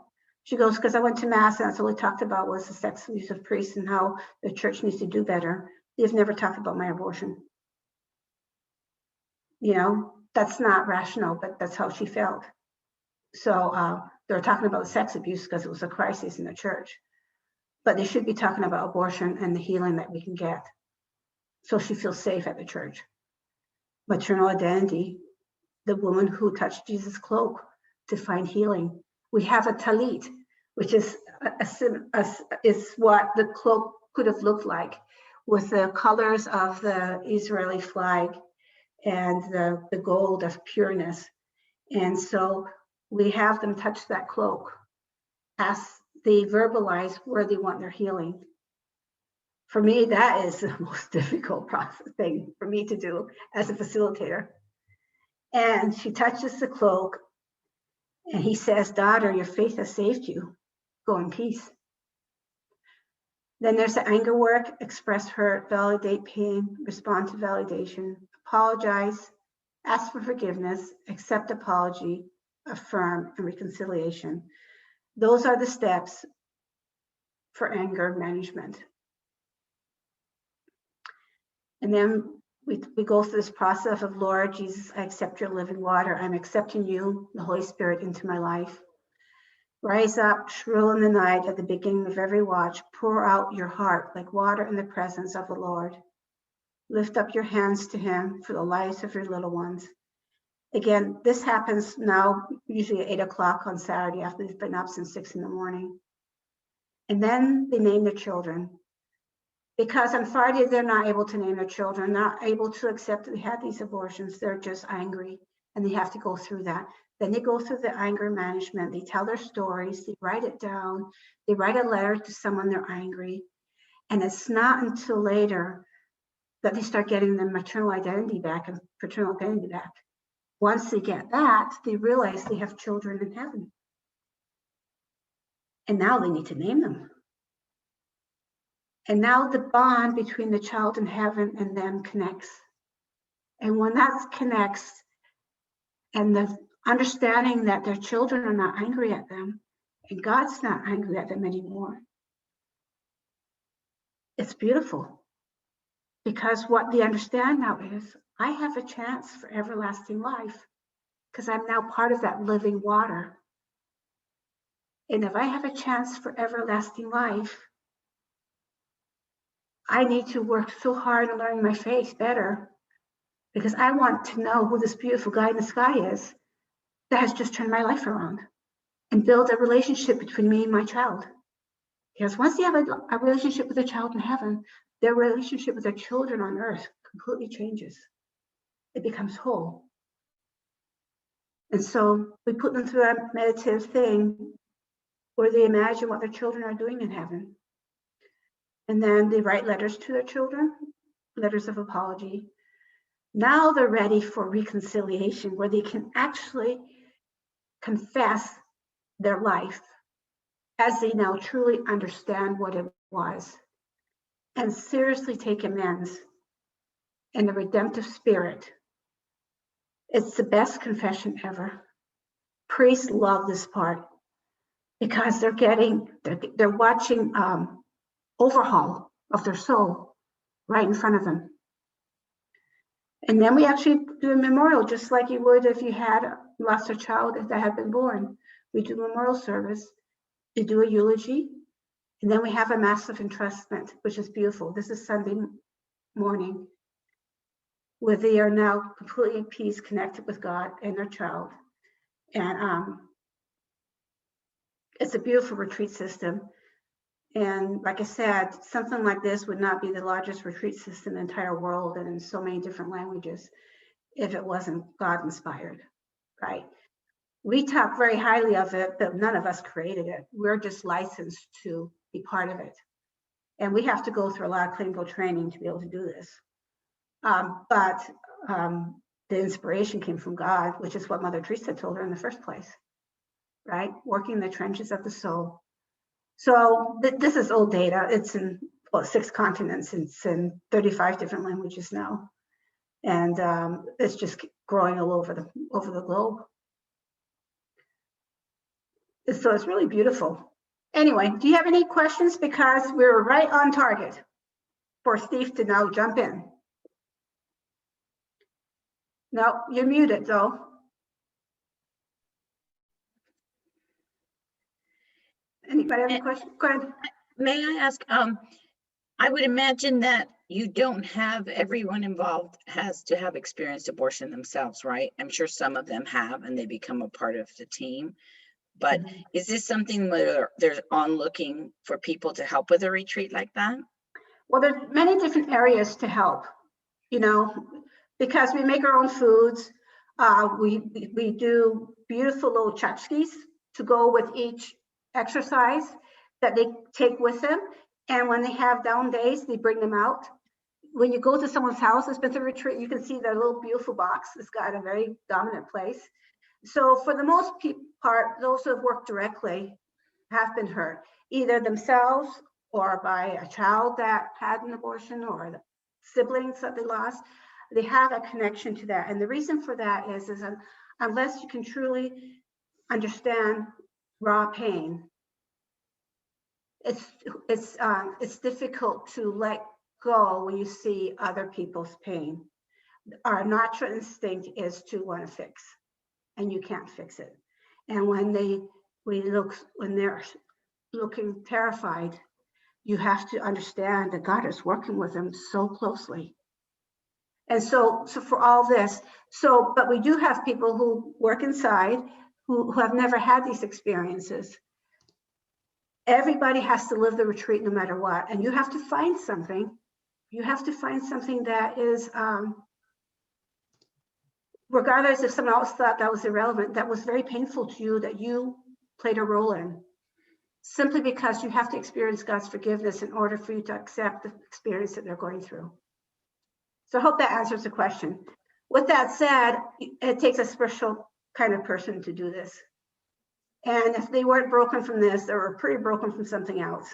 She goes, because I went to mass and that's all we talked about was the sex abuse of priests and how the church needs to do better. They've never talked about my abortion. You know, that's not rational, but that's how she felt. So they're talking about sex abuse because it was a crisis in the church. But they should be talking about abortion and the healing that we can get. So she feels safe at the church. Maternal identity, the woman who touched Jesus' cloak to find healing. We have a talit, which is what the cloak could have looked like, with the colors of the Israeli flag and the gold of pureness. And so we have them touch that cloak as they verbalize where they want their healing. For me, that is the most difficult thing for me to do as a facilitator. And she touches the cloak and he says, daughter, your faith has saved you. Go in peace. Then there's the anger work, express hurt, validate pain, respond to validation, apologize, ask for forgiveness, accept apology, affirm, and reconciliation. Those are the steps for anger management. And then we go through this process of, Lord Jesus, I accept your living water. I'm accepting you, the Holy Spirit, into my life. Rise up, shrill in the night at the beginning of every watch. Pour out your heart like water in the presence of the Lord. Lift up your hands to him for the lives of your little ones. Again, this happens now, usually at 8 o'clock on Saturday after they've been up since 6 in the morning. And then they name their children. Because on Friday, they're not able to name their children, not able to accept that they had these abortions. They're just angry and they have to go through that. Then they go through the anger management. They tell their stories, they write it down, they write a letter to someone they're angry. And it's not until later that they start getting their maternal identity back and paternal identity back. Once they get that, they realize they have children in heaven. And now they need to name them. And now the bond between the child in heaven and them connects. And when that connects, and the understanding that their children are not angry at them, and God's not angry at them anymore, it's beautiful. Because what they understand now is, I have a chance for everlasting life, because I'm now part of that living water. And if I have a chance for everlasting life, I need to work so hard on learning my faith better, because I want to know who this beautiful guy in the sky is that has just turned my life around, and build a relationship between me and my child. Because once you have a relationship with a child in heaven, their relationship with their children on earth completely changes. It becomes whole. And so we put them through a meditative thing where they imagine what their children are doing in heaven. And then they write letters to their children, letters of apology. Now they're ready for reconciliation, where they can actually confess their life as they now truly understand what it was, and seriously take amends in the redemptive spirit. It's the best confession ever. Priests love this part because they're watching overhaul of their soul right in front of them. And then we actually do a memorial, just like you would if you had lost a child that had been born. We do a memorial service, we do a eulogy, and then we have a mass of entrustment, which is beautiful. This is Sunday morning, where they are now completely at peace, connected with God and their child. And it's a beautiful retreat system. And like I said, something like this would not be the largest retreat system in the entire world and in so many different languages if it wasn't God inspired, right? We talk very highly of it, but none of us created it. We're just licensed to be part of it. And we have to go through a lot of clinical training to be able to do this. But the inspiration came from God, which is what Mother Teresa told her in the first place, right? Working the trenches of the soul. So this is old data. It's in 6 continents. It's in 35 different languages now. And it's just growing all over the globe. So it's really beautiful. Anyway, do you have any questions? Because we're right on target for Steve to now jump in. No, you're muted though. Anybody have a question? Go ahead. May I ask, I would imagine that you don't have everyone involved has to have experienced abortion themselves, right? I'm sure some of them have and they become a part of the team. But is this something where they're on looking for people to help with a retreat like that? Well, there's many different areas to help, you know, because we make our own foods. We do beautiful little tchotchkes to go with each exercise that they take with them. And when they have down days, they bring them out. When you go to someone's house that's been to a retreat, you can see their little beautiful box. It's got a very dominant place. So for the most part, those who have worked directly have been hurt, either themselves or by a child that had an abortion or the siblings that they lost. They have a connection to that. And the reason for that is unless you can truly understand raw pain, it's difficult to let go when you see other people's pain. Our natural instinct is to want to fix, and you can't fix it. And when they're looking terrified, you have to understand that God is working with them so closely. And so for all this, but we do have people who work inside who have never had these experiences. Everybody has to live the retreat no matter what. And you have to find something. You have to find something that is, regardless if someone else thought that was irrelevant, that was very painful to you, that you played a role in. Simply because you have to experience God's forgiveness in order for you to accept the experience that they're going through. So I hope that answers the question. With that said, it takes a special kind of person to do this. And if they weren't broken from this, they were pretty broken from something else.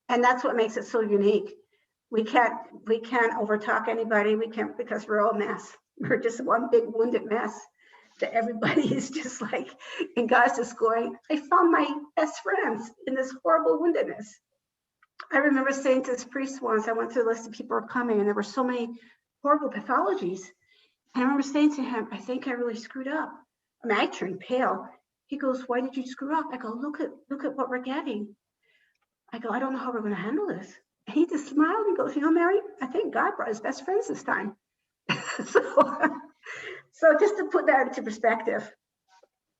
And that's what makes it so unique. We can't overtalk anybody. We can't, because we're all a mess. We're just one big wounded mess that everybody is just like, and God's just going, I found my best friends in this horrible woundedness. I remember saying to this priest once, I went through a list of people who were coming and there were so many horrible pathologies. I remember saying to him, I think I really screwed up. I mean, I turned pale. He goes, why did you screw up? I go, look at what we're getting. I go, I don't know how we're going to handle this. And he just smiled and goes, you know, Mary, I think God brought his best friends this time. So just to put that into perspective.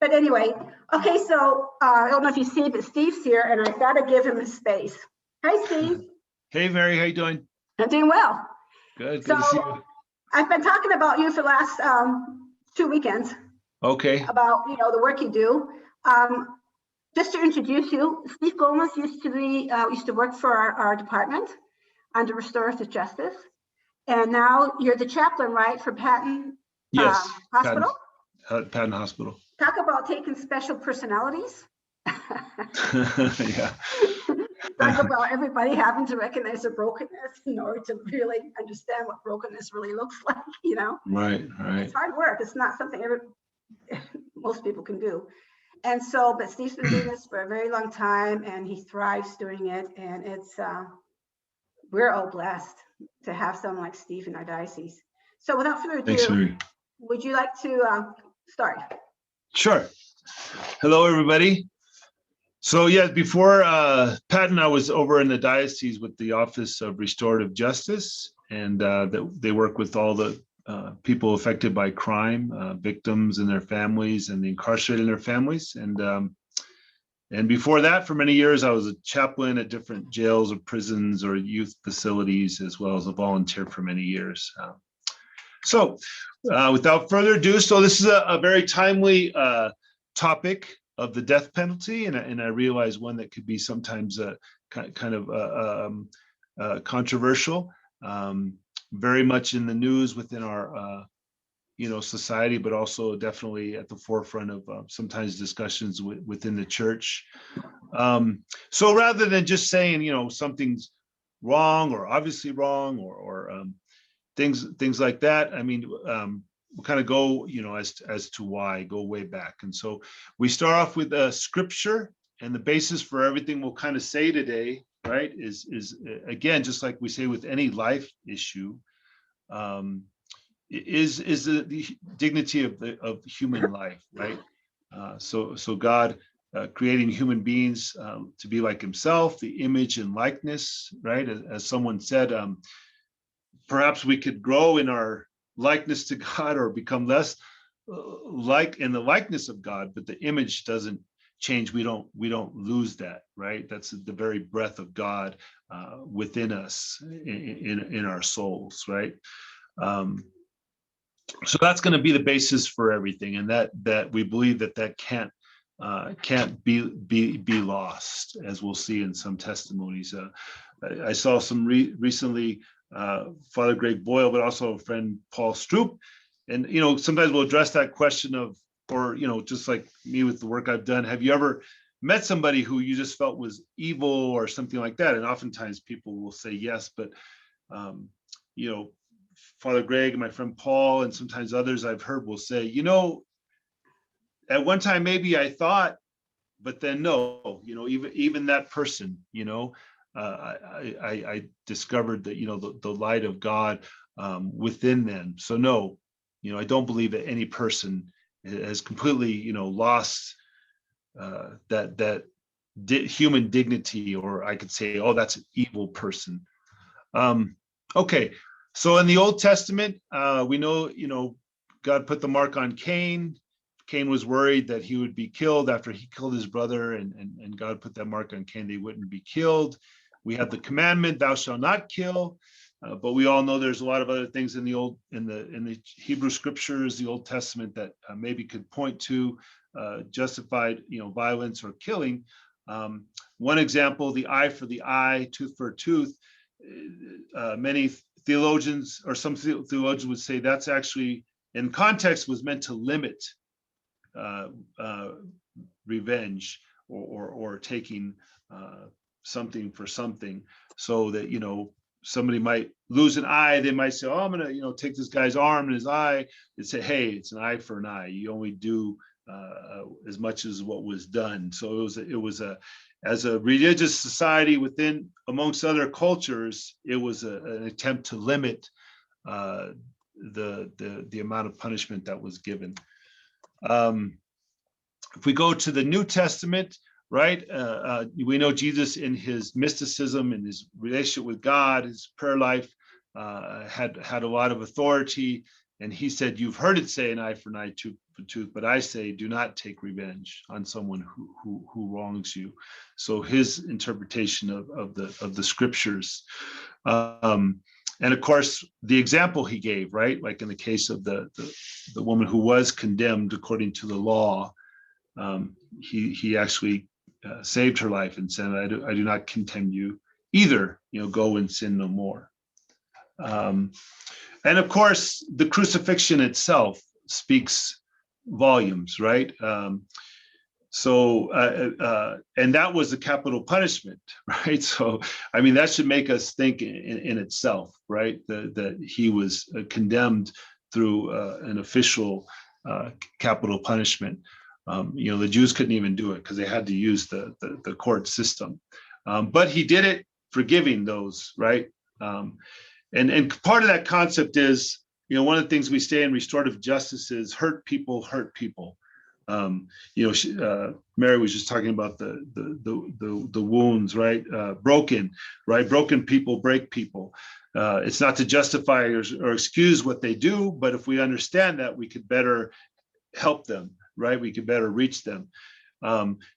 But anyway, okay, so I don't know if you see, but Steve's here and I've got to give him his space. Hi, Steve. Hey, Mary, how you doing? I'm doing well. Good to see you. I've been talking about you for the last 2 weekends. Okay. About, you know, the work you do. Just to introduce you, Steve Gomez used to work for our department under Restorative Justice. And now you're the chaplain, right, for Patton Hospital? Patton Hospital. Talk about taking special personalities. Yeah. Talk about everybody having to recognize their brokenness in order to really understand what brokenness really looks like, you know? Right. It's hard work. It's not something most people can do. And so, but Steve's been doing this for a very long time and he thrives doing it. And it's, we're all blessed to have someone like Steve in our diocese. So without further ado, Thanks, Mary. Would you like to start? Sure. Hello, everybody. So yeah, before Patton, I was over in the diocese with the Office of Restorative Justice, and they work with all the people affected by crime, victims and their families, and the incarcerated and their families. And before that, for many years, I was a chaplain at different jails or prisons or youth facilities, as well as a volunteer for many years. So without further ado, so this is a very timely topic of the death penalty, and I realize one that could be sometimes kind of controversial, very much in the news within our society, but also definitely at the forefront of sometimes discussions within the church. So rather than just saying something's wrong or obviously wrong or things like that, I mean, we'll kind of go as to why, go way back. And so we start off with scripture, and the basis for everything we'll kind of say today, right, is again, just like we say with any life issue, is the dignity of human life, right? So God creating human beings to be like himself, the image and likeness, right? As someone said, perhaps we could grow in our likeness to God or become less like in the likeness of God, but the image doesn't change. We don't lose that, right? That's the very breath of God within us, in our souls, right? So that's going to be the basis for everything, and that we believe that can't be lost, as we'll see in some testimonies. I saw some recently, Father Greg Boyle, but also a friend Paul Stroop, and sometimes we'll address that question of, or just like me with the work I've done, have you ever met somebody who you just felt was evil or something like that? And oftentimes people will say yes, but Father Greg and my friend Paul, and sometimes others I've heard will say, at one time maybe I thought, but then no, even that person, I discovered that the light of God within them. So no, I don't believe that any person has completely lost that human dignity, or I could say, oh, that's an evil person. Okay. So in the Old Testament, we know, God put the mark on Cain. Cain was worried that he would be killed after he killed his brother, and God put that mark on Cain, they wouldn't be killed. We have the commandment, thou shalt not kill, but we all know there's a lot of other things in the Hebrew scriptures, the Old Testament, that maybe could point to justified, violence or killing. One example, the eye for the eye, tooth for a tooth. Many theologians, or some theologians would say that's actually in context was meant to limit revenge or taking something for something, so that somebody might lose an eye, they might say, oh, I'm gonna take this guy's arm and his eye, and say, hey, it's an eye for an eye, you only do as much as what was done. So it was as a religious society amongst other cultures, it was an attempt to limit the amount of punishment that was given. If we go to the New Testament, right, we know Jesus, in his mysticism and his relationship with God, his prayer life, had a lot of authority, and he said, you've heard it say an eye for an eye, tooth for tooth, but I say, do not take revenge on someone who wrongs you. So his interpretation of the scriptures, and of course the example he gave, right, like in the case of the woman who was condemned according to the law, he actually saved her life and said, I do not condemn you either, go and sin no more. And of course, the crucifixion itself speaks volumes, right? And that was a capital punishment, right? So, I mean, that should make us think in itself, right? That he was condemned through an official capital punishment. The Jews couldn't even do it because they had to use the court system. But he did it, forgiving those, right? And part of that concept is, one of the things we say in restorative justice is hurt people, Mary was just talking about the wounds, right? Broken, right? Broken people break people. It's not to justify or excuse what they do, but if we understand that, we could better help them, right? We could better reach them.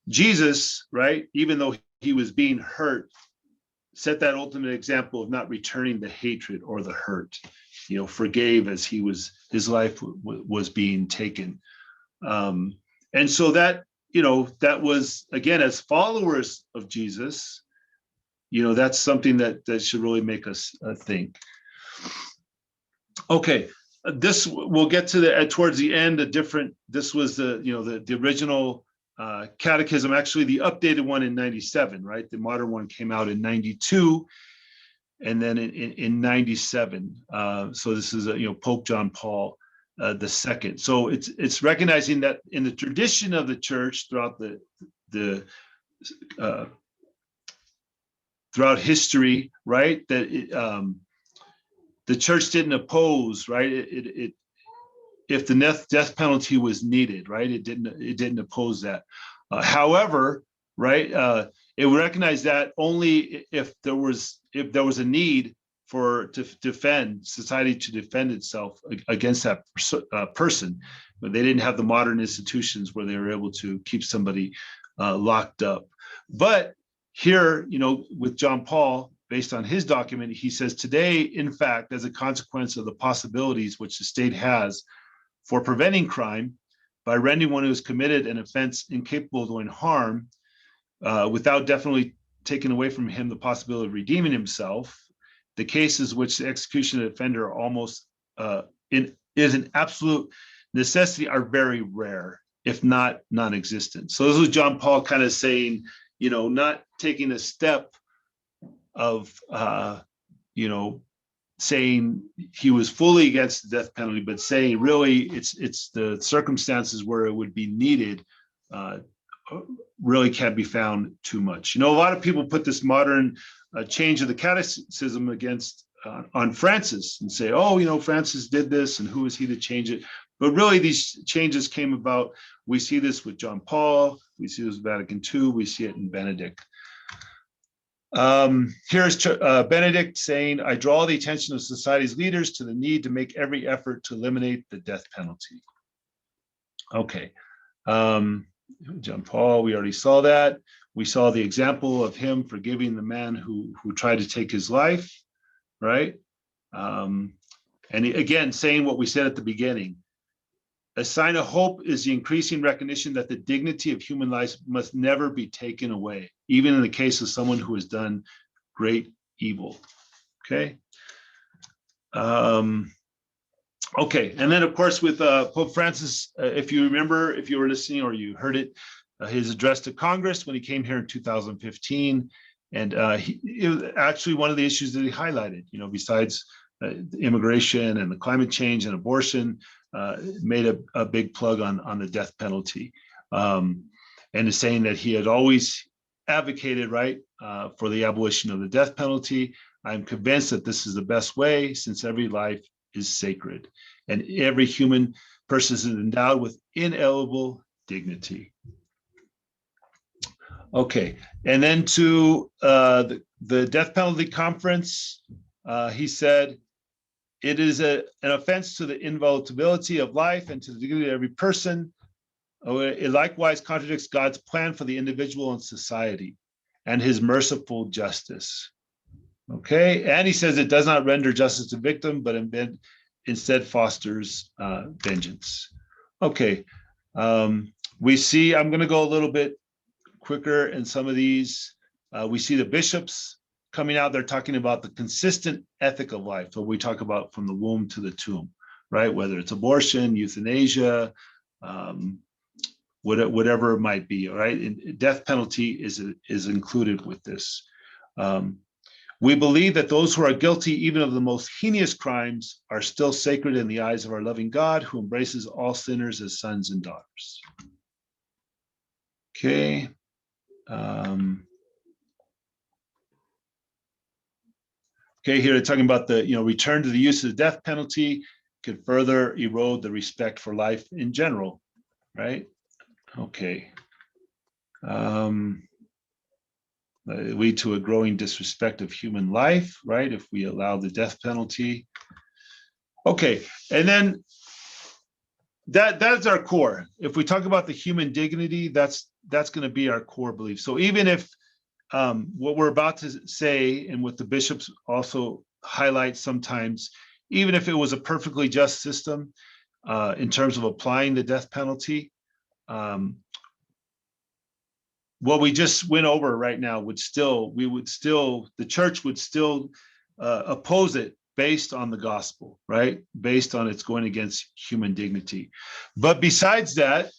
Jesus, right? Even though he was being hurt, set that ultimate example of not returning the hatred or the hurt. Forgave as his life was being taken. And so that was, again, as followers of Jesus, that's something that should really make us think. Okay, this we'll get to towards the end. This was the original catechism, actually the updated one in 97, right? The modern one came out in 92, and then in 97. So this is Pope John Paul II. So it's recognizing that in the tradition of the church throughout throughout history, right, that the church didn't oppose, right? If the death penalty was needed, right, it didn't oppose that. However, right, it recognized that only if there was a need to defend society, to defend itself against that person. But they didn't have the modern institutions where they were able to keep somebody locked up. But here, with John Paul, based on his document, he says today, in fact, as a consequence of the possibilities which the state has for preventing crime by rendering one who has committed an offense incapable of doing harm, without definitely taking away from him the possibility of redeeming himself, the cases which the execution of the offender almost is an absolute necessity are very rare, if not non-existent. So this was John Paul kind of saying, not taking a step of, saying he was fully against the death penalty, but saying really it's the circumstances where it would be needed really can't be found too much. A lot of people put this modern change of the catechism against on Francis and say, oh, Francis did this and who is he to change it? But really these changes came about. We see this with John Paul, we see this with Vatican II, we see it in Benedict. Here's Benedict saying, I draw the attention of society's leaders to the need to make every effort to eliminate the death penalty. Okay. John Paul, we already saw that. We saw the example of him forgiving the man who tried to take his life, right? And again, saying what we said at the beginning, a sign of hope is the increasing recognition that the dignity of human life must never be taken away, even in the case of someone who has done great evil. Okay. Okay, and then of course with Pope Francis, if you remember, if you were listening or you heard it, his address to Congress when he came here in 2015, and it was actually one of the issues that he highlighted, besides immigration and the climate change and abortion, made a big plug on the death penalty, and is saying that he had always advocated, right, for the abolition of the death penalty. I'm convinced that this is the best way, since every life is sacred and every human person is endowed with inalienable dignity. Okay, and then to the death penalty conference, he said, it is an offense to the inviolability of life and to the dignity of every person. It likewise contradicts God's plan for the individual and society and his merciful justice. Okay, and he says it does not render justice to victim, but instead fosters vengeance. Okay, we see, I'm going to go a little bit quicker in some of these. We see the bishops coming out, they're talking about the consistent ethic of life, what we talk about from the womb to the tomb, right? Whether it's abortion, euthanasia, whatever it might be, right? And death penalty is included with this. We believe that those who are guilty even of the most heinous crimes are still sacred in the eyes of our loving God, who embraces all sinners as sons and daughters. Okay. Okay, here they're talking about the return to the use of the death penalty could further erode the respect for life in general, right? Okay. Lead to a growing disrespect of human life, right? If we allow the death penalty. Okay, and then that's our core. If we talk about the human dignity, that's going to be our core belief. So even if what we're about to say and what the bishops also highlight sometimes, even if it was a perfectly just system in terms of applying the death penalty, what we just went over right now the church would still oppose it based on the gospel, right? Based on it's going against human dignity. But besides that,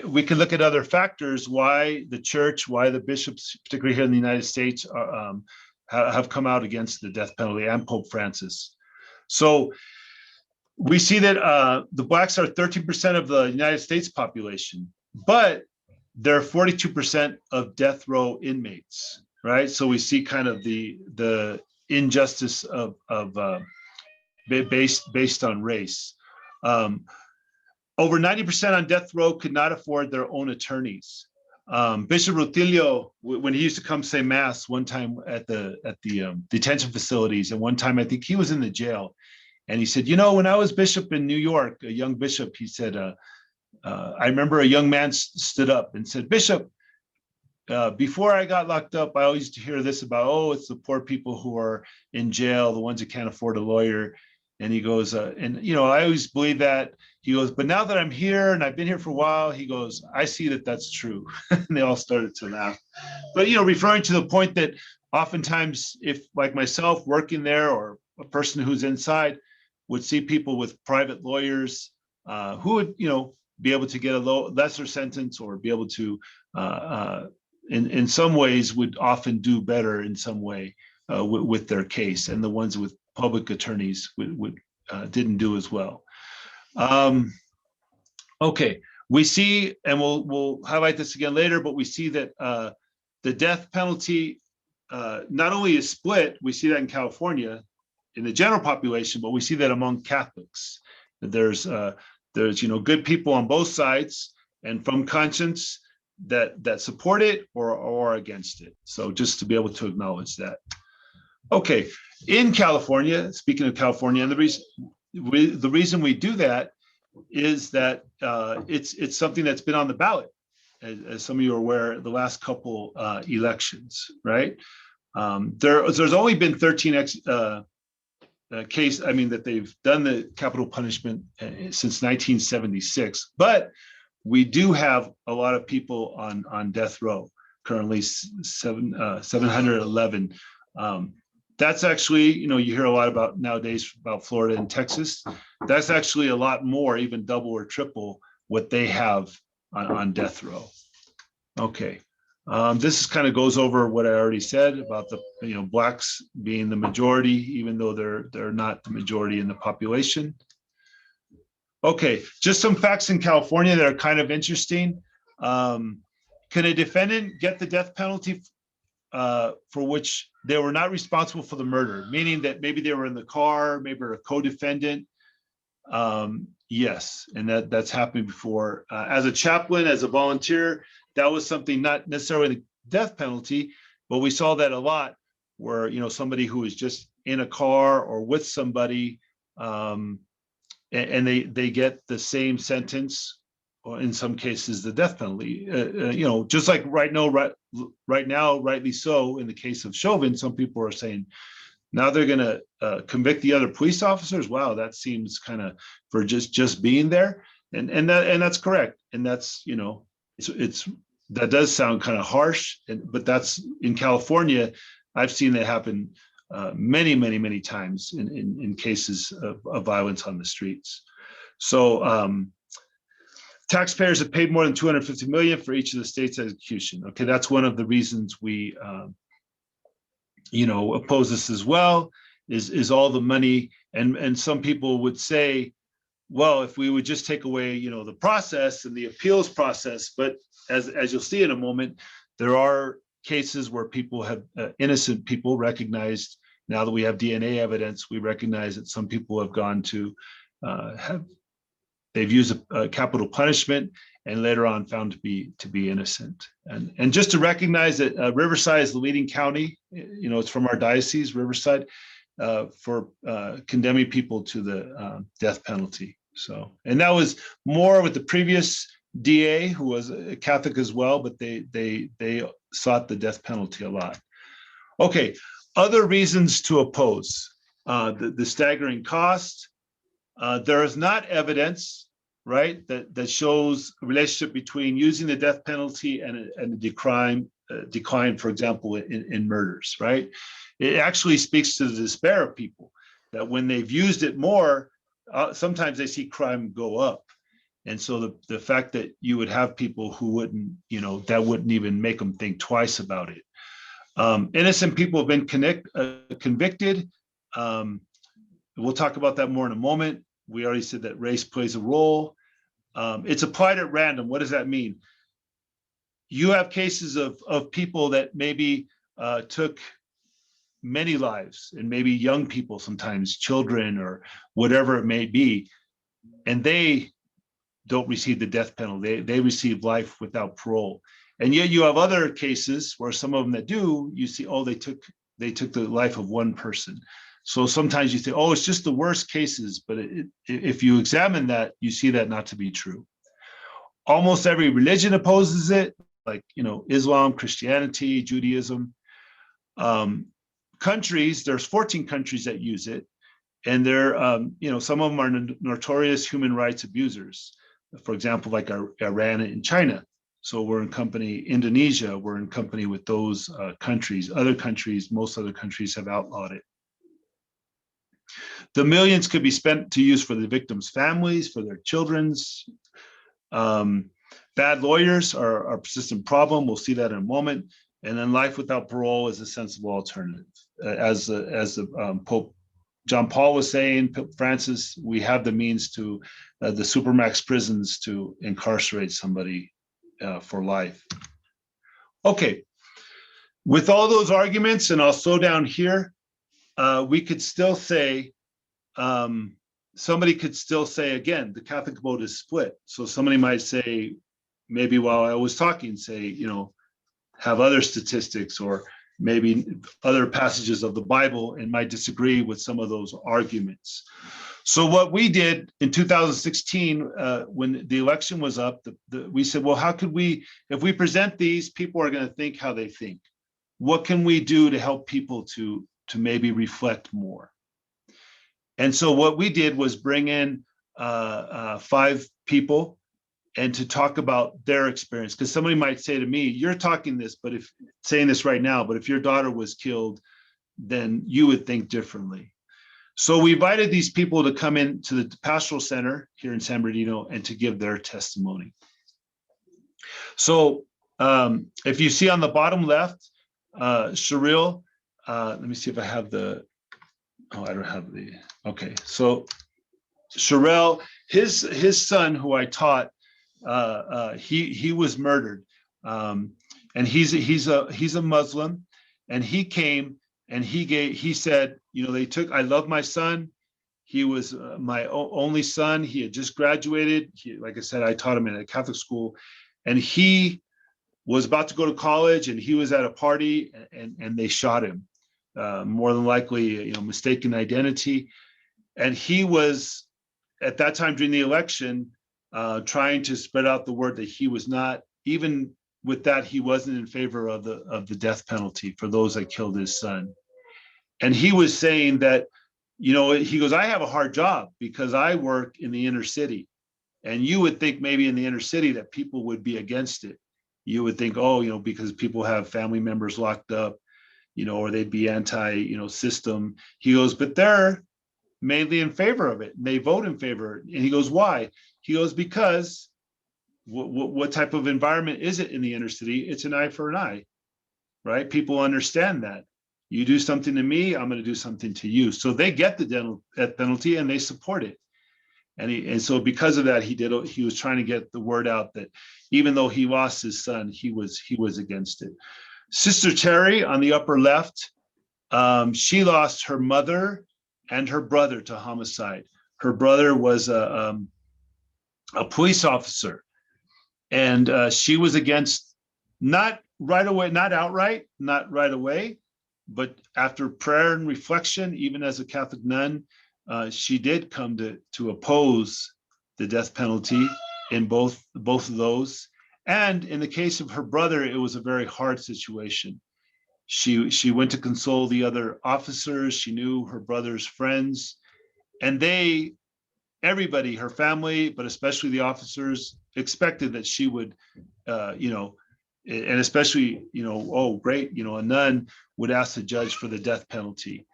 we can look at other factors why the church, why the bishops, particularly here in the United States, have come out against the death penalty, and Pope Francis. So we see that the Blacks are 13% of the United States population, but they're 42% of death row inmates, right? So we see kind of the injustice of based on race. Over 90% on death row could not afford their own attorneys. Bishop Rutilio, when he used to come say mass one time at the detention facilities, and one time I think he was in the jail, and he said, you know, when I was bishop in New York, a young bishop, he said, I remember a young man stood up and said, Bishop, before I got locked up, I always used to hear this about, oh, it's the poor people who are in jail, the ones who can't afford a lawyer. And he goes, and you know, I always believe that. He goes, but now that I'm here and I've been here for a while, he goes, I see that that's true. And they all started to laugh. But, you know, referring to the point that oftentimes, if like myself working there, or a person who's inside would see people with private lawyers who would, you know, be able to get a lesser sentence, or be able to, in some ways, would often do better in some way with their case, and the ones with public attorneys didn't do as well. Okay, we see, and we'll highlight this again later, but we see that the death penalty not only is split, we see that in California in the general population, but we see that among Catholics. There's you know, good people on both sides, and from conscience that support it or against it. So just to be able to acknowledge that. Okay, in California, speaking of California, and the reason we do that is that it's something that's been on the ballot, as some of you are aware, the last couple elections, right? There's only been 13 case, I mean, that they've done the capital punishment since 1976, but we do have a lot of people on death row, currently 711. That's actually, you know, you hear a lot about nowadays about Florida and Texas. That's actually a lot more, even double or triple what they have on death row. Okay. This kind of goes over what I already said about the, you know, Blacks being the majority, even though they're not the majority in the population. Okay, just some facts in California that are kind of interesting. Can a defendant get the death penalty for which they were not responsible for the murder, meaning that maybe they were in the car, maybe a co-defendant? Yes, and that's happened before. As a chaplain, as a volunteer, that was something not necessarily the death penalty, but we saw that a lot where, you know, somebody who was just in a car or with somebody, and they get the same sentence, or in some cases the death penalty. You know, just like right now, rightly so, in the case of Chauvin, some people are saying now they're going to convict the other police officers. Wow, that seems kind of for just being there, and that's correct, and that's, you know, it's that does sound kind of harsh, but that's in California. I've seen that happen many times in cases of violence on the streets. So taxpayers have paid more than $250 million for each of the states' execution. Okay, that's one of the reasons we you know, oppose this as well, is all the money, and some people would say, well, if we would just take away, you know, the process and the appeals process, but as you'll see in a moment, there are cases where people have innocent people recognized. Now that we have DNA evidence, we recognize that some people have gone to have they've used a capital punishment and later on found to be innocent. And just to recognize that Riverside is the leading county, it's from our diocese, Riverside, for condemning people to the death penalty. So, and that was more with the previous DA, who was a Catholic as well, but they sought the death penalty a lot. Okay, other reasons to oppose. The staggering cost. There is not evidence, right, that shows a relationship between using the death penalty and a decline, for example, in murders, right? It actually speaks to the despair of people, that when they've used it more, sometimes they see crime go up. And so the fact that you would have people who wouldn't, that wouldn't even make them think twice about it. Innocent people have been convicted. We'll talk about that more in a moment. We already said that race plays a role. It's applied at random. What does that mean? You have cases of people that maybe took many lives, and maybe young people, sometimes children or whatever it may be, and they don't receive the death penalty. They receive life without parole. And yet you have other cases where some of them that do, you see, oh, they took the life of one person. So sometimes you think, oh, it's just the worst cases, but if you examine that, you see that not to be true. Almost every religion opposes it, like, Islam, Christianity, Judaism. Countries, there's 14 countries that use it, and they're, some of them are notorious human rights abusers. For example, like Iran and China. So we're in company, Indonesia, we're in company with those countries. Most other countries have outlawed it. The millions could be spent to use for the victims' families, for their children's. Bad lawyers are a persistent problem. We'll see that in a moment. And then life without parole is a sensible alternative. As Pope John Paul was saying, Pope Francis, we have the means to, the supermax prisons, to incarcerate somebody for life. Okay, with all those arguments, and I'll slow down here, we could still say, somebody could still say, again, the Catholic vote is split. So somebody might say, maybe while I was talking, say, have other statistics or maybe other passages of the Bible, and might disagree with some of those arguments. So what we did in 2016, when the election was up, we said, well, how could we, if we present these, people are going to think how they think. What can we do to help people to maybe reflect more? And so what we did was bring in 5 people and to talk about their experience. Because somebody might say to me, you're talking this, but saying this right now, but if your daughter was killed, then you would think differently. So we invited these people to come into the pastoral center here in San Bernardino and to give their testimony. So if you see on the bottom left, Cheryl, let me see if I have the, oh, I don't have the, okay. So Cheryl, his son, who I taught, he was murdered, and he's a Muslim, and he came and he said, I love my son. He was my only son. He had just graduated. Like I said, I taught him in a Catholic school, and he was about to go to college, and he was at a party, and they shot him. More than likely, mistaken identity. And he was, at that time during the election, trying to spread out the word that he was not, even with that, he wasn't in favor of the death penalty for those that killed his son. And he was saying that, he goes, I have a hard job because I work in the inner city. And you would think maybe in the inner city that people would be against it. You would think, oh, because people have family members locked up, or they'd be anti, system. He goes, but they're mainly in favor of it. And they vote in favor. And he goes, why? He goes, because what type of environment is it in the inner city? It's an eye for an eye, right? People understand that. You do something to me, I'm going to do something to you. So they get the death penalty and they support it. And so because of that, he was trying to get the word out that even though he lost his son, he was against it. Sister Terry on the upper left, she lost her mother and her brother to homicide. Her brother was a police officer. And she was against, not right away, not outright, not right away, but after prayer and reflection, even as a Catholic nun, she did come to oppose the death penalty in both of those. And in the case of her brother, it was a very hard situation. She went to console the other officers. She knew her brother's friends, and everybody, her family, but especially the officers, expected that she would, and especially, oh, great, a nun would ask the judge for the death penalty.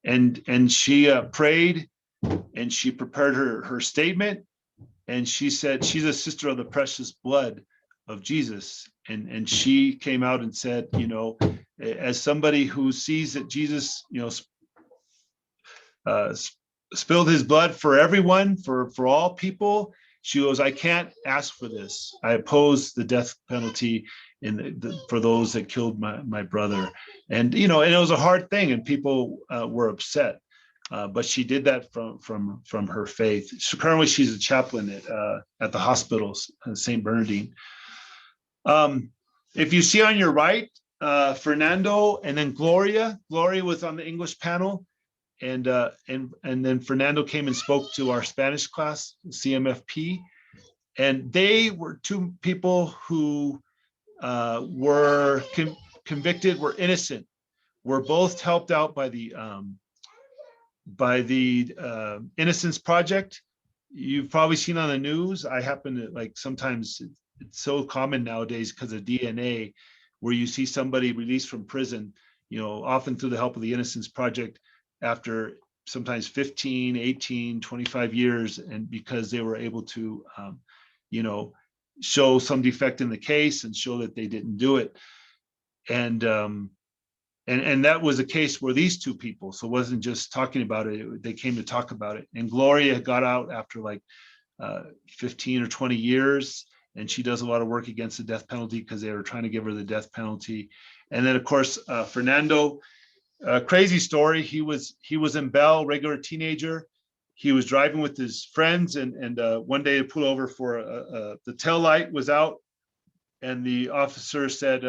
And she prayed, and she prepared her statement, and she said she's a sister of the precious blood of Jesus. And she came out and said, as somebody who sees that Jesus, spilled his blood for everyone, for all people, she goes, I can't ask for this. I oppose the death penalty for those that killed my brother. And and it was a hard thing, and people were upset. But she did that from her faith. So currently, she's a chaplain at the hospital, St. Bernardino. If you see on your right, Fernando and then Gloria. Gloria was on the English panel, and then Fernando came and spoke to our Spanish class, CMFP, and they were two people who were convicted, were innocent, were both helped out by the Innocence Project. You've probably seen on the news. I happen to sometimes it's so common nowadays because of DNA, where you see somebody released from prison, often through the help of the Innocence Project, after sometimes 15, 18, 25 years, and because they were able to, show some defect in the case and show that they didn't do it. And that was a case where these two people, so it wasn't just talking about it, they came to talk about it. And Gloria got out after 15 or 20 years, and she does a lot of work against the death penalty because they were trying to give her the death penalty. And then, of course, Fernando, crazy story. He was in Bell, regular teenager. He was driving with his friends, and one day he pulled over for the tail light was out, and the officer said,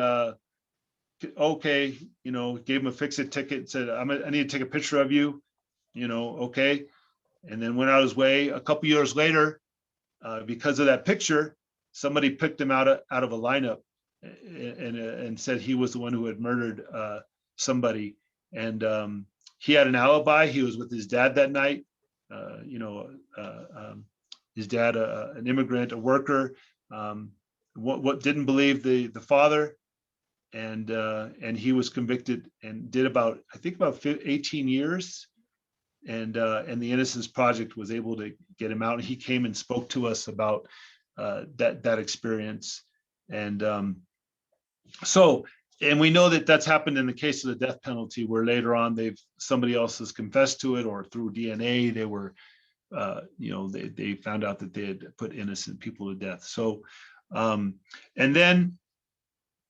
okay, gave him a fix-it ticket, said, I need to take a picture of you, okay. And then went out his way. A couple years later, because of that picture, somebody picked him out of a lineup and said he was the one who had murdered somebody. And he had an alibi. He was with his dad that night. His dad, an immigrant, a worker, what didn't believe the father. And he was convicted and did about 18 years. And the Innocence Project was able to get him out. And he came and spoke to us about that experience. And and we know that that's happened in the case of the death penalty, where later on somebody else has confessed to it, or through DNA they were, they found out that they had put innocent people to death. So, and then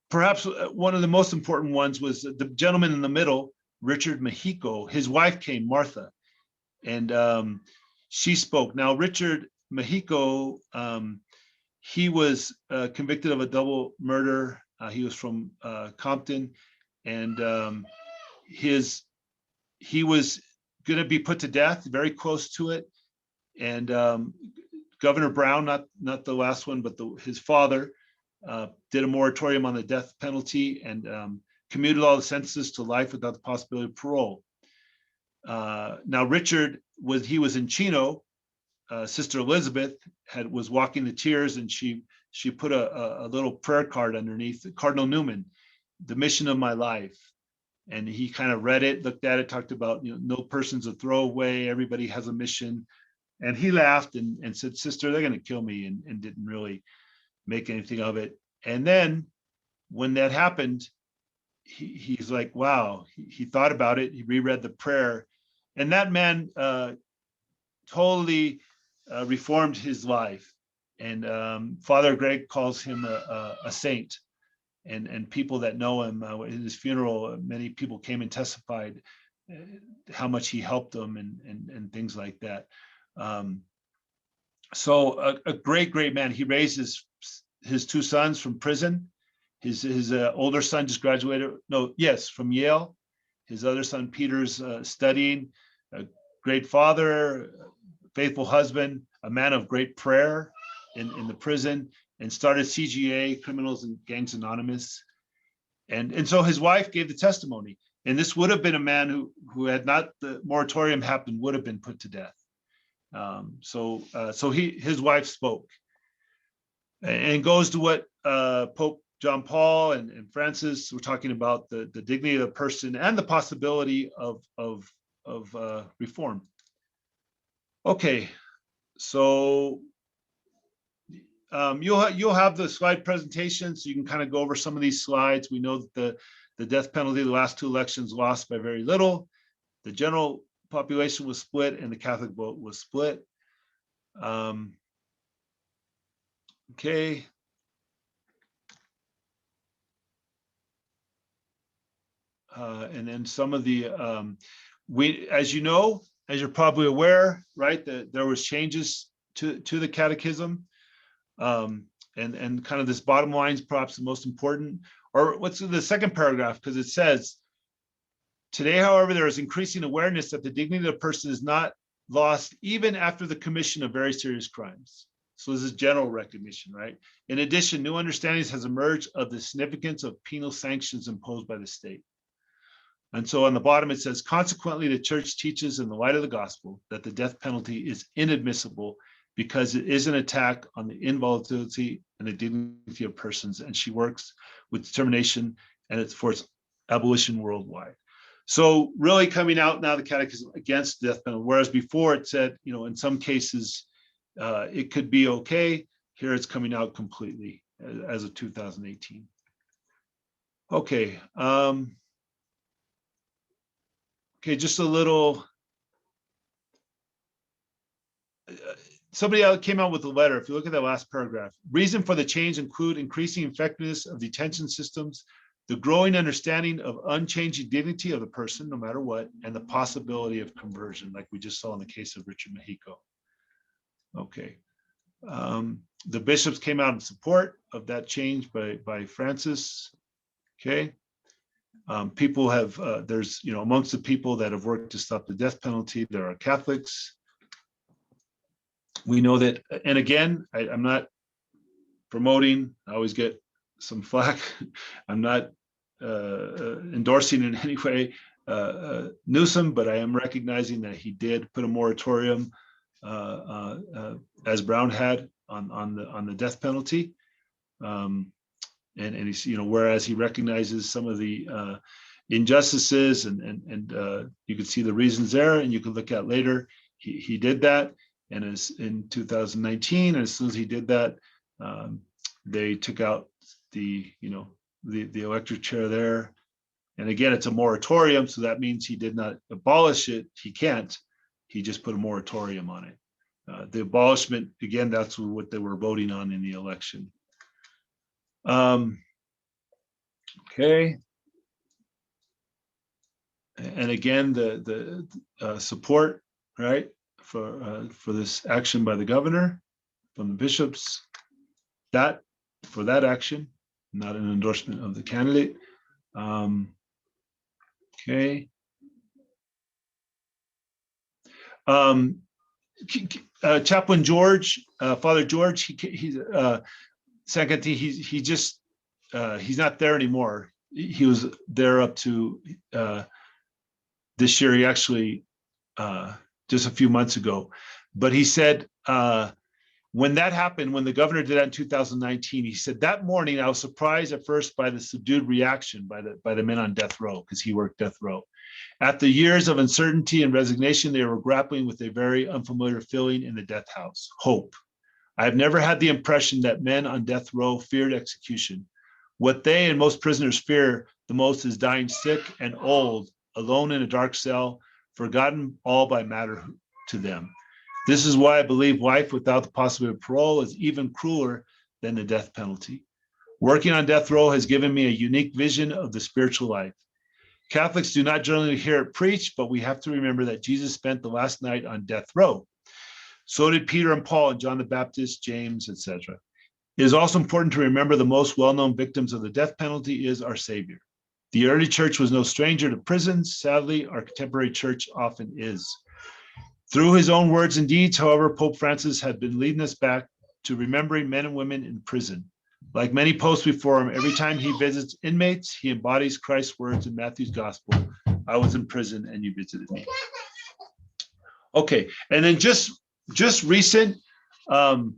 perhaps one of the most important ones was the gentleman in the middle, Richard Mexico. His wife came, Martha, and she spoke. Now, Richard Mexico, he was convicted of a double murder. He was from Compton, and he was going to be put to death, very close to it. And Governor Brown, not the last one, but his father, did a moratorium on the death penalty and commuted all the sentences to life without the possibility of parole. Now, Richard was in Chino. Sister Elizabeth was walking the tiers, and she put a little prayer card underneath, Cardinal Newman, the mission of my life. And he kind of read it, looked at it, talked about, no person's a throwaway, everybody has a mission. And he laughed and said, sister, they're going to kill me, and didn't really make anything of it. And then when that happened, he's like, wow, he thought about it, he reread the prayer, and that man totally reformed his life. And Father Greg calls him a saint, and people that know him, in his funeral, many people came and testified how much he helped them and things like that. So a great, great man. He raised his two sons from prison. His older son just graduated, from Yale. His other son, Peter's studying. A great father, faithful husband, a man of great prayer in the prison, and started CGA, Criminals and Gangs Anonymous. And so his wife gave the testimony. And this would have been a man who had not the moratorium happened, would have been put to death. So his wife spoke, and goes to what Pope John Paul and Francis were talking about, the dignity of the person and the possibility of reform. Okay, so you'll have the slide presentation, so you can kind of go over some of these slides. We know that the death penalty, the last two elections, lost by very little. The general population was split, and the Catholic vote was split. Okay. And then some of the, as you know, as you're probably aware, right, that there was changes to the catechism. And kind of this bottom line is perhaps the most important, or what's the second paragraph, because it says, today, however, there is increasing awareness that the dignity of the person is not lost even after the commission of very serious crimes. So this is general recognition, right? In addition, new understandings has emerged of the significance of penal sanctions imposed by the state. And so on the bottom, it says, consequently, the church teaches in the light of the gospel that the death penalty is inadmissible because it is an attack on the inviolability and the dignity of persons, and she works with determination and it's for its abolition worldwide. So really coming out now, the catechism against the death penalty, whereas before it said, in some cases it could be okay. Here it's coming out completely as of 2018. Okay. Okay, just a little. Somebody else came out with a letter. If you look at that last paragraph, reason for the change include increasing effectiveness of detention systems, the growing understanding of unchanging dignity of the person, no matter what, and the possibility of conversion, like we just saw in the case of Richard Mexico. Okay. The bishops came out in support of that change by Francis. Okay. People have, there's, amongst the people that have worked to stop the death penalty, there are Catholics. We know that, and again, I'm not promoting, I always get some flack. I'm not endorsing in any way Newsom, but I am recognizing that he did put a moratorium as Brown had on the death penalty. And he's, whereas he recognizes some of the injustices and you can see the reasons there, and you can look at later, he did that. And as in 2019, and as soon as he did that, they took out the electric chair there. And again, it's a moratorium, so that means he did not abolish it. He can't. He just put a moratorium on it. The abolishment, again, that's what they were voting on in the election. Okay. And again, the support, right, for this action by the governor, from the bishops, for that action, not an endorsement of the candidate. Okay. Chaplain George, Father George, he's Sanctity, he's not there anymore. He was there up to this year. He actually just a few months ago, but he said when that happened, when the governor did that in 2019, he said that morning I was surprised at first by the subdued reaction by the men on death row, because he worked death row. After years of uncertainty and resignation, they were grappling with a very unfamiliar feeling in the death house: hope. I have never had the impression that men on death row feared execution. What they and most prisoners fear the most is dying sick and old, alone in a dark cell, forgotten all by matter to them. This is why I believe life without the possibility of parole is even crueler than the death penalty. Working on death row has given me a unique vision of the spiritual life. Catholics do not generally hear it preached, but we have to remember that Jesus spent the last night on death row. So did Peter and Paul and John the Baptist, James, etc. It is also important to remember the most well-known victims of the death penalty is our Savior. The early church was no stranger to prisons. Sadly, our contemporary church often is. Through his own words and deeds, however, Pope Francis had been leading us back to remembering men and women in prison. Like many popes before him, every time he visits inmates, he embodies Christ's words in Matthew's gospel. I was in prison and you visited me. Okay, and then just recent, the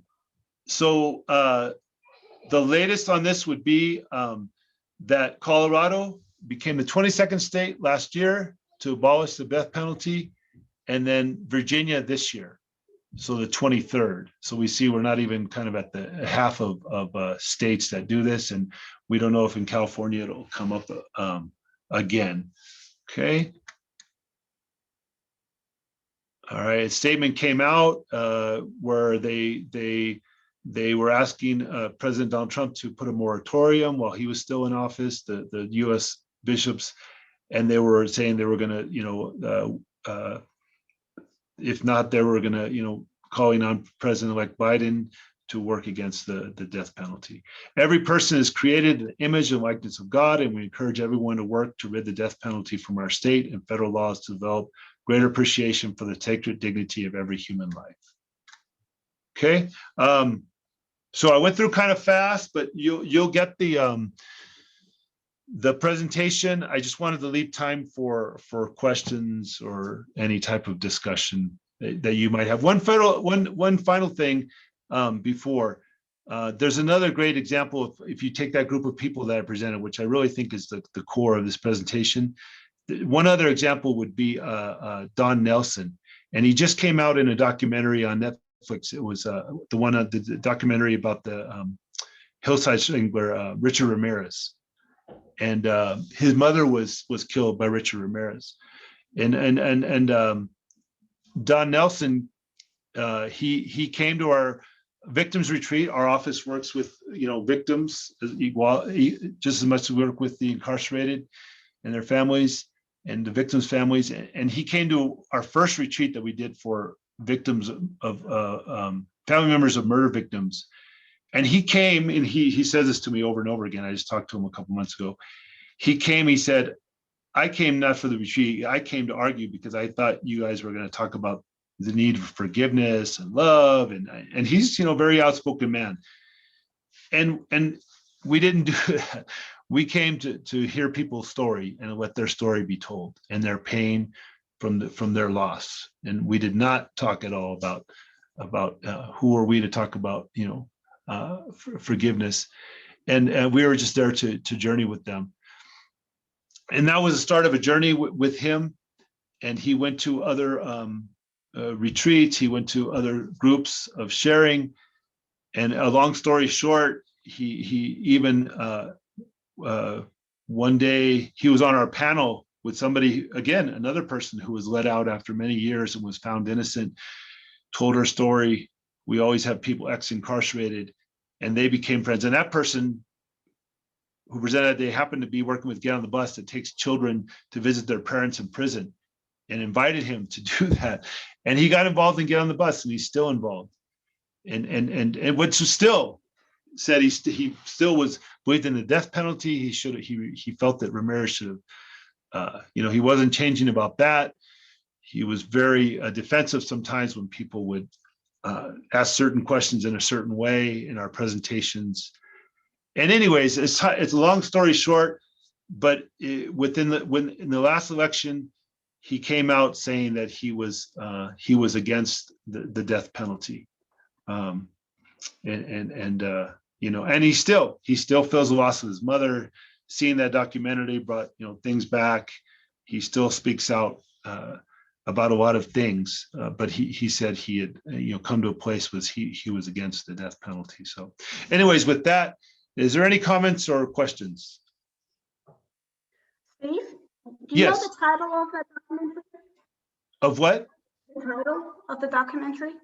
latest on this would be that Colorado became the 22nd state last year to abolish the death penalty, and then Virginia this year, so the 23rd. So we see we're not even kind of at the half of states that do this, and we don't know if in California it'll come up again. Okay. All right, a statement came out where they were asking President Donald Trump to put a moratorium while he was still in office, the U.S. bishops, and they were saying they were going to, if not, they were going to, calling on President-elect Biden to work against the death penalty. Every person is created in the image and likeness of God, and we encourage everyone to work to rid the death penalty from our state and federal laws to develop greater appreciation for the sacred dignity of every human life. Okay, so I went through kind of fast, but you'll get the presentation. I just wanted to leave time for questions or any type of discussion that you might have. One final thing before. There's another great example of, if you take that group of people that I presented, which I really think is the core of this presentation. One other example would be Don Nelson, and he just came out in a documentary on Netflix. It was the documentary about the hillside strangler, Richard Ramirez, and his mother was killed by Richard Ramirez, and Don Nelson, he came to our victims retreat. Our office works with victims just as much as we work with the incarcerated and their families and the victims' families. And he came to our first retreat that we did for victims of family members of murder victims. And he came, and he says this to me over and over again. I just talked to him a couple months ago. He came, he said, I came not for the retreat. I came to argue because I thought you guys were going to talk about the need for forgiveness and love. And he's, a very outspoken man. And we didn't do that. We came to hear people's story and let their story be told and their pain from their loss. And we did not talk at all about who are we to talk about, forgiveness. And we were just there to journey with them. And that was the start of a journey with him. And he went to other retreats. He went to other groups of sharing. And a long story short, he even one day he was on our panel with somebody, again, another person who was let out after many years and was found innocent, told her story. We always have people ex-incarcerated, and they became friends. And that person who presented, they happened to be working with Get on the Bus that takes children to visit their parents in prison, and invited him to do that. And he got involved in Get on the Bus, and he's still involved. And what's still said, he still was believed in the death penalty. He felt that Ramirez should have, he wasn't changing about that. He was very defensive sometimes when people would ask certain questions in a certain way in our presentations. And anyways, it's a long story short, but in the last election, he came out saying that he was against the death penalty, and he still feels the loss of his mother. Seeing that documentary brought things back. He still speaks out about a lot of things, but he said he had come to a place was he was against the death penalty. So, anyways, with that, is there any comments or questions? Steve, do you know the title of that documentary? Of what? The title of the documentary?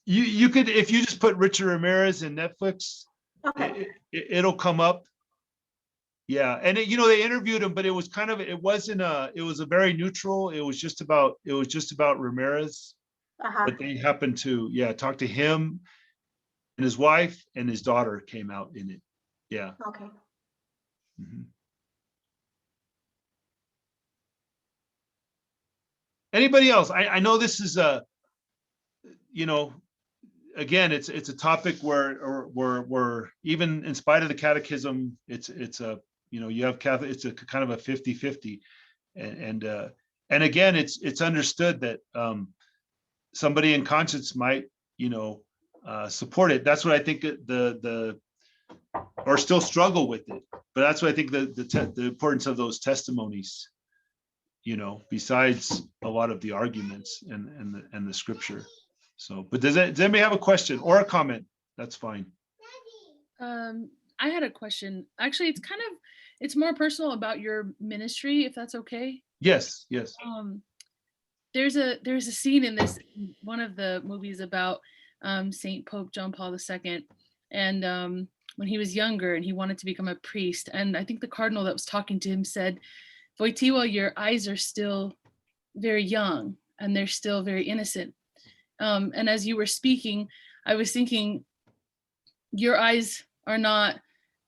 You could, if you just put Richard Ramirez in Netflix, okay, it'll come up. Yeah, and they interviewed him, but it was it was a very neutral. It was just about Ramirez. but they happened to, talk to him, and his wife and his daughter came out in it. Yeah. Okay. Mhm. Anybody else? I know this is a, again, it's a topic where even in spite of the catechism, it's a, you have Catholic, it's a kind of a 50-50. And again, it's understood that somebody in conscience might, support it. That's what I think or still struggle with it. But that's what I think the importance of those testimonies, besides a lot of the arguments and the scripture. So, but does anybody have a question or a comment? That's fine. I had a question. Actually, it's more personal about your ministry, if that's okay. Yes. There's a scene in one of the movies about Saint Pope John Paul II, and when he was younger and he wanted to become a priest, and I think the cardinal that was talking to him said, "Wojtyła, your eyes are still very young and they're still very innocent." And as you were speaking, I was thinking, your eyes are not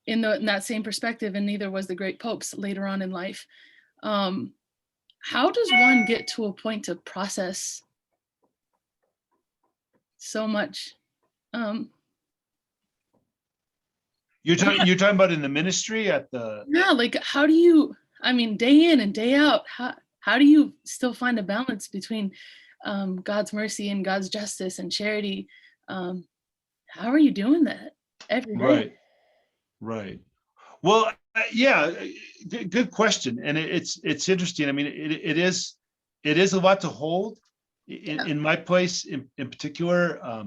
in that same perspective, and neither was the great Pope's later on in life. How does one get to a point to process so much? You're talking about in the ministry at the. Yeah, like how do you? I mean, day in and day out, how do you still find a balance between God's mercy and God's justice and charity? How are you doing that every day? Right. Well, good question, and it's interesting. I mean, it is a lot to hold in my place in particular,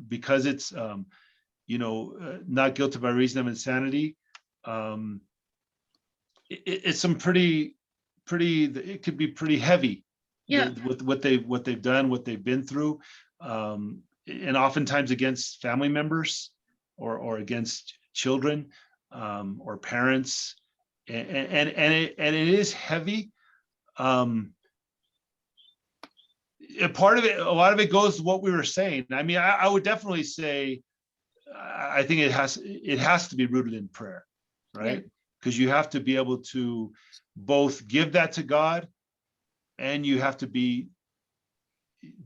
because it's not guilty by reason of insanity. It's some pretty. It could be pretty heavy. Yeah. With what they've done, what they've been through, and oftentimes against family members or against children. Or parents, and it is heavy. A part of it, a lot of it goes to what we were saying. I mean, I would definitely say, I think it has to be rooted in prayer, right? Because you have to be able to both give that to God, and you have to be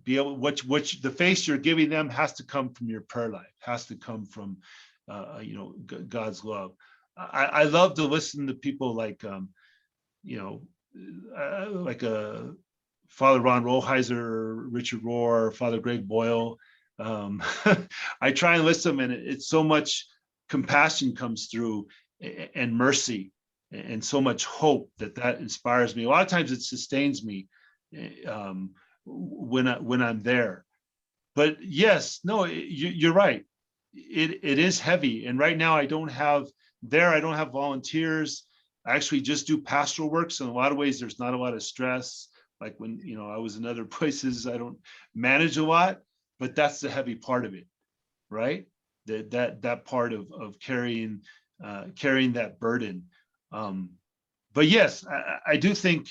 able, which the face you're giving them has to come from your prayer life, has to come from God's love. I love to listen to people like Father Ron Rollheiser, Richard Rohr, Father Greg Boyle. I try and listen, and it's so much compassion comes through, and mercy, and so much hope that inspires me. A lot of times it sustains me when I'm there. But yes, no, you're right. It is heavy, and right now I don't have volunteers. I actually just do pastoral work, so in a lot of ways there's not a lot of stress. Like when I was in other places, I don't manage a lot, but that's the heavy part of it, right? That part of carrying that burden. But yes, I think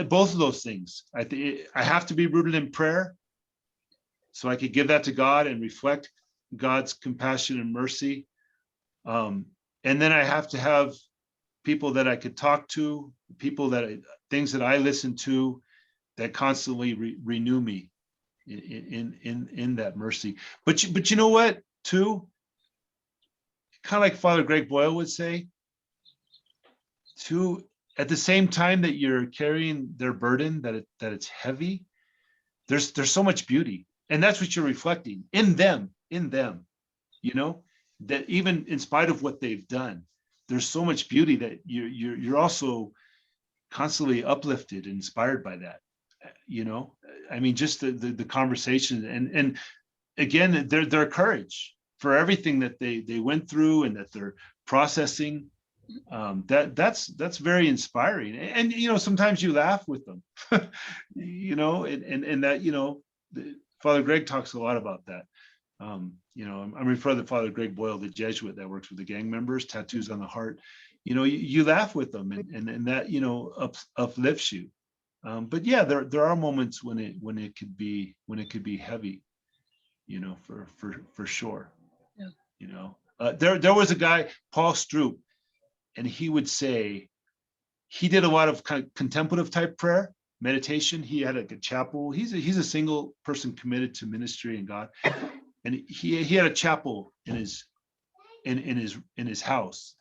both of those things. I have to be rooted in prayer, so I could give that to God and reflect God's compassion and mercy. And then I have to have people that I could talk to, things that I listen to that constantly renew me in that mercy. But you know what, too? Kind of like Father Greg Boyle would say, too, at the same time that you're carrying their burden, that it's heavy, there's so much beauty. And that's what you're reflecting in them, that even in spite of what they've done, there's so much beauty that you're also constantly uplifted and inspired by that. I mean, just the conversation and again, their courage for everything that they went through and that they're processing. That's very inspiring. And sometimes you laugh with them, and that Father Greg talks a lot about that. I'm referring to Father Greg Boyle, the Jesuit that works with the gang members, tattoos on the heart. You laugh with them, and that uplifts you. But yeah, there are moments when it could be heavy, for sure. Yeah. There was a guy, Paul Stroop, and he would say he did a lot of kind of contemplative type prayer, meditation. He had a chapel. He's a single person committed to ministry and God, and he had a chapel in his house.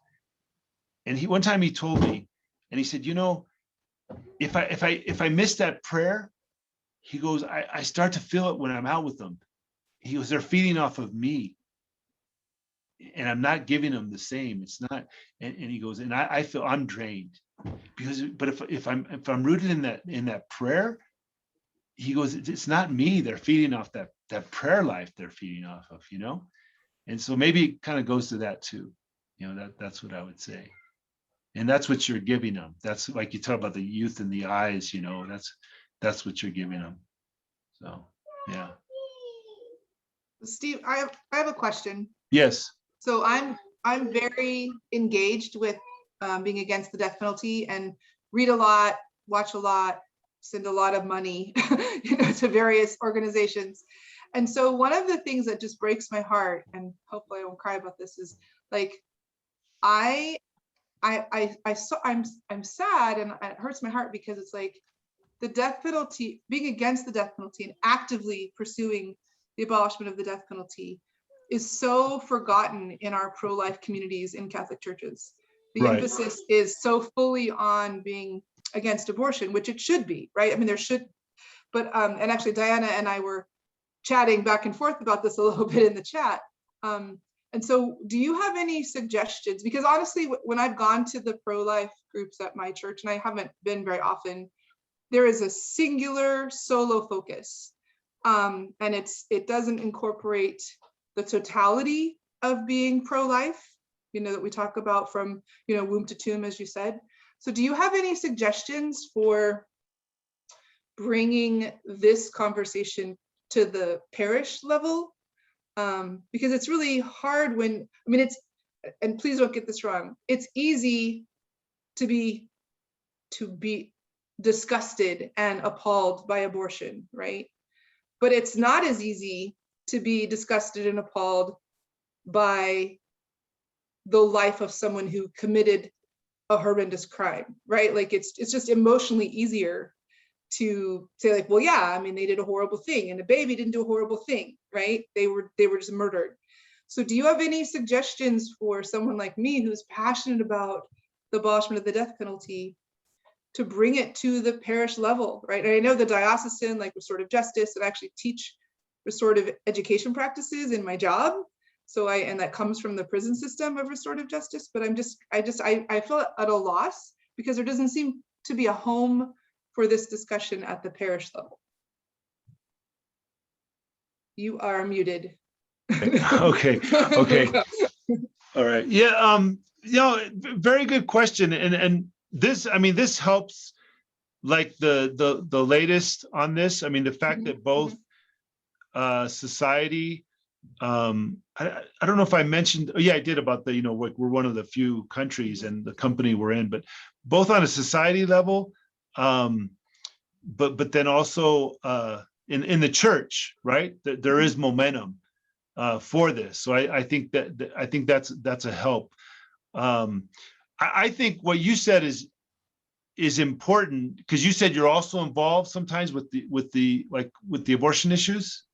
And one time he told me, and he said, if I miss that prayer, he goes, I start to feel it when I'm out with them. He goes, they're feeding off of me, and I'm not giving them the same. It's not, and he goes, and I feel I'm drained but if I'm rooted in that prayer, he goes, it's not me. They're feeding off that prayer life. They're feeding off of, and so maybe it kind of goes to that too. That's what I would say. And that's what you're giving them. That's like you talk about the youth in the eyes, that's what you're giving them. So, yeah. Steve, I have a question. Yes. So I'm very engaged with being against the death penalty, and read a lot, watch a lot, send a lot of money, to various organizations. And so one of the things that just breaks my heart, and hopefully I won't cry about this, is like I'm sad, and it hurts my heart because it's like the death penalty, being against the death penalty and actively pursuing the abolishment of the death penalty is so forgotten in our pro-life communities in Catholic churches. The emphasis is so fully on being against abortion, which it should be, right? I mean, there should, but, and actually Diana and I were chatting back and forth about this a little bit in the chat. And so do you have any suggestions? Because honestly, when I've gone to the pro-life groups at my church, and I haven't been very often, there is a singular solo focus. And it doesn't incorporate the totality of being pro-life, that we talk about from, womb to tomb, as you said. So do you have any suggestions for bringing this conversation to the parish level? Because it's really hard when, and please don't get this wrong, it's easy to be disgusted and appalled by abortion, right? But it's not as easy to be disgusted and appalled by the life of someone who committed a horrendous crime, right? Like it's just emotionally easier to say like, well, yeah, they did a horrible thing, and a baby didn't do a horrible thing, right? They were just murdered. So do you have any suggestions for someone like me who's passionate about the abolishment of the death penalty to bring it to the parish level, right? And I know the diocesan, like restorative justice, and I actually teach restorative education practices in my job. So and that comes from the prison system of restorative justice, but I feel at a loss because there doesn't seem to be a home for this discussion at the parish level. You are muted. Okay. All right. Yeah. Very good question. And this, this helps, like the latest on this. The fact that both society, I don't know if I mentioned, oh yeah, I did, about the, we're one of the few countries and the company we're in, but both on a society level, but then also in the church, right? There is momentum for this. So I think that's a help. I think what you said is important, because you said you're also involved sometimes with the abortion issues.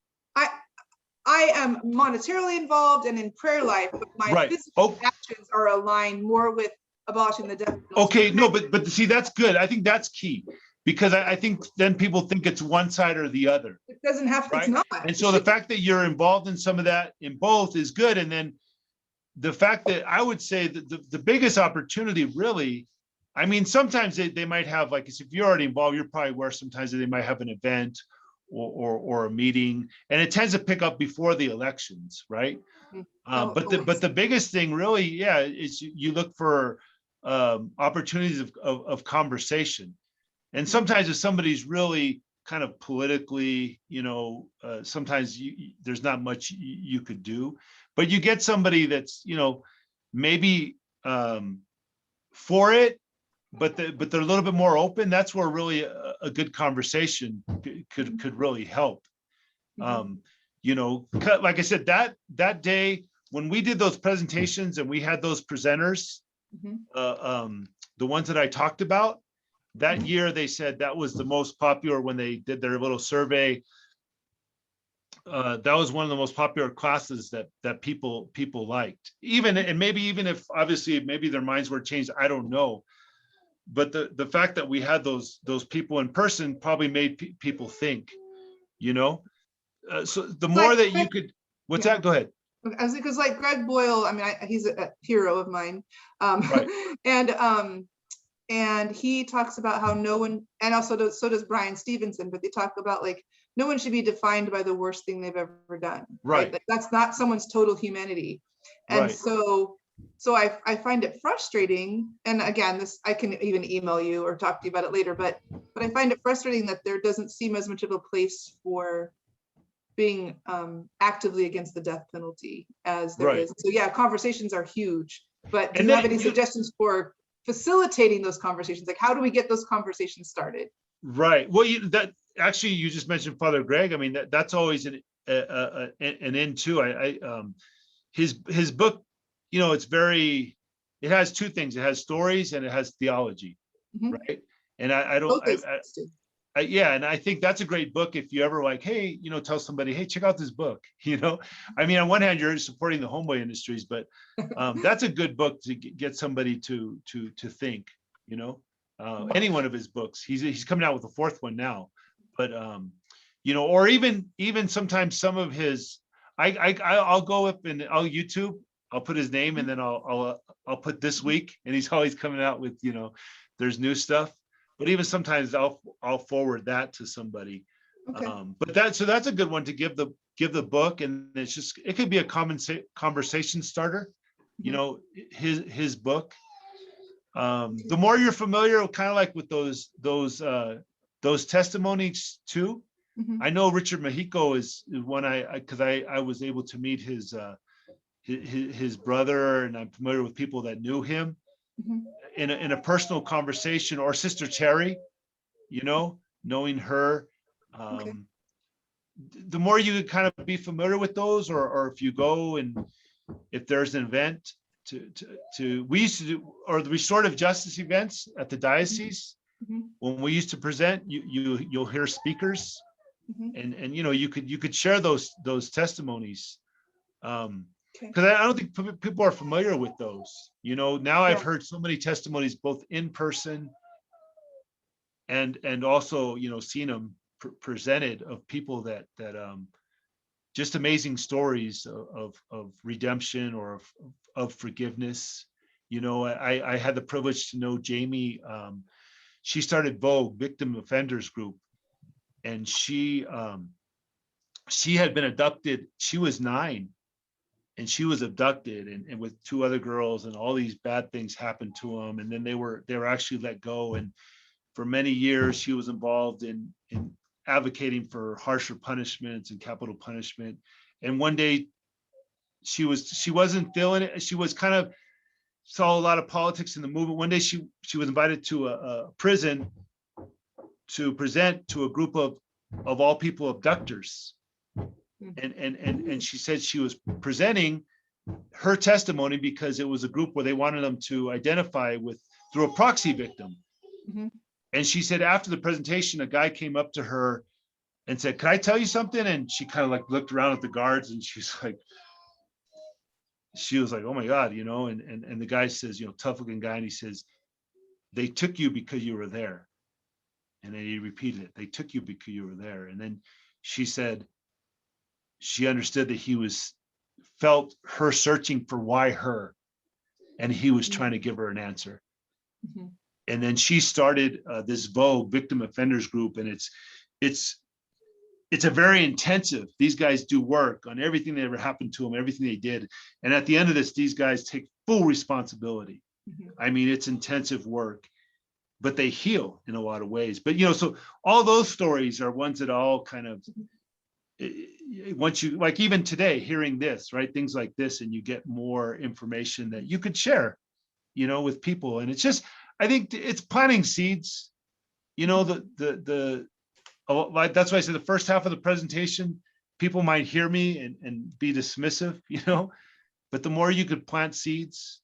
I am monetarily involved and in prayer life, but my physical actions are aligned more with abolishing the death penalty. Okay, no, but see, that's good. I think that's key, because I think then people think it's one side or the other. It doesn't have to, right? It's not. And so the fact that you're involved in some of that in both is good. And then the fact that I would say that the biggest opportunity really, sometimes they might have, like, if you're already involved, you're probably aware sometimes that they might have an event or a meeting, and it tends to pick up before the elections, right? But the biggest thing really, yeah, is you look for opportunities of conversation. And sometimes if somebody's really kind of politically, sometimes there's not much you could do, but you get somebody that's, maybe for it, but they're a little bit more open. That's where really a good conversation could really help. You know, like I said, that day when we did those presentations and we had those presenters, the ones that I talked about, that year they said that was the most popular when they did their little survey. That was one of the most popular classes that people liked. And maybe even if obviously maybe their minds were changed, I don't know. But the fact that we had those people in person probably made people think, you know. So the more that you could, what's that? Go ahead. Because like Greg Boyle, I mean, he's a hero of mine, right. and he talks about how no one, and also so does Brian Stevenson, but they talk about like no one should be defined by the worst thing they've ever done. Right. Like, that's not someone's total humanity, and so I find it frustrating. And again, this I can even email you or talk to you about it later, but I find it frustrating that there doesn't seem as much of a place for being actively against the death penalty as there is. So yeah, conversations are huge, but do you have any suggestions for facilitating those conversations? Like, how do we get those conversations started? Right. Well, that actually, you just mentioned Father Greg. I mean, that's always an end too. His book, you know, it has two things. It has stories and it has theology, right? And yeah, and I think that's a great book if you ever like, hey, you know, tell somebody, hey, check out this book, you know. I mean, on one hand, you're supporting the homeboy industries, but that's a good book to get somebody to think, you know. Any one of his books. He's coming out with a fourth one now, but you know, or even sometimes some of his, I'll go up and I'll YouTube, I'll put his name and then I'll put this week, and he's always coming out with, you know, there's new stuff. But even sometimes I'll forward that to somebody. Okay. But that's a good one to give the book, and it could be a conversation starter. You know, his book. The more you're familiar, kind of like with those testimonies too. I know Richard Mexico is one because I was able to meet his brother, and I'm familiar with people that knew him. In a personal conversation, or Sister Cherry, you know, knowing her, the more you kind of be familiar with those, or if you go and if there's an event we used to do, or the restorative justice events at the diocese, when we used to present, you'll hear speakers, and you know, you could share those testimonies. Because I don't think people are familiar with those. You know, now I've heard so many testimonies, both in person and also, you know, seen them presented of people that just amazing stories of redemption or of forgiveness. You know, I had the privilege to know Jamie. She started Vogue, Victim Offenders Group, and she had been abducted. She was 9. And she was abducted, and with 2 other girls, and all these bad things happened to them. And then they were actually let go. And for many years, she was involved in advocating for harsher punishments and capital punishment. And one day, she wasn't feeling it. She was kind of saw a lot of politics in the movement. One day, she was invited to a prison to present to a group of all people abductors. And she said she was presenting her testimony because it was a group where they wanted them to identify through a proxy victim. And she said after the presentation, a guy came up to her and said, "Can I tell you something?" And she kind of like looked around at the guards, and she was like, "Oh my God," you know. And the guy says, you know, tough looking guy, and he says, "They took you because you were there." And then he repeated it, "They took you because you were there." And then she said, she understood that felt her searching for why her, and he was trying to give her an answer. And then she started this Vogue Victim Offenders Group, and it's a very intensive. These guys do work on everything that ever happened to them, everything they did, and at the end of this, these guys take full responsibility. I mean, it's intensive work, but they heal in a lot of ways. But you know, so all those stories are ones that all kind of. Once you, like even today, hearing this, right, things like this, and you get more information that you could share, you know, with people. And it's just, I think it's planting seeds. You know, like that's why I said the first half of the presentation, people might hear me and be dismissive, you know, but the more you could plant seeds,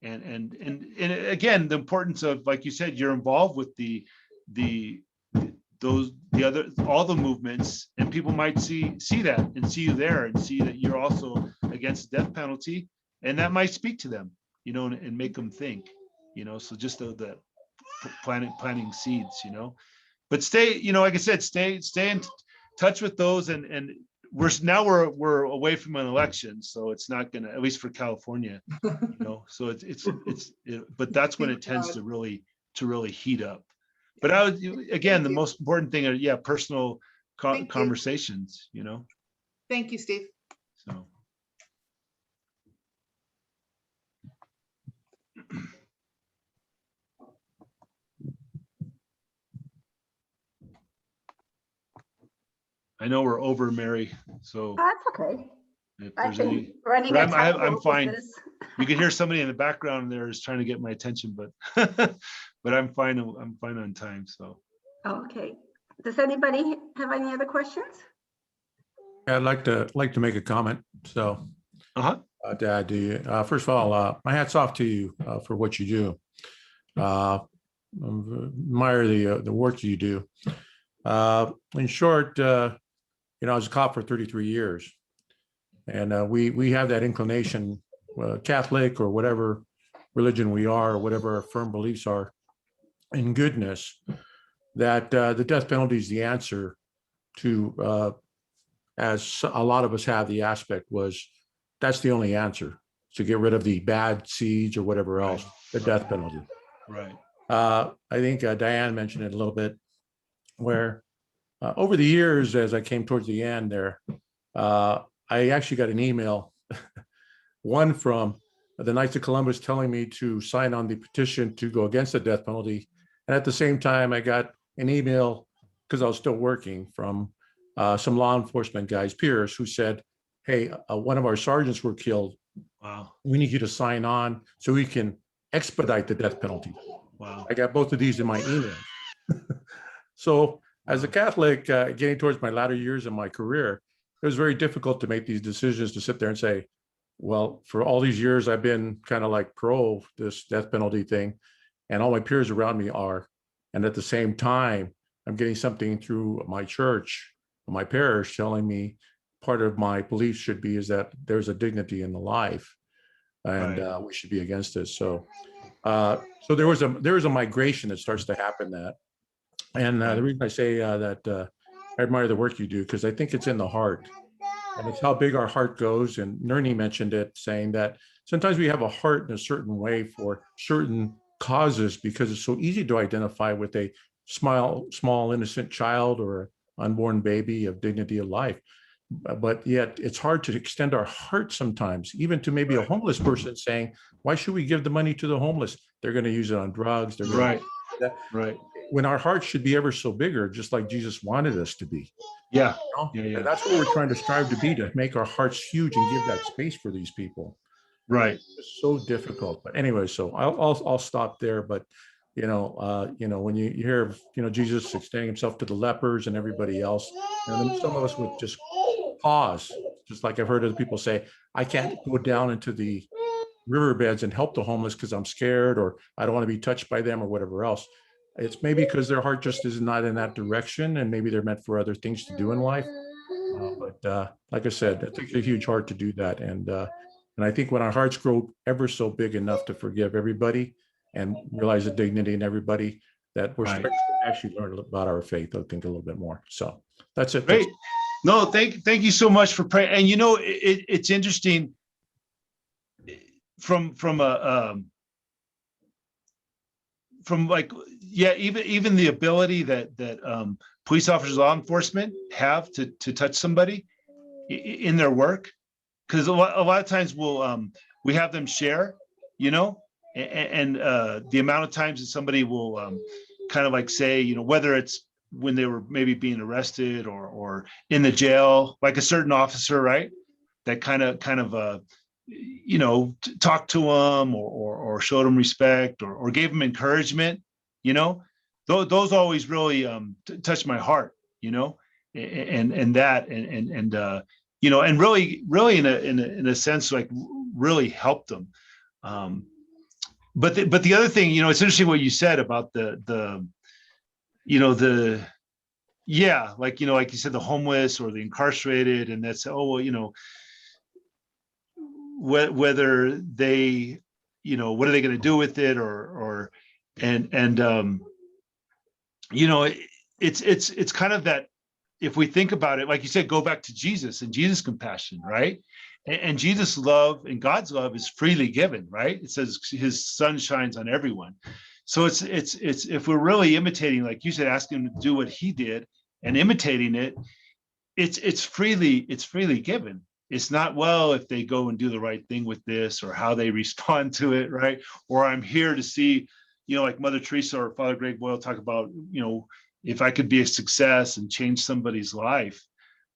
and again, the importance of, like you said, you're involved with all the movements, and people might see that and see you there and see that you're also against the death penalty, and that might speak to them, you know, and make them think, you know. So just the planting seeds, you know. But stay, you know, like I said, stay in touch with those, and we're away from an election, so it's not gonna, at least for California, you know. So but that's when it tends to really heat up. But I would, again, the most important thing are, yeah, personal conversations, you know. Thank you, Steve. So. I know we're over, Mary, so. That's okay. If there's I'm fine. You can hear somebody in the background there is trying to get my attention, but but I'm fine. I'm fine on time. So. Okay. Does anybody have any other questions? I'd like to make a comment. So, Dad, do you? First of all, my hat's off to you for what you do. Admire the work you do. In short, you know, I was a cop for 33 years, and we have that inclination, Catholic or whatever religion we are, or whatever our firm beliefs are in goodness, that the death penalty is the answer to, as a lot of us have the aspect was, that's the only answer to get rid of the bad seeds or whatever else, the death penalty. Right. I think Diane mentioned it a little bit, where over the years, as I came towards the end there, I actually got an email, one from the Knights of Columbus telling me to sign on the petition to go against the death penalty. And at the same time, I got an email, because I was still working, from some law enforcement guys, peers, who said, hey, one of our sergeants were killed. Wow. We need you to sign on so we can expedite the death penalty. Wow. I got both of these in my email. So as a Catholic, getting towards my latter years in my career, it was very difficult to make these decisions, to sit there and say, well, for all these years, I've been kind of like pro this death penalty thing, and all my peers around me are. And at the same time, I'm getting something through my church, my parish, telling me part of my belief should be is that there's a dignity in the life, and we should be against this. So, so there was a migration that starts to happen. That, and the reason I say that I admire the work you do, because I think it's in the heart, and it's how big our heart goes. And Nernie mentioned it, saying that sometimes we have a heart in a certain way for certain causes, because it's so easy to identify with a small innocent child or unborn baby of dignity of life. But yet it's hard to extend our heart sometimes, even to maybe a homeless person, saying, why should we give the money to the homeless? They're going to use it on drugs. They're going to do that. Right. When our heart should be ever so bigger, just like Jesus wanted us to be. Yeah. You know? Yeah. That's what we're trying to strive to be, to make our hearts huge and give that space for these people. Right. It's so difficult. But anyway, so I'll stop there. But you know, when you hear of, Jesus extending himself to the lepers and everybody else, then some of us would just pause, just like I've heard other people say, I can't go down into the riverbeds and help the homeless because I'm scared, or I don't want to be touched by them, or whatever else. It's maybe because their heart just is not in that direction, and maybe they're meant for other things to do in life. But like I said, it takes a huge heart to do that. And I think when our hearts grow ever so big enough to forgive everybody and realize the dignity in everybody, that we're starting to actually learn about our faith, I think, a little bit more. So that's it. Great. No, thank you so much for praying. And it's interesting from even the ability that police officers, law enforcement have to touch somebody in their work, because a lot of times we have them share, and the amount of times that somebody will kind of like say, whether it's when they were maybe being arrested or in the jail, like a certain officer, right? That kind of talked to them or showed them respect or gave them encouragement, those always really touched my heart, and really in a sense, like really helped them. But the other thing, it's interesting what you said about like you said, the homeless or the incarcerated, and that's, whether they, what are they going to do with it, it's kind of that, if we think about it, like you said, go back to Jesus and Jesus' compassion, right? And Jesus' love and God's love is freely given, right? It says his sun shines on everyone. So it's if we're really imitating, like you said, asking him to do what he did and imitating it, it's freely given. It's not, well, if they go and do the right thing with this or how they respond to it, right? Or I'm here to see, like Mother Teresa or Father Greg Boyle talk about, if I could be a success and change somebody's life.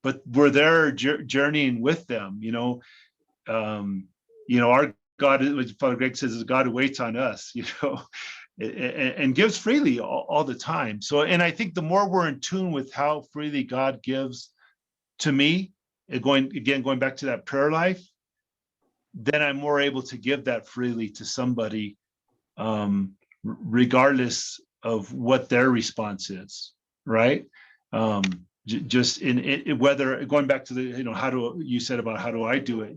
But we're there journeying with them, our God, as Father Greg says, is a God who waits on us, and gives freely all the time. So, and I think the more we're in tune with how freely God gives to me, going back to that prayer life, then I'm more able to give that freely to somebody, regardless of what their response is, right? Just in whether, going back to the, how do you said about how do I do it?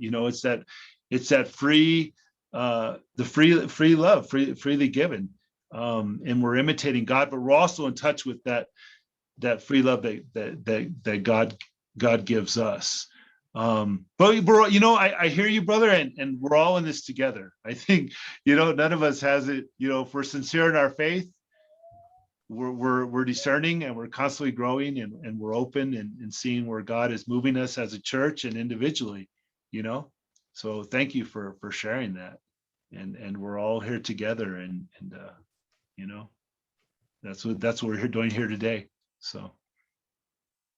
It's that free, the free love, freely given, and we're imitating God, but we're also in touch with that free love that God gives us. But we're, I hear you, brother, and we're all in this together. I think, none of us has it, if we're sincere in our faith, we're discerning and we're constantly growing and we're open and seeing where God is moving us as a church and individually, so thank you for sharing that. And we're all here together and that's what we're doing here today. So,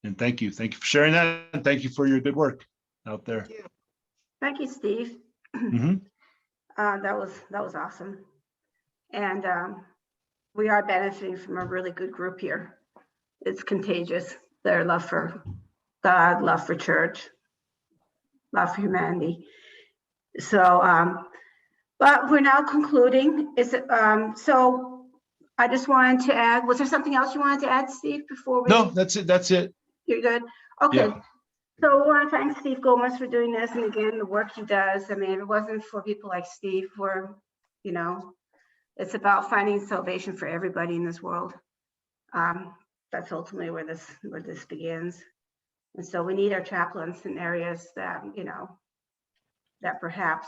and thank you for sharing that, and thank you for your good work out there. Thank you, Steve. Mm-hmm. That was awesome. And we are benefiting from a really good group here. It's contagious. Their love for God, love for church, love for humanity. So, but we're now concluding. So I just wanted to add, was there something else you wanted to add, Steve, before we? No, that's it. You're good? Okay. Yeah. So I want to thank Steve Gomez for doing this, and again, the work he does. I mean, if it wasn't for people like Steve, it's about finding salvation for everybody in this world. That's ultimately where this begins. And so we need our chaplains in areas that, that perhaps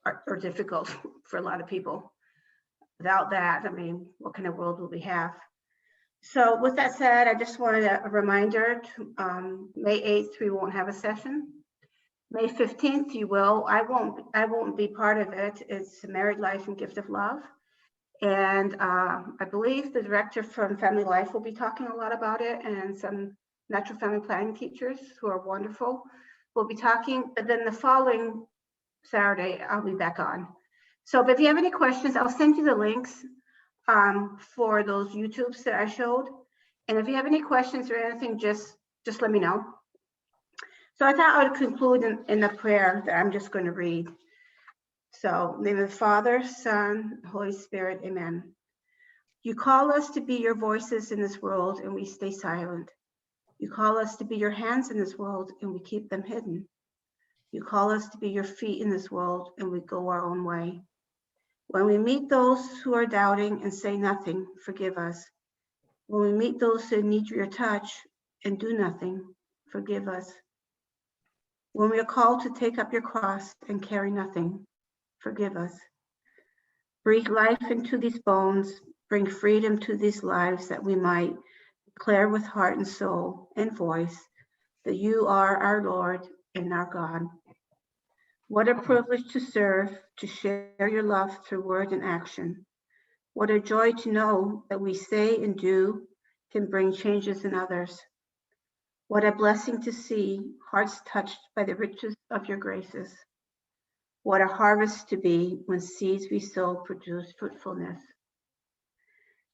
are difficult for a lot of people. Without that, I mean, what kind of world will we have? So with that said, I just wanted a reminder, May 8th, we won't have a session. May 15th, you will. I won't be part of it. It's Married Life and Gift of Love. And I believe the director from Family Life will be talking a lot about it, and some natural family planning teachers who are wonderful will be talking. But then the following Saturday, I'll be back on. So if you have any questions, I'll send you the links for those YouTubes that I showed. And if you have any questions or anything, just let me know. So I thought I would conclude in a prayer that I'm just going to read. So, in the name of the Father, Son, Holy Spirit, amen. You call us to be your voices in this world, and we stay silent. You call us to be your hands in this world, and we keep them hidden. You call us to be your feet in this world, and we go our own way. When we meet those who are doubting and say nothing, forgive us. When we meet those who need your touch and do nothing, forgive us. When we are called to take up your cross and carry nothing, forgive us. Breathe life into these bones, bring freedom to these lives, that we might declare with heart and soul and voice that you are our Lord and our God. What a privilege to serve, to share your love through word and action. What a joy to know that we say and do can bring changes in others. What a blessing to see hearts touched by the riches of your graces. What a harvest to be when seeds we sow produce fruitfulness.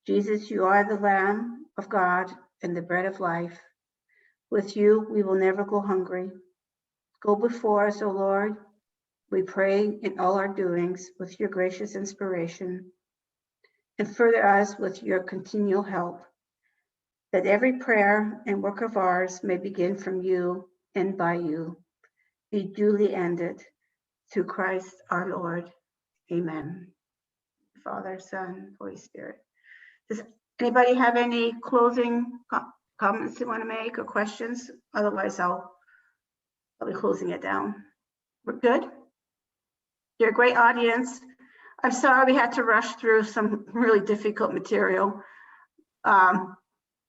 Jesus, you are the Lamb of God and the bread of life. With you, we will never go hungry. Go before us, O Lord. We pray in all our doings with your gracious inspiration, and further us with your continual help, that every prayer and work of ours may begin from you and by you, be duly ended through Christ our Lord. Amen. Father, Son, Holy Spirit. Does anybody have any closing comments they want to make or questions? Otherwise, I'll be closing it down. We're good? You're a great audience. I'm sorry we had to rush through some really difficult material.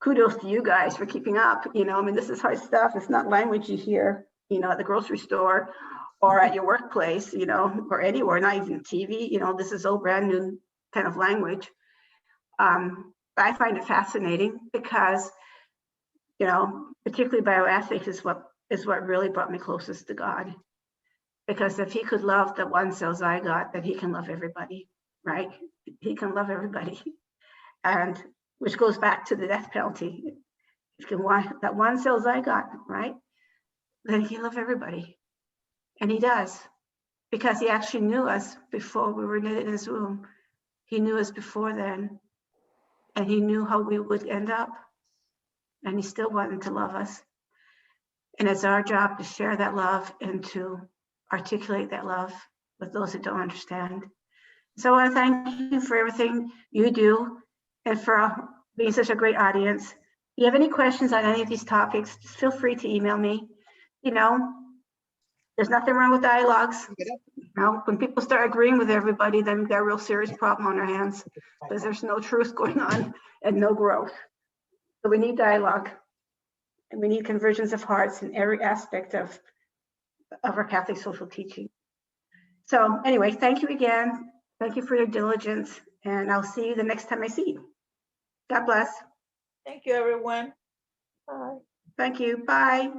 Kudos to you guys for keeping up. You know, I mean, this is hard stuff. It's not language you hear, you know, at the grocery store or at your workplace, you know, or anywhere, not even TV. You know, this is all brand new kind of language. I find it fascinating because, you know, particularly bioethics is what really brought me closest to God. Because if he could love the one cell zygote, then he can love everybody, right? He can love everybody. And which goes back to the death penalty. If you can want that one cell zygote, right? Then he can love everybody. And he does. Because he actually knew us before we were knitted in his womb. He knew us before then. And he knew how we would end up. And he still wanted to love us. And it's our job to share that love and to articulate that love with those that don't understand. So I want to thank you for everything you do and for being such a great audience. If you have any questions on any of these topics, just feel free to email me. You know, there's nothing wrong with dialogues. You know, when people start agreeing with everybody, then we've got a real serious problem on our hands because there's no truth going on and no growth. So we need dialogue and we need conversions of hearts in every aspect of our Catholic social teaching. So anyway, thank you again. Thank you for your diligence, and I'll see you the next time I see you. God bless. Thank you, everyone. Bye. Thank you. Bye.